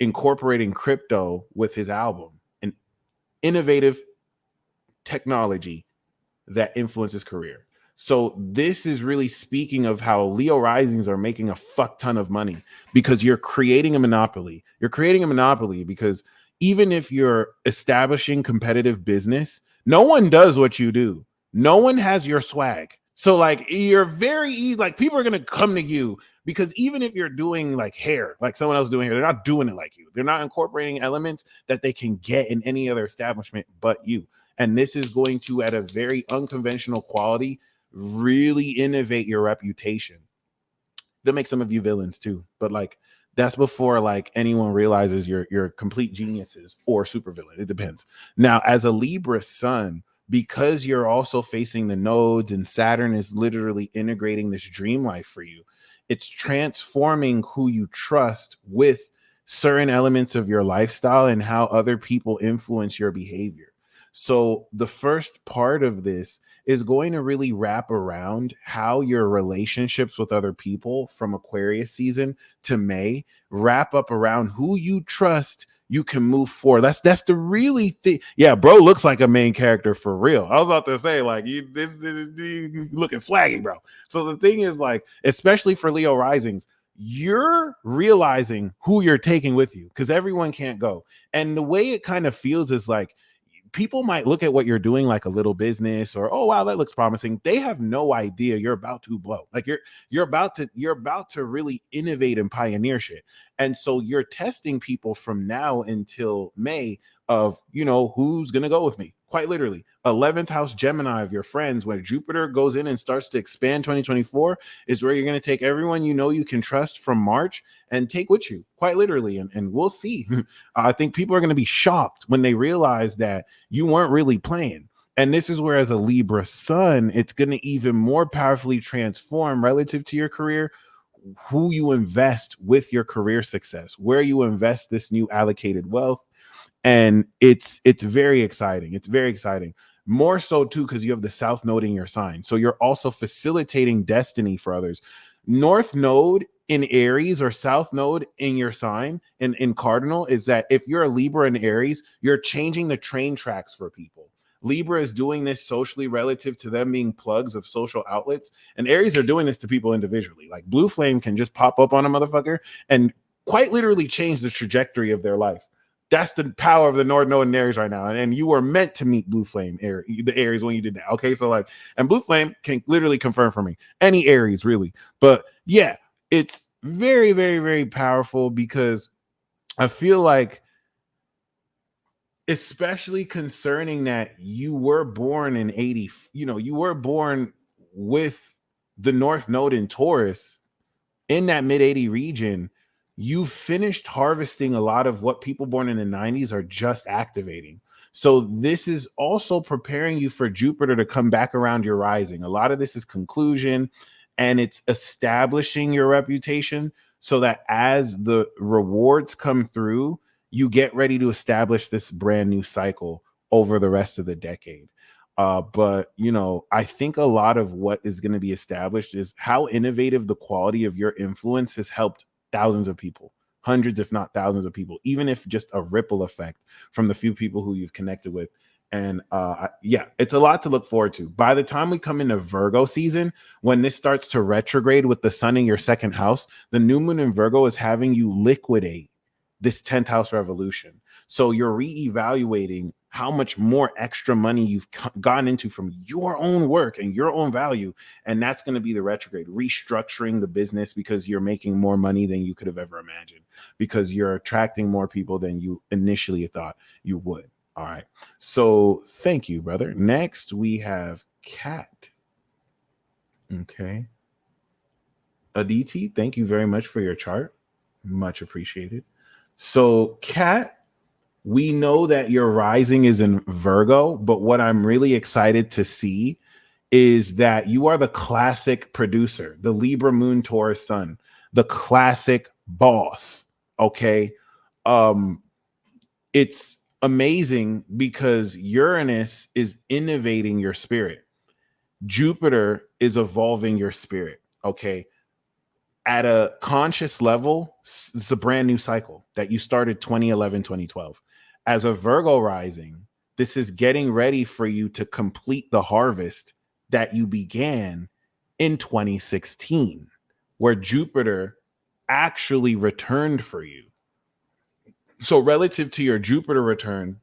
incorporating crypto with his album, an innovative technology that influenced his career. So this is really speaking of how Leo risings are making a fuck ton of money because you're creating a monopoly. You're creating a monopoly because even if you're establishing competitive business, no one does what you do. No one has your swag. So like you're very easy, like people are gonna come to you because even if you're doing like hair, like someone else doing hair, they're not doing it like you. They're not incorporating elements that they can get in any other establishment but you. And this is going to, at a very unconventional quality, really innovate your reputation. They'll make some of you villains too, but like that's before like anyone realizes you're complete geniuses or supervillain. It depends. Now, as a Libra sun, because you're also facing the nodes and Saturn is literally integrating this dream life for you, it's transforming who you trust with certain elements of your lifestyle and how other people influence your behavior. So the first part of this is going to really wrap around how your relationships with other people from Aquarius season to May wrap up around who you trust you can move forward. That's the really thing. Yeah, bro looks like a main character for real. I was about to say, like, you looking swaggy, bro. So the thing is, like, especially for Leo risings, you're realizing who you're taking with you because everyone can't go. And the way it kind of feels is like people might look at what you're doing like a little business or, oh wow, that looks promising. They have no idea you're about to blow. Like you're about to really innovate and pioneer shit. And so you're testing people from now until May of, who's gonna go with me. Quite literally, 11th house Gemini of your friends, when Jupiter goes in and starts to expand 2024, is where you're going to take everyone you can trust from March and take with you, quite literally. And we'll see. I think people are going to be shocked when they realize that you weren't really playing. And this is where, as a Libra sun, it's going to even more powerfully transform relative to your career, who you invest with your career success, where you invest this new allocated wealth. And it's very exciting. It's very exciting. More so too, because you have the South Node in your sign. So you're also facilitating destiny for others. North Node in Aries or South Node in your sign in Cardinal is that if you're a Libra in Aries, you're changing the train tracks for people. Libra is doing this socially relative to them being plugs of social outlets. And Aries are doing this to people individually. Like Blue Flame can just pop up on a motherfucker and quite literally change the trajectory of their life. That's the power of the North Node in Aries right now. And you were meant to meet Blue Flame, the Aries, when you did that. Okay. So like, and Blue Flame can literally confirm for me any Aries really. But yeah, it's very, very, very powerful because I feel like, especially concerning that you were born in 80, you were born with the North Node in Taurus in that mid 80 region. You finished harvesting a lot of what people born in the 90s are just activating. So this is also preparing you for Jupiter to come back around your rising. A lot of this is conclusion and it's establishing your reputation so that as the rewards come through, you get ready to establish this brand new cycle over the rest of the decade. But I think a lot of what is going to be established is how innovative the quality of your influence has helped thousands of people, hundreds, if not thousands of people, even if just a ripple effect from the few people who you've connected with. And yeah, it's a lot to look forward to. By the time we come into Virgo season, when this starts to retrograde with the sun in your second house, the new moon in Virgo is having you liquidate this 10th house revolution. So you're reevaluating how much more extra money you've gone into from your own work and your own value. And that's going to be the retrograde, restructuring the business because you're making more money than you could have ever imagined, because you're attracting more people than you initially thought you would. All right. So thank you, brother. Next, we have Kat. Okay. Aditi, thank you very much for your chart. Much appreciated. So, Kat, we know that your rising is in Virgo, but what I'm really excited to see is that you are the classic producer, the Libra moon Taurus sun, the classic boss. Okay. It's amazing because Uranus is innovating your spirit. Jupiter is evolving your spirit. Okay. At a conscious level, it's a brand new cycle that you started 2011, 2012. As a Virgo rising, this is getting ready for you to complete the harvest that you began in 2016, where Jupiter actually returned for you. So relative to your Jupiter return,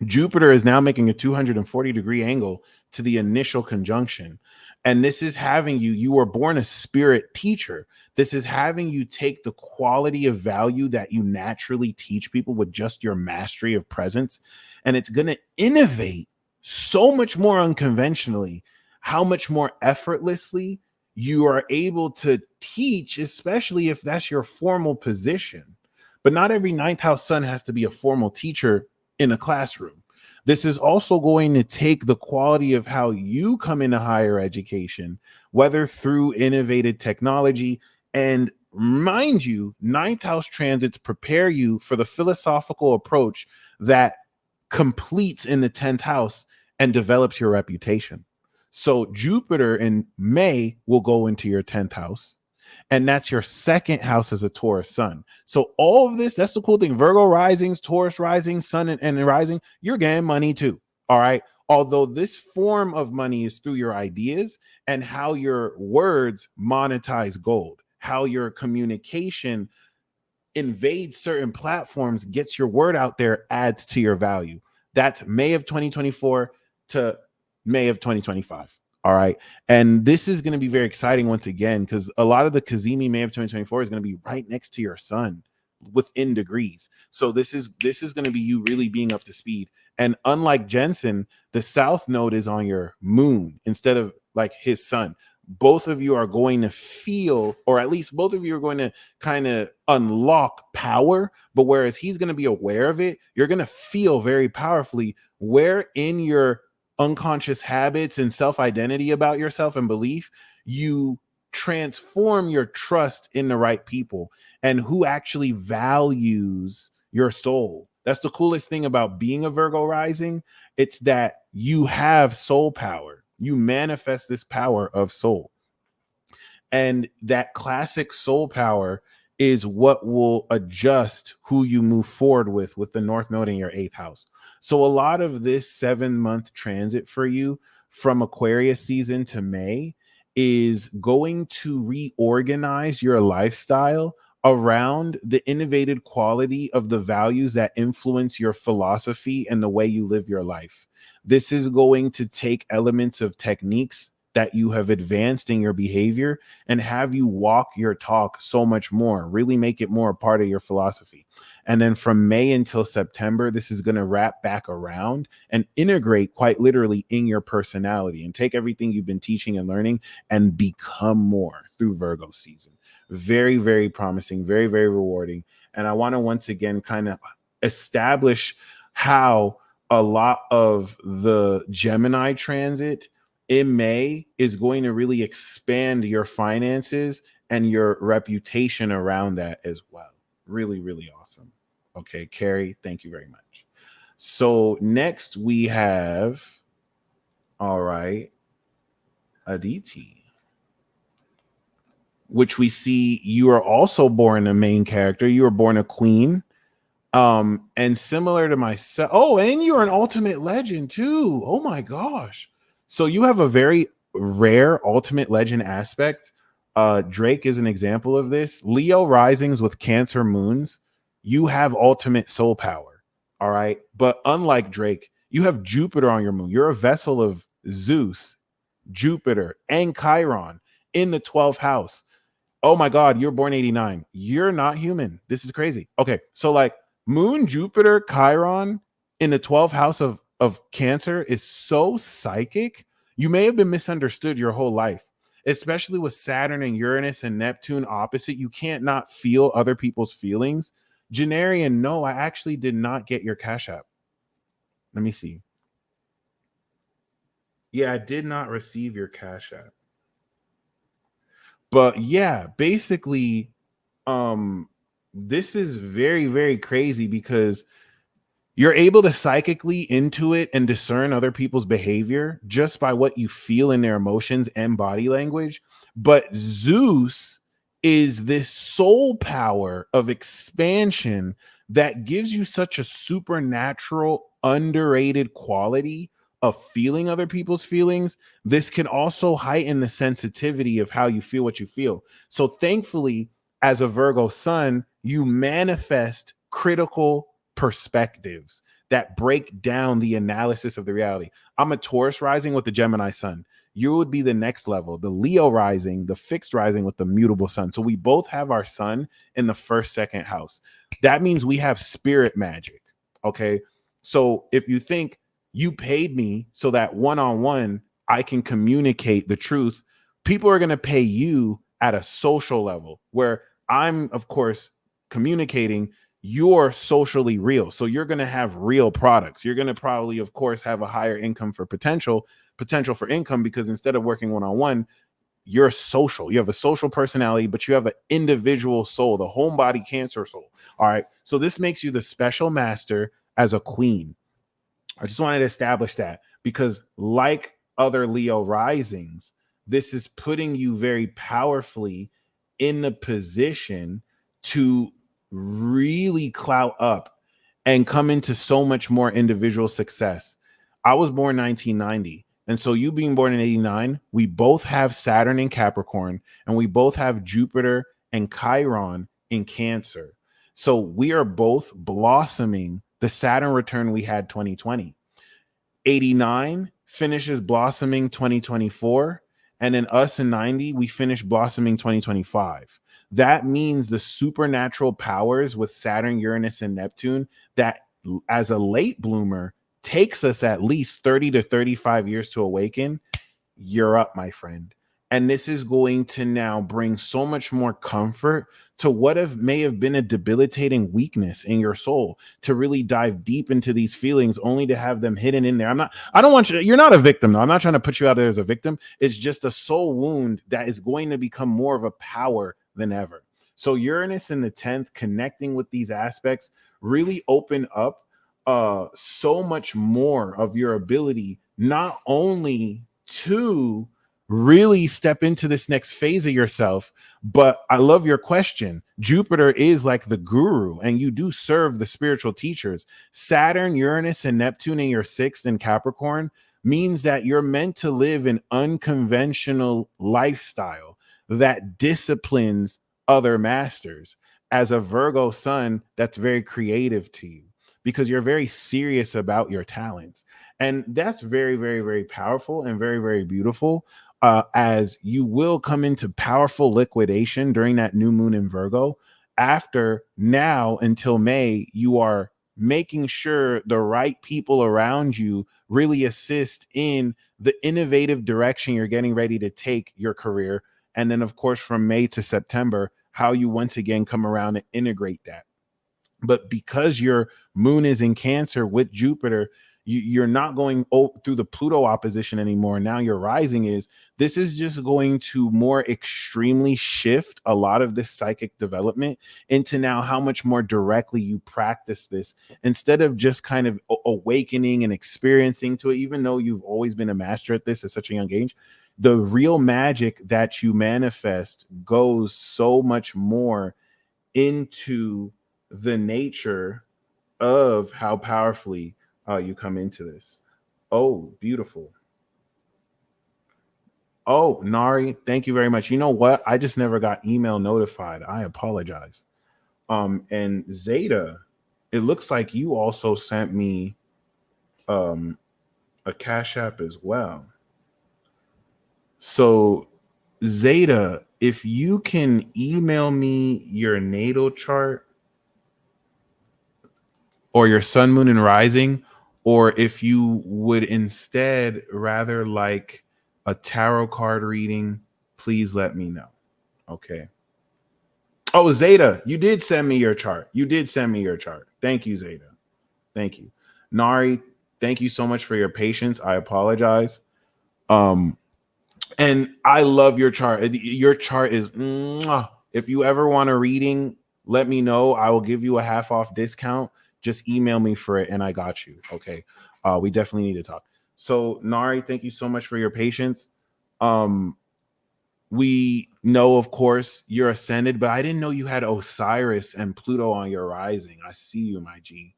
Jupiter is now making a 240-degree angle to the initial conjunction. And this is having you were born a spirit teacher. This is having you take the quality of value that you naturally teach people with just your mastery of presence. And it's going to innovate so much more unconventionally, how much more effortlessly you are able to teach, especially if that's your formal position. But not every ninth house sun has to be a formal teacher in a classroom. This is also going to take the quality of how you come into higher education, whether through innovative technology. And mind you, ninth house transits prepare you for the philosophical approach that completes in the 10th house and develops your reputation. So Jupiter in May will go into your 10th house. And that's your second house as a Taurus sun. So all of this, that's the cool thing. Virgo risings, Taurus rising, sun and rising, you're getting money too. All right. Although this form of money is through your ideas and how your words monetize gold, how your communication invades certain platforms, gets your word out there, adds to your value. That's May of 2024 to May of 2025. All right. And this is going to be very exciting once again, because a lot of the Kazemi May of 2024 is going to be right next to your sun within degrees. So this is going to be you really being up to speed. And unlike Jensen, the south node is on your moon instead of like his sun. Both of you are going to feel, or at least both of you are going to kind of unlock power. But whereas he's going to be aware of it, you're going to feel very powerfully where in your unconscious habits and self-identity about yourself and belief, you transform your trust in the right people and who actually values your soul. That's the coolest thing about being a Virgo rising. It's that you have soul power. You manifest this power of soul. And that classic soul power is what will adjust who you move forward with the North Node in your 8th house. So a lot of this 7-month transit for you from Aquarius season to May is going to reorganize your lifestyle around the innovative quality of the values that influence your philosophy and the way you live your life. This is going to take elements of techniques that you have advanced in your behavior and have you walk your talk so much more, really make it more a part of your philosophy. And then from May until September, this is going to wrap back around and integrate quite literally in your personality and take everything you've been teaching and learning and become more through Virgo season. Very, very promising, very, very rewarding. And I want to once again kind of establish how a lot of the Gemini transit in May is going to really expand your finances and your reputation around that as well. Really, really awesome. Okay, Carrie, thank you very much. So next we have, all right, Aditi, which we see you are also born a main character. You were born a queen. And similar to myself. Oh, and you're an ultimate legend too. Oh my gosh. So you have a very rare ultimate legend aspect. Drake is an example of this. Leo risings with Cancer moons, you have ultimate soul power. All right. But unlike Drake, you have Jupiter on your moon. You're a vessel of Zeus, Jupiter, and Chiron in the 12th house. Oh my God, you're born 89. You're not human. This is crazy. Okay. So like Moon, Jupiter, Chiron in the 12th house of Cancer is so psychic. You may have been misunderstood your whole life, especially with Saturn and Uranus and Neptune opposite. You can't not feel other people's feelings. Janarian, no, I actually did not get your Cash App. Let me see. Yeah, I did not receive your Cash App. But yeah, basically, this is very, very crazy because you're able to psychically intuit and discern other people's behavior just by what you feel in their emotions and body language. But Zeus is this soul power of expansion that gives you such a supernatural, underrated quality of feeling other people's feelings, this can also heighten the sensitivity of how you feel what you feel. So thankfully, as a Virgo sun, you manifest critical perspectives that break down the analysis of the reality. I'm a Taurus rising with the Gemini sun. You would be the next level, the Leo rising, the fixed rising with the mutable sun. So we both have our sun in the first, second house. That means we have spirit magic. Okay. So if you think you paid me so that one-on-one I can communicate the truth, people are going to pay you at a social level where I'm, of course, communicating. You're socially real. So you're going to have real products. You're going to probably, of course, have a higher income for potential for income, because instead of working one-on-one, you're social. You have a social personality, but you have an individual soul, the homebody Cancer soul. All right. So this makes you the special master as a queen. I just wanted to establish that because, like other Leo risings, this is putting you very powerfully in the position to really clout up and come into so much more individual success. I was born 1990. And so you being born in 89, we both have Saturn in Capricorn, and we both have Jupiter and Chiron in Cancer. So we are both blossoming the Saturn return we had 2020. 89 finishes blossoming 2024. And then us in 90, we finish blossoming 2025. That means the supernatural powers with Saturn, Uranus, and Neptune that as a late bloomer takes us at least 30 to 35 years to awaken. You're up, my friend. And this is going to now bring so much more comfort to what may have been a debilitating weakness in your soul, to really dive deep into these feelings only to have them hidden in there. I don't want you to, you're not a victim though. I'm not trying to put you out there as a victim. It's just a soul wound that is going to become more of a power than ever. So Uranus in the 10th, connecting with these aspects, really open up so much more of your ability, not only to really step into this next phase of yourself. But I love your question. Jupiter is like the guru, and you do serve the spiritual teachers. Saturn, Uranus, and Neptune in your sixth in Capricorn means that you're meant to live an unconventional lifestyle that disciplines other masters. As a Virgo sun, that's very creative to you because you're very serious about your talents. And that's very, very, very powerful and very, very beautiful. As you will come into powerful liquidation during that new moon in Virgo. After now until May, you are making sure the right people around you really assist in the innovative direction you're getting ready to take your career. And then, of course, from May to September, how you once again come around and integrate that. But because your moon is in Cancer with Jupiter, you're not going through the Pluto opposition anymore. Now your rising is. This is just going to more extremely shift a lot of this psychic development into now how much more directly you practice this instead of just kind of awakening and experiencing to it, even though you've always been a master at this at such a young age. The real magic that you manifest goes so much more into the nature of how powerfully you come into this. Oh, beautiful. Oh, Nari, thank you very much. You know what? I just never got email notified. I apologize. And Zeta, it looks like you also sent me a Cash App as well. So Zeta, if you can email me your natal chart or your sun, moon, and rising, or if you would instead rather like a tarot card reading, please let me know. Okay. Oh, Zeta, you did send me your chart. You did send me your chart. Thank you, Zeta. Thank you. Nari, thank you so much for your patience. I apologize. And I love your chart. Your chart is, mwah. If you ever want a reading, let me know. I will give you a half off discount. Just email me for it and I got you. Okay. We definitely need to talk. So Nari, thank you so much for your patience. We know, of course, you're ascended, but I didn't know you had Osiris and Pluto on your rising. I see you, my G.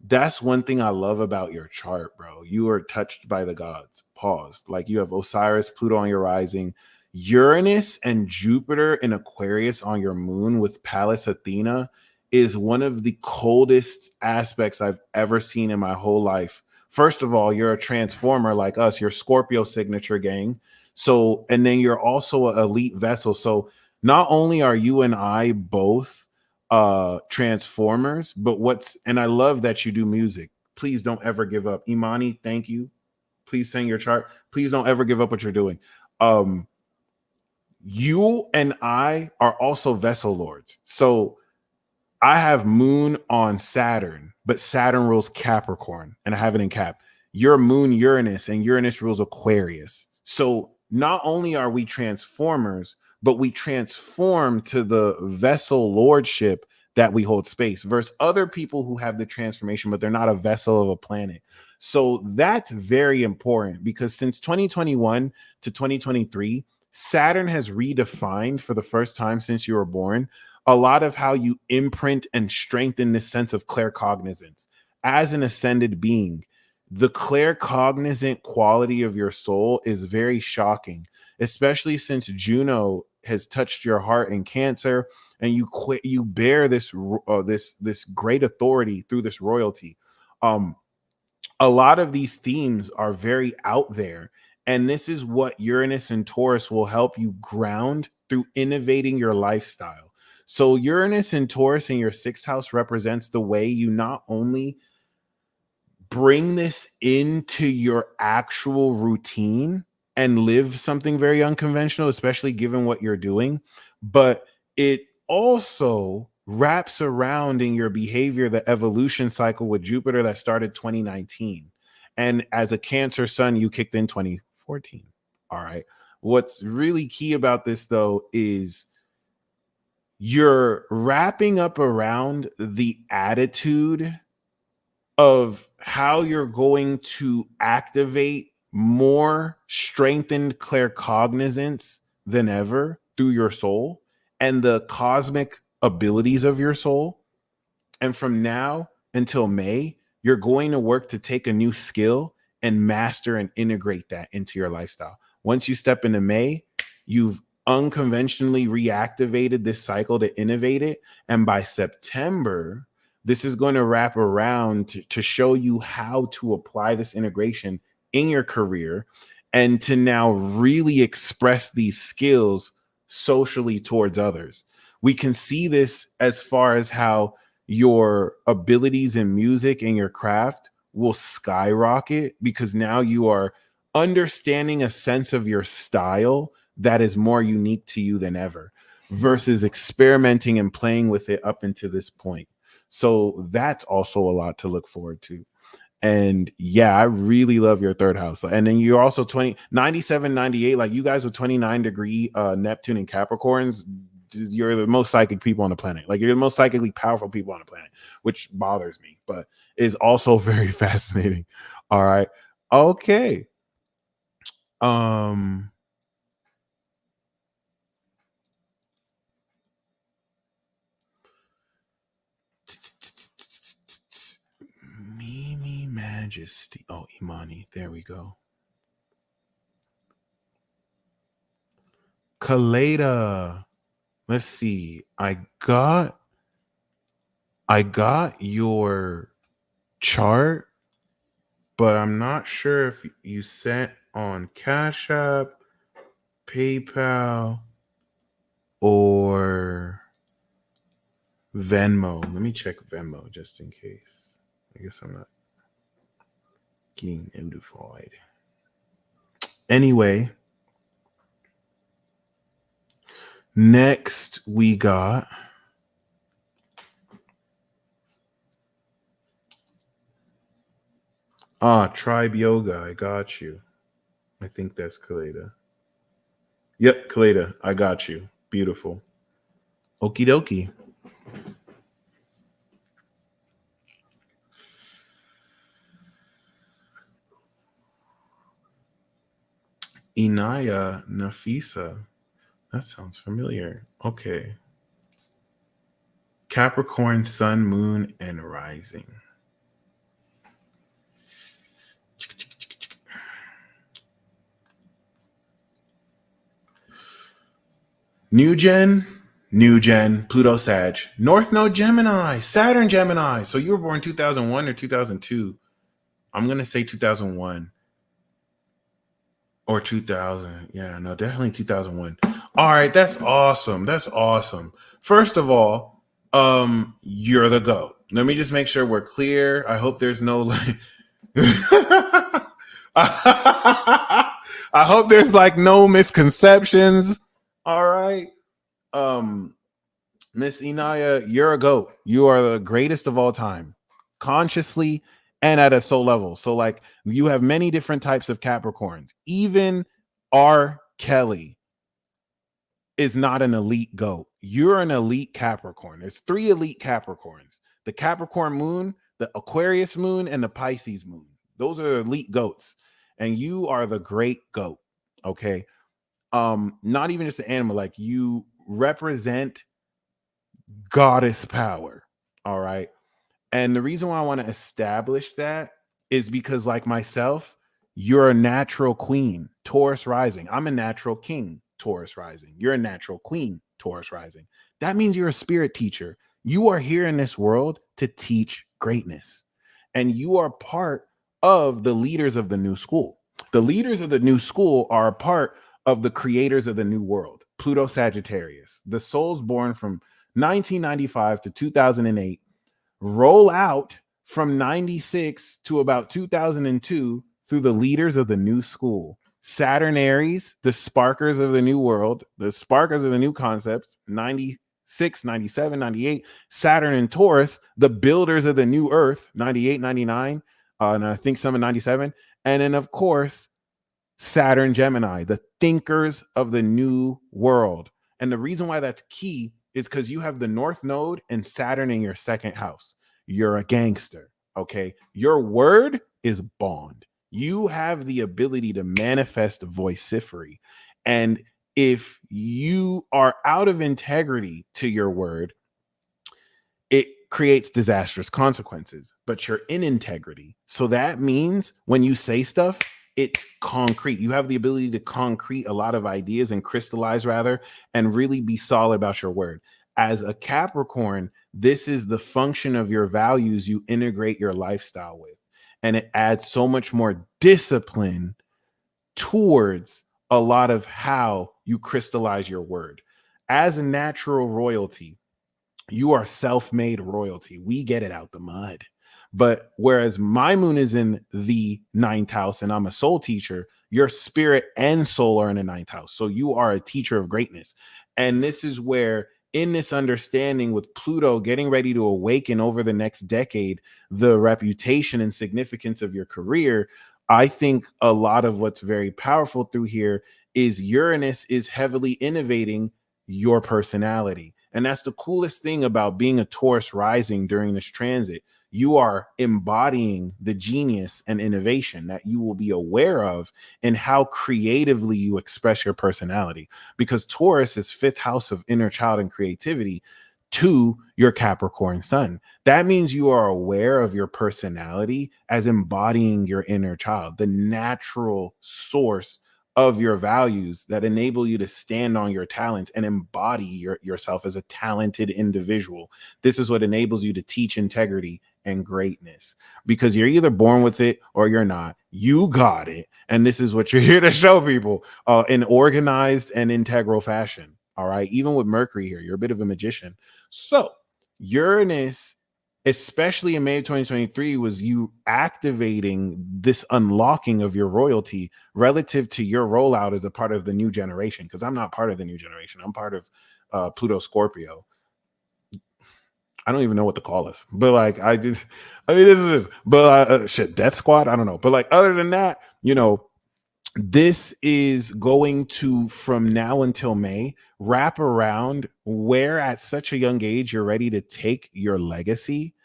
That's one thing I love about your chart, bro. You are touched by the gods. Pause. Like you have Osiris, Pluto on your rising, Uranus and Jupiter in Aquarius on your moon with Pallas Athena is one of the coldest aspects I've ever seen in my whole life. First of all, you're a transformer like us, you're Scorpio signature gang. So, and then you're also an elite vessel. So, not only are you and I both transformers, but and I love that you do music. Please don't ever give up. Imani, thank you. Please sing your chart. Please don't ever give up what you're doing. You and I are also vessel lords. So I have moon on Saturn, but Saturn rules Capricorn, and I have it in Cap. Your moon Uranus, and Uranus rules Aquarius. So not only are we transformers, but we transform to the vessel lordship that we hold space versus other people who have the transformation, but they're not a vessel of a planet. So that's very important because since 2021 to 2023, Saturn has redefined for the first time since you were born a lot of how you imprint and strengthen this sense of claircognizance. As an ascended being, the claircognizant quality of your soul is very shocking, especially since Juno has touched your heart in Cancer, and you bear this great authority through this royalty. A lot of these themes are very out there, and this is what Uranus and Taurus will help you ground through innovating your lifestyle. So Uranus and Taurus in your sixth house represents the way you not only bring this into your actual routine and live something very unconventional, especially given what you're doing, but it also wraps around in your behavior the evolution cycle with Jupiter that started 2019. And as a Cancer sun, you kicked in 2014. All right. What's really key about this, though, is you're wrapping up around the attitude of how you're going to activate more strengthened claircognizance than ever through your soul and the cosmic abilities of your soul. And from now until May, you're going to work to take a new skill and master and integrate that into your lifestyle. Once you step into May, you've unconventionally reactivated this cycle to innovate it. And by September, this is going to wrap around to show you how to apply this integration in your career and to now really express these skills socially towards others. We can see this as far as how your abilities in music and your craft will skyrocket because now you are understanding a sense of your style that is more unique to you than ever versus experimenting and playing with it up until this point. So that's also a lot to look forward to. And yeah, I really love your third house. And then you're also 97, 98. Like you guys with 29-degree Neptune and Capricorns, you're the most psychic people on the planet. Like you're the most psychically powerful people on the planet, which bothers me, but is also very fascinating. All right. Okay. Mimi Majesty. Oh, Imani. There we go. Kaleda. Let's see. I got your chart, but I'm not sure if you sent on Cash App, PayPal, or Venmo. Let me check Venmo just in case. I guess I'm not getting notified. Anyway, next we got Tribe Yoga. I got you. I think that's Kaleda. Yep, Kaleda. I got you. Beautiful. Okie dokie. Inaya Nafisa. That sounds familiar. Okay. Capricorn, Sun, Moon, and Rising. New gen, Pluto Sag, North Node Gemini, Saturn Gemini. So you were born 2001 or 2002. I'm going to say 2001 or 2000. Yeah, no, definitely 2001. All right, that's awesome. That's awesome. First of all, you're the GOAT. Let me just make sure we're clear. I hope there's no like I hope there's like no misconceptions. All right. Miss Inaya, you're a GOAT. You are the greatest of all time, consciously and at a soul level. So, like, you have many different types of Capricorns. Even R. Kelly is not an elite GOAT. You're an elite Capricorn. There's 3 elite Capricorns: the Capricorn moon, the Aquarius moon, and the Pisces moon. Those are elite GOATs. And you are the great GOAT. Okay. Not even just an animal, like you represent goddess power. All right. And the reason why I want to establish that is because, like myself, you're a natural queen, Taurus rising. I'm a natural king, Taurus rising. You're a natural queen, Taurus rising. That means you're a spirit teacher. You are here in this world to teach greatness. And you are part of the leaders of the new school. The leaders of the new school are a part of the creators of the new world, Pluto Sagittarius, the souls born from 1995 to 2008, roll out from 96 to about 2002 through the leaders of the new school. Saturn Aries, the sparkers of the new world, the sparkers of the new concepts, 96, 97, 98. Saturn and Taurus, the builders of the new earth, 98, 99, and I think some in 97. And then, of course, Saturn Gemini, the thinkers of the new world. And the reason why that's key is because you have the North Node and Saturn in your second house. You're a gangster. Okay. Your word is bond. You have the ability to manifest vocifery. And if you are out of integrity to your word, it creates disastrous consequences, but you're in integrity. So that means when you say stuff, it's concrete. You have the ability to concrete a lot of ideas and crystallize rather, and really be solid about your word. As a Capricorn, this is the function of your values you integrate your lifestyle with. And it adds so much more discipline towards a lot of how you crystallize your word. As a natural royalty, you are self-made royalty. We get it out the mud. But whereas my moon is in the 9th house and I'm a soul teacher, your spirit and soul are in the 9th house. So you are a teacher of greatness. And this is where, in this understanding with Pluto getting ready to awaken over the next decade, the reputation and significance of your career, I think a lot of what's very powerful through here is Uranus is heavily innovating your personality. And that's the coolest thing about being a Taurus rising during this transit. You are embodying the genius and innovation that you will be aware of in how creatively you express your personality. Because Taurus is 5th house of inner child and creativity to your Capricorn sun. That means you are aware of your personality as embodying your inner child, the natural source of your values that enable you to stand on your talents and embody yourself as a talented individual. This is what enables you to teach integrity and greatness, because you're either born with it or you're not. You got it. And this is what you're here to show people in organized and integral fashion. All right. Even with Mercury here, you're a bit of a magician. So Uranus, especially in May of 2023, was you activating this unlocking of your royalty relative to your rollout as a part of the new generation. Because I'm not part of the new generation. I'm part of Pluto Scorpio. I don't even know what to call us, but like, this is, but shit, Death Squad. I don't know. But like, other than that, this is going to, from now until May, wrap around where at such a young age you're ready to take your legacy.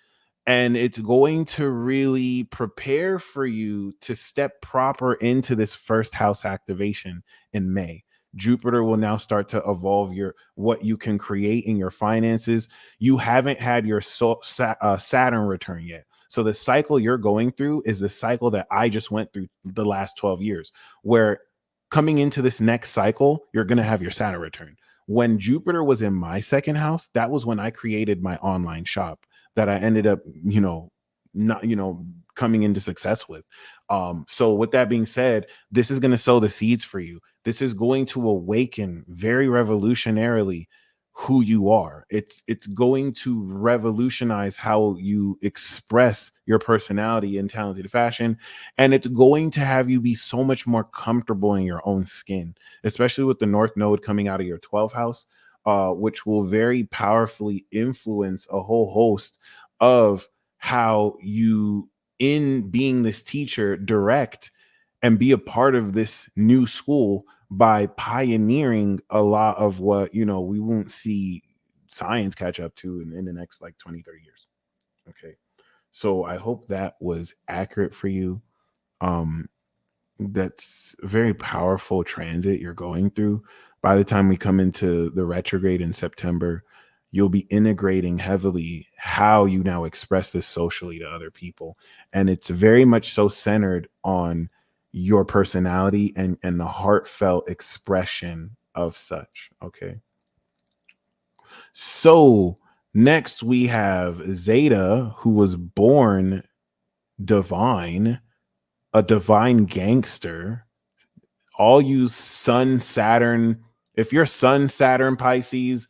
And it's going to really prepare for you to step proper into this 1st house activation in May. Jupiter will now start to evolve what you can create in your finances. You haven't had your Saturn return yet. So the cycle you're going through is the cycle that I just went through the last 12 years, where coming into this next cycle, you're going to have your Saturn return. When Jupiter was in my second house, that was when I created my online shop that I ended up, not, coming into success with. So with that being said, this is going to sow the seeds for you. This is going to awaken very revolutionarily who you are. It's going to revolutionize how you express your personality in talented fashion, and it's going to have you be so much more comfortable in your own skin, especially with the North Node coming out of your 12th house, which will very powerfully influence a whole host of how you, in being this teacher, direct and be a part of this new school by pioneering a lot of what we won't see science catch up to in the next like 20-30 years. Okay, so I hope that was accurate for you. um that's a very powerful transit you're going through. By the time we come into the retrograde in September, you'll be integrating heavily how you now express this socially to other people. And it's very much so centered on your personality and the heartfelt expression of such. Okay. So next we have Zeta, who was born divine, a divine gangster. All you Sun Saturn, if you're Sun Saturn Pisces,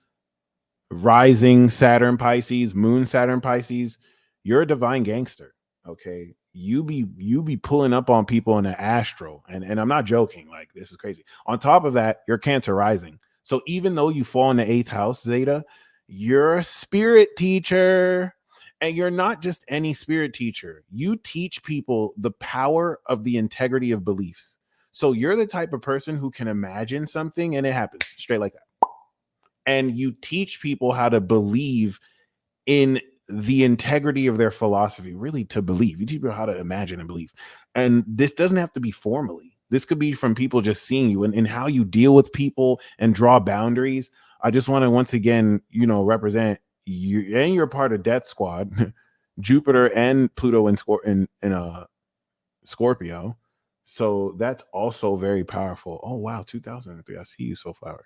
rising Saturn Pisces, moon Saturn Pisces, you're a divine gangster. Okay. You be pulling up on people in the astral. And I'm not joking. Like, this is crazy. On top of that, you're Cancer rising. So even though you fall in the 8th house, Zeta, you're a spirit teacher. And you're not just any spirit teacher. You teach people the power of the integrity of beliefs. So you're the type of person who can imagine something and it happens straight like that. And you teach people how to believe in the integrity of their philosophy, really to believe. You teach people how to imagine and believe. And this doesn't have to be formally. This could be from people just seeing you and how you deal with people and draw boundaries. I just want to once again, represent you, and you're part of Death Squad, Jupiter and Pluto in Scorpio. So that's also very powerful. Oh wow, 2003. I see you, Soulflower.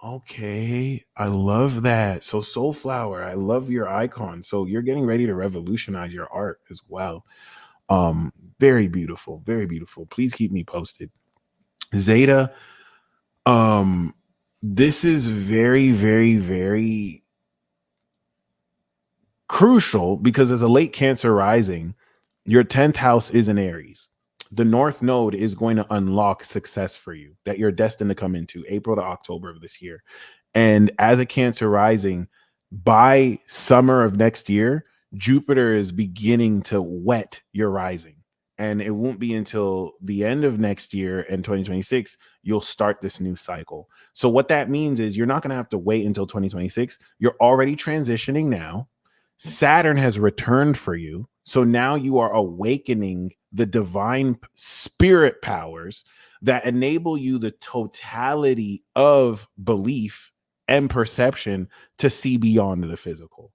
Okay, I love that. So Soulflower, I love your icon. So you're getting ready to revolutionize your art as well. Very beautiful, very beautiful. Please keep me posted. Zeta, um, this is very, very, very crucial because as a late Cancer rising, your 10th house is in Aries. The North Node is going to unlock success for you that you're destined to come into April to October of this year. And as a Cancer rising, by summer of next year, Jupiter is beginning to wet your rising. And it won't be until the end of next year in 2026, you'll start this new cycle. So, what that means is you're not going to have to wait until 2026. You're already transitioning now. Saturn has returned for you. So now you are awakening the divine spirit powers that enable you the totality of belief and perception to see beyond the physical.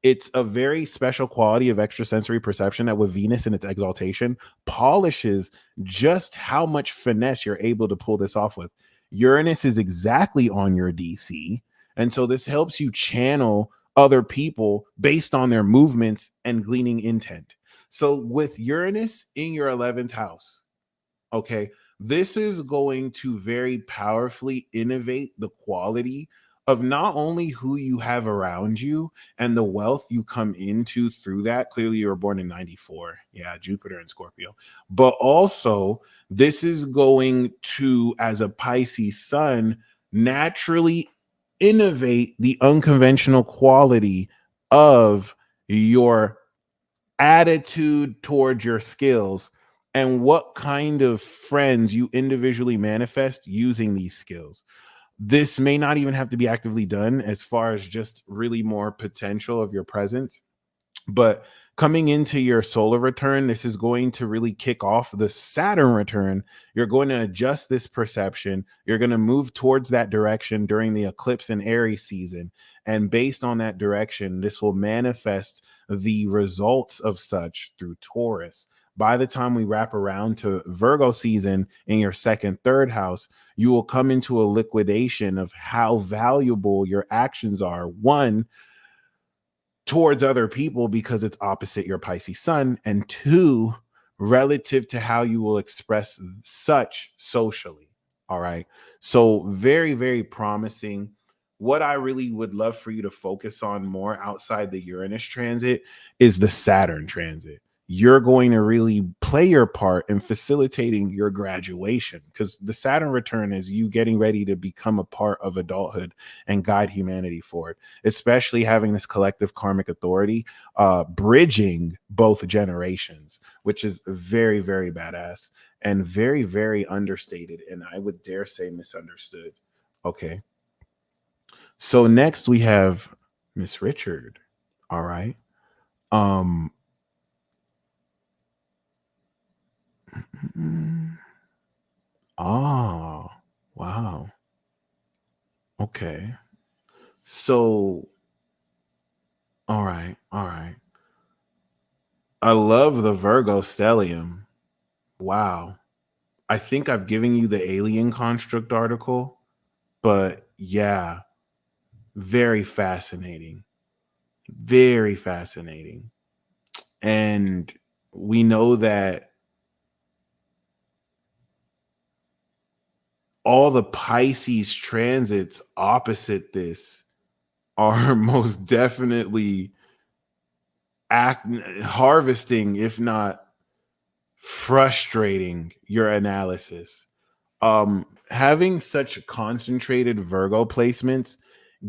It's a very special quality of extrasensory perception that with Venus in its exaltation polishes just how much finesse you're able to pull this off with. Uranus is exactly on your DC. And so this helps you channel other people based on their movements and gleaning intent. So with Uranus in your 11th house, okay, this is going to very powerfully innovate the quality of not only who you have around you and the wealth you come into through that. Clearly, you were born in 94. Yeah, Jupiter and Scorpio. But also, this is going to, as a Pisces sun, naturally innovate the unconventional quality of your attitude towards your skills and what kind of friends you individually manifest using these skills. This may not even have to be actively done as far as just really more potential of your presence. But coming into your solar return, this is going to really kick off the Saturn return. You're going to adjust this perception. You're going to move towards that direction during the eclipse in Aries season. And based on that direction, this will manifest the results of such through Taurus. by the time we wrap around to Virgo season in your second, third house, you will come into a liquidation of how valuable your actions are. One, towards other people because it's opposite your Pisces sun, and two, relative to how you will express such socially. All right. So, very, very promising. What I really would love for you to focus on more outside the Uranus transit is the Saturn transit. You're going to really play your part in facilitating your graduation, because the Saturn return is you getting ready to become a part of adulthood and guide humanity forward, especially having this collective karmic authority, bridging both generations, which is very, very badass and very, very understated. And I would dare say misunderstood. Okay. So next we have Miss Richard. All right. Um, oh, wow. Okay. So, all right. All right. I love the Virgo stellium. Wow. I think I've given you the alien construct article, but yeah, very fascinating. Very fascinating. And we know that all the Pisces transits opposite this are most definitely harvesting, if not frustrating, your analysis. Having such concentrated Virgo placements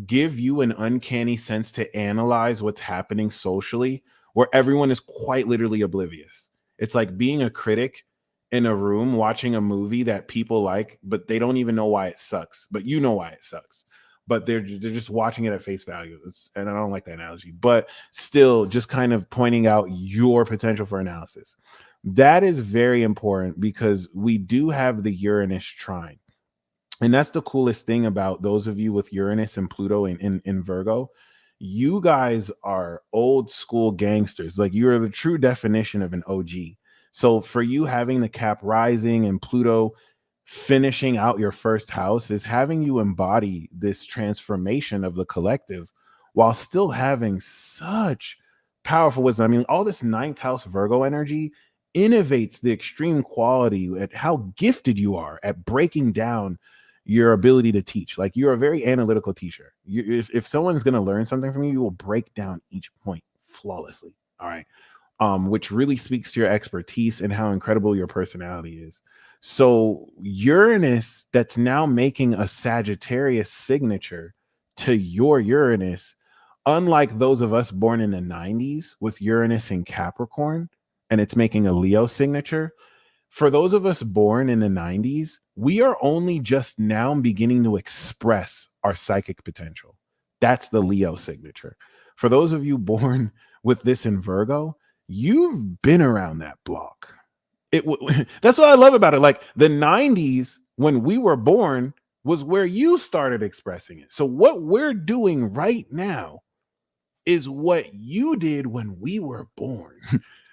give you an uncanny sense to analyze what's happening socially, where everyone is quite literally oblivious. It's like being a critic in a room watching a movie that people like, but they don't even know why it sucks, but you know why it sucks. But they're just watching it at face value. And I don't like that analogy, but still just kind of pointing out your potential for analysis. That is very important because we do have the Uranus trine. And that's the coolest thing about those of you with Uranus and Pluto in Virgo. You guys are old school gangsters. Like, you are the true definition of an OG. So for you having the Cap rising and Pluto finishing out your first house is having you embody this transformation of the collective while still having such powerful wisdom. I mean, all this ninth house Virgo energy innovates the extreme quality at how gifted you are at breaking down your ability to teach. Like, you're a very analytical teacher. If someone's going to learn something from you, you will break down each point flawlessly. All right. Which really speaks to your expertise and how incredible your personality is. So Uranus, that's now making a Sagittarius signature to your Uranus, unlike those of us born in the 90s with Uranus in Capricorn, and it's making a Leo signature. For those of us born in the 90s, we are only just now beginning to express our psychic potential. That's the Leo signature. For those of you born with this in Virgo, you've been around that block. That's what I love about it. Like, the 90s, when we were born, was where you started expressing it. So what we're doing right now is what you did when we were born.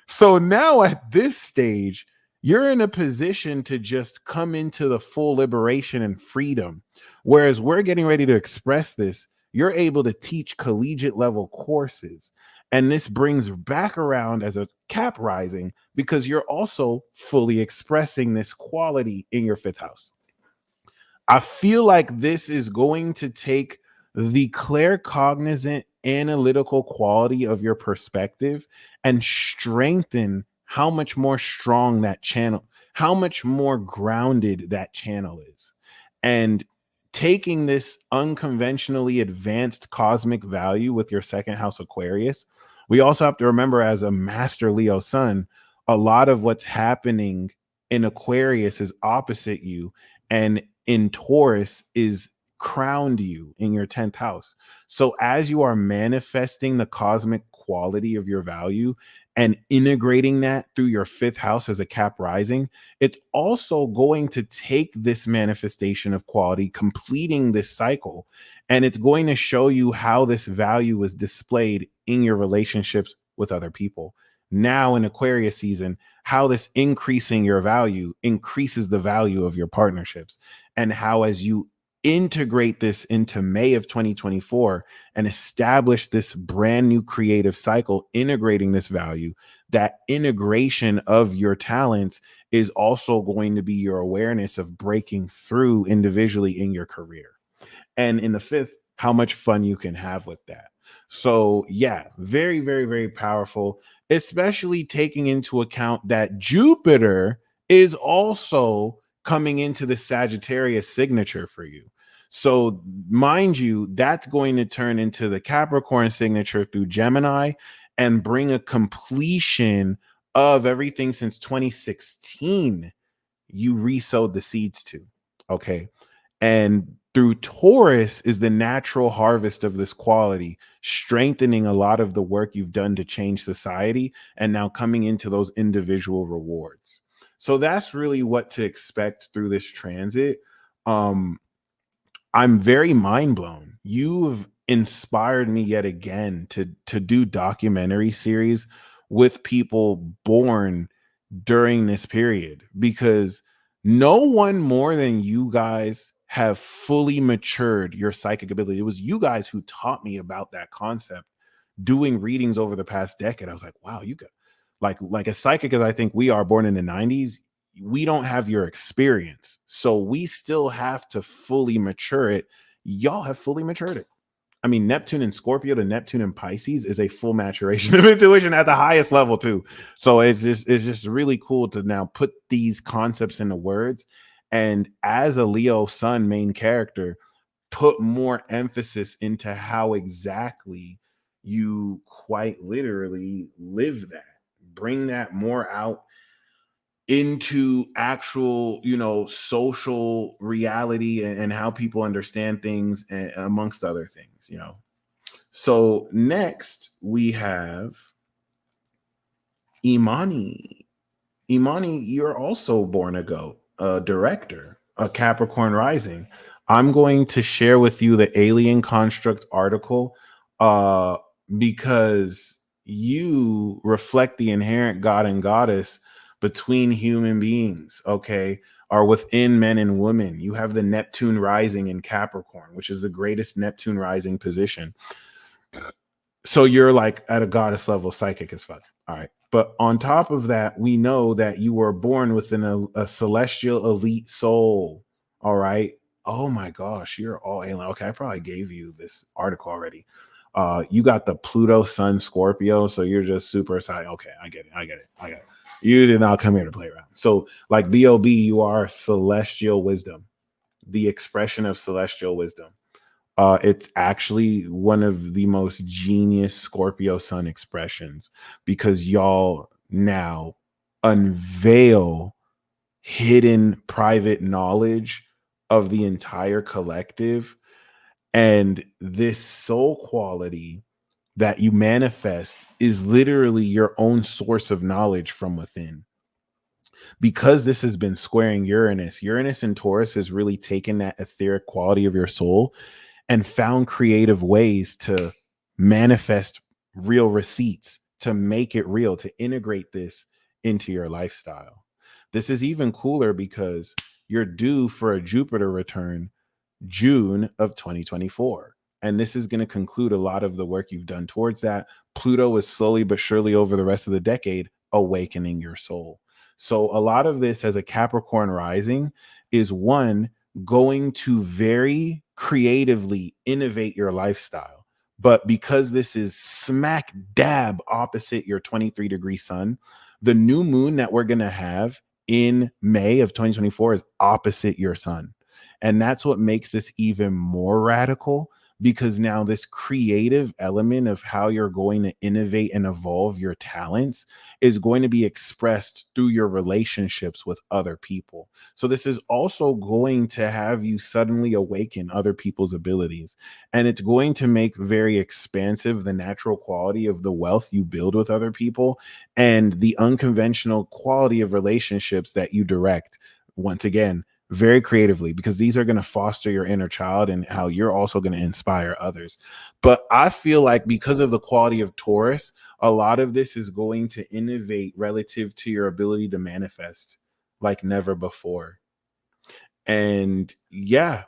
So now at this stage, you're in a position to just come into the full liberation and freedom. Whereas we're getting ready to express this, you're able to teach collegiate level courses. And this brings back around as a Cap rising because you're also fully expressing this quality in your fifth house. I feel like this is going to take the claircognizant analytical quality of your perspective and strengthen how much more strong that channel, how much more grounded that channel is. And taking this unconventionally advanced cosmic value with your second house Aquarius, we also have to remember, as a master Leo sun, a lot of what's happening in Aquarius is opposite you, and in Taurus is crowned you in your 10th house. So as you are manifesting the cosmic quality of your value and integrating that through your fifth house as a Cap rising, it's also going to take this manifestation of quality, completing this cycle, and it's going to show you how this value is displayed in your relationships with other people. Now in Aquarius season, how this increasing your value increases the value of your partnerships, and how as you integrate this into May of 2024 and establish this brand new creative cycle, integrating this value, that integration of your talents is also going to be your awareness of breaking through individually in your career. And in the fifth, how much fun you can have with that. So yeah, very, very, very powerful, especially taking into account that Jupiter is also coming into the Sagittarius signature for you. So mind you, that's going to turn into the Capricorn signature through Gemini and bring a completion of everything since 2016 you resowed the seeds to. Okay. And through Taurus is the natural harvest of this quality, strengthening a lot of the work you've done to change society and now coming into those individual rewards. So that's really what to expect through this transit. I'm very mind blown. You've inspired me yet again to do documentary series with people born during this period, because no one more than you guys have fully matured your psychic ability. It was you guys who taught me about that concept doing readings over the past decade. I was like, wow, you got like as psychic as I think we are, born in the 90s, we don't have your experience. So we still have to fully mature it. Y'all have fully matured it. I mean, Neptune and Scorpio to Neptune and Pisces is a full maturation of intuition at the highest level too. So it's just really cool to now put these concepts into words. And as a Leo sun main character, put more emphasis into how exactly you quite literally live that. Bring that more out into actual, social reality, and how people understand things, and amongst other things. So next we have Imani. Imani, you're also born a goat, a director, a Capricorn rising. I'm going to share with you the Alien Construct article because you reflect the inherent God and goddess between human beings, okay, are within men and women. You have the Neptune rising in Capricorn, which is the greatest Neptune rising position. So you're like at a goddess level, psychic as fuck. All right. But on top of that, we know that you were born within a celestial elite soul. All right. Oh my gosh, you're all alien. Okay, I probably gave you this article already. You got the Pluto Sun Scorpio, so you're just super excited. Okay, I get it. You did not come here to play around. So, like BOB, you are celestial wisdom, the expression of celestial wisdom. It's actually one of the most genius Scorpio Sun expressions, because y'all now unveil hidden private knowledge of the entire collective, and this soul quality that you manifest is literally your own source of knowledge from within. Because this has been squaring Uranus and Taurus has really taken that etheric quality of your soul and found creative ways to manifest real receipts, to make it real, to integrate this into your lifestyle. This is even cooler because you're due for a Jupiter return June of 2024. And this is going to conclude a lot of the work you've done towards that. Pluto is slowly but surely over the rest of the decade awakening your soul. So a lot of this as a Capricorn rising is one, going to very creatively innovate your lifestyle. But because this is smack dab opposite your 23-degree sun, the new moon that we're going to have in May of 2024 is opposite your sun. And that's what makes this even more radical, because now this creative element of how you're going to innovate and evolve your talents is going to be expressed through your relationships with other people. So this is also going to have you suddenly awaken other people's abilities. And it's going to make very expansive the natural quality of the wealth you build with other people and the unconventional quality of relationships that you direct. Once again, very creatively, because these are going to foster your inner child and how you're also going to inspire others. But I feel like because of the quality of Taurus, a lot of this is going to innovate relative to your ability to manifest like never before. And yeah,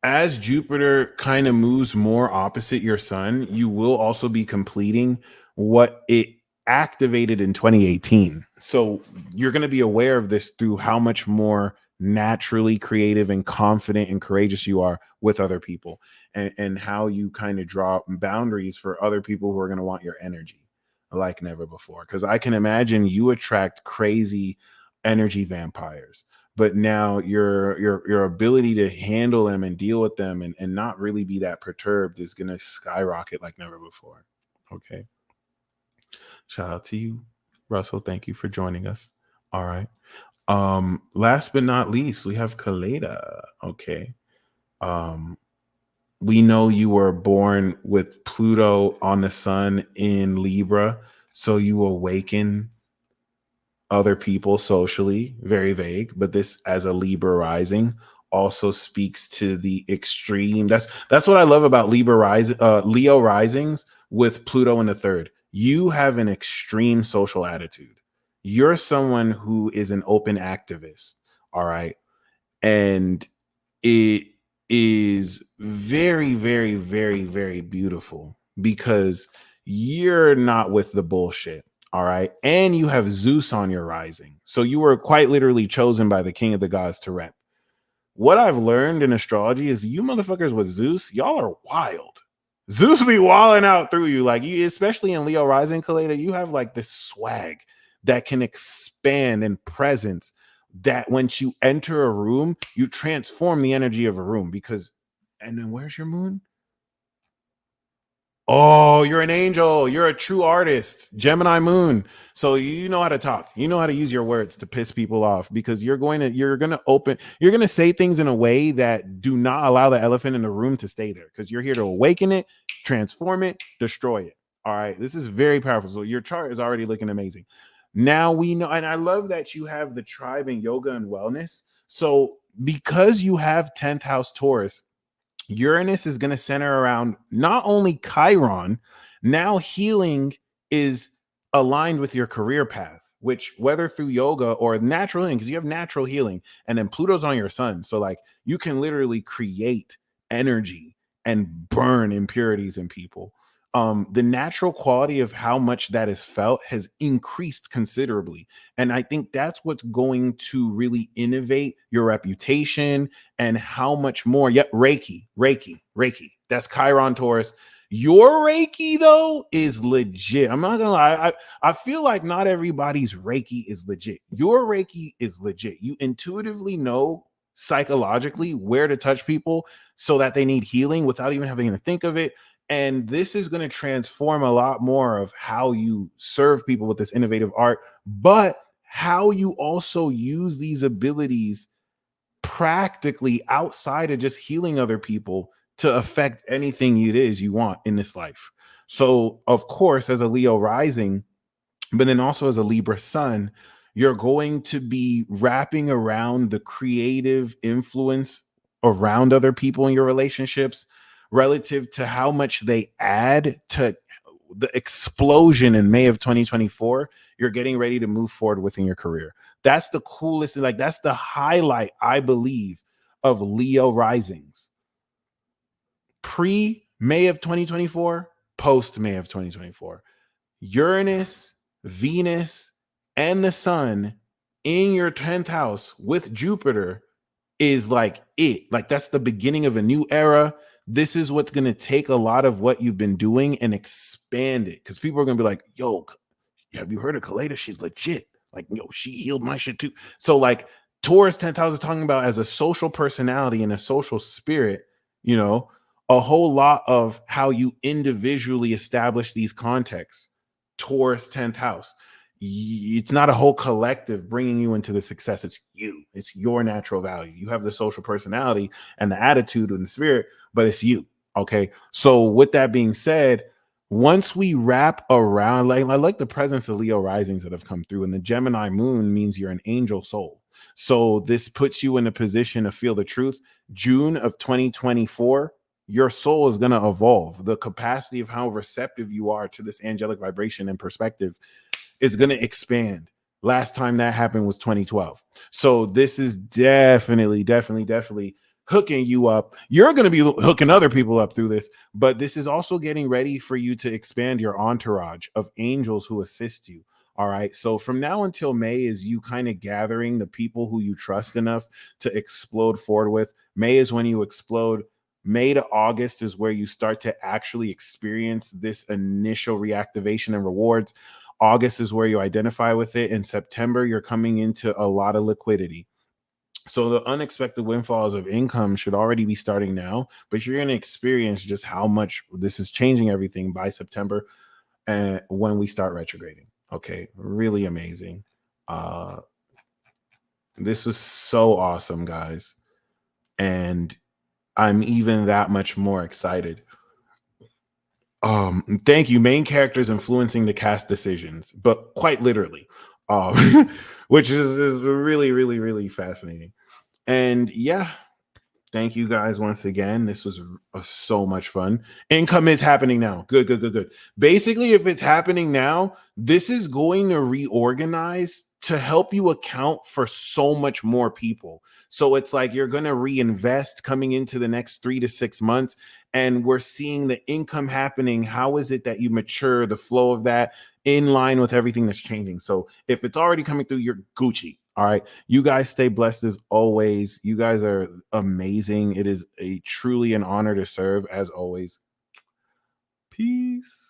as Jupiter kind of moves more opposite your sun, you will also be completing what it activated in 2018. So you're going to be aware of this through how much more naturally creative and confident and courageous you are with other people, and how you kind of draw boundaries for other people who are going to want your energy like never before. Because I can imagine you attract crazy energy vampires, but now your ability to handle them and deal with them and not really be that perturbed is going to skyrocket like never before. Okay. Shout out to you, Russell. Thank you for joining us. All right. Last but not least, we have Kaleda. Okay. We know you were born with Pluto on the sun in Libra, so you awaken other people socially. Very vague, but this as a Libra rising also speaks to the extreme. That's what I love about Leo risings with Pluto in the third. You have an extreme social attitude. You're someone who is an open activist. All right. And it is very, very, very, very beautiful because you're not with the bullshit. All right. And you have Zeus on your rising. So you were quite literally chosen by the king of the gods to rep. What I've learned in astrology is you motherfuckers with Zeus, y'all are wild. Zeus be wilding out through you. Like you, especially in Leo rising, Kaleda, you have like this swag that can expand in presence, that once you enter a room, you transform the energy of a room. Because, and then where's your moon? Oh, you're an angel. You're a true artist. Gemini moon. So you know how to talk. You know how to use your words to piss people off, because you're going to say things in a way that do not allow the elephant in the room to stay there, because you're here to awaken it, transform it, destroy it. All right. This is very powerful. So your chart is already looking amazing. Now we know, and I love that you have the tribe in yoga and wellness. So because you have 10th house Taurus, Uranus is going to center around not only Chiron, now healing is aligned with your career path, which whether through yoga or natural healing, because you have natural healing, and then Pluto's on your sun. So like you can literally create energy and burn impurities in people. The natural quality of how much that is felt has increased considerably. And I think that's what's going to really innovate your reputation and how much more. Yep, Reiki. That's Chiron Taurus. Your Reiki, though, is legit. I'm not gonna lie. I feel like not everybody's Reiki is legit. Your Reiki is legit. You intuitively know psychologically where to touch people so that they need healing without even having to think of it. And this is going to transform a lot more of how you serve people with this innovative art, but how you also use these abilities practically outside of just healing other people to affect anything it is you want in this life. So, of course, as a Leo rising, but then also as a Libra sun, you're going to be wrapping around the creative influence around other people in your relationships relative to how much they add to the explosion in May of 2024 you're getting ready to move forward within your career. That's the coolest, like that's the highlight, I believe, of Leo risings. Pre May of 2024, post May of 2024. Uranus, Venus, and the sun in your 10th house with Jupiter is like it. Like that's the beginning of a new era. This is what's going to take a lot of what you've been doing and expand it. Because people are going to be like, yo, have you heard of Kaleda? She's legit. Like, yo, she healed my shit too. So like Taurus 10th house is talking about as a social personality and a social spirit, you know, a whole lot of how you individually establish these contexts. Taurus 10th house. It's not a whole collective bringing you into the success. It's you. It's your natural value. You have the social personality and the attitude and the spirit, but it's you. Okay. So with that being said, once we wrap around, like I like the presence of Leo risings that have come through, and the Gemini moon means you're an angel soul. So this puts you in a position to feel the truth. June of 2024, your soul is going to evolve. The capacity of how receptive you are to this angelic vibration and perspective is going to expand. Last time that happened was 2012. So this is definitely hooking you up. You're going to be hooking other people up through this, but this is also getting ready for you to expand your entourage of angels who assist you. All right. So from now until May is you kind of gathering the people who you trust enough to explode forward with. May is when you explode. May to August is where you start to actually experience this initial reactivation and rewards. August is where you identify with it. In September, you're coming into a lot of liquidity. So the unexpected windfalls of income should already be starting now, but you're going to experience just how much this is changing everything by September and when we start retrograding. Okay, really amazing. This was so awesome, guys. And I'm even that much more excited. Thank you. Main characters influencing the cast decisions, but quite literally, which is really fascinating. And yeah, thank you guys once again. This was so much fun. Income is happening now. Good. Basically, if it's happening now, this is going to reorganize to help you account for so much more people. So it's like you're going to reinvest coming into the next 3 to 6 months. And we're seeing the income happening. How is it that you mature the flow of that in line with everything that's changing? So if it's already coming through, you're Gucci. All right. You guys stay blessed as always. You guys are amazing. It is truly an honor to serve as always. Peace.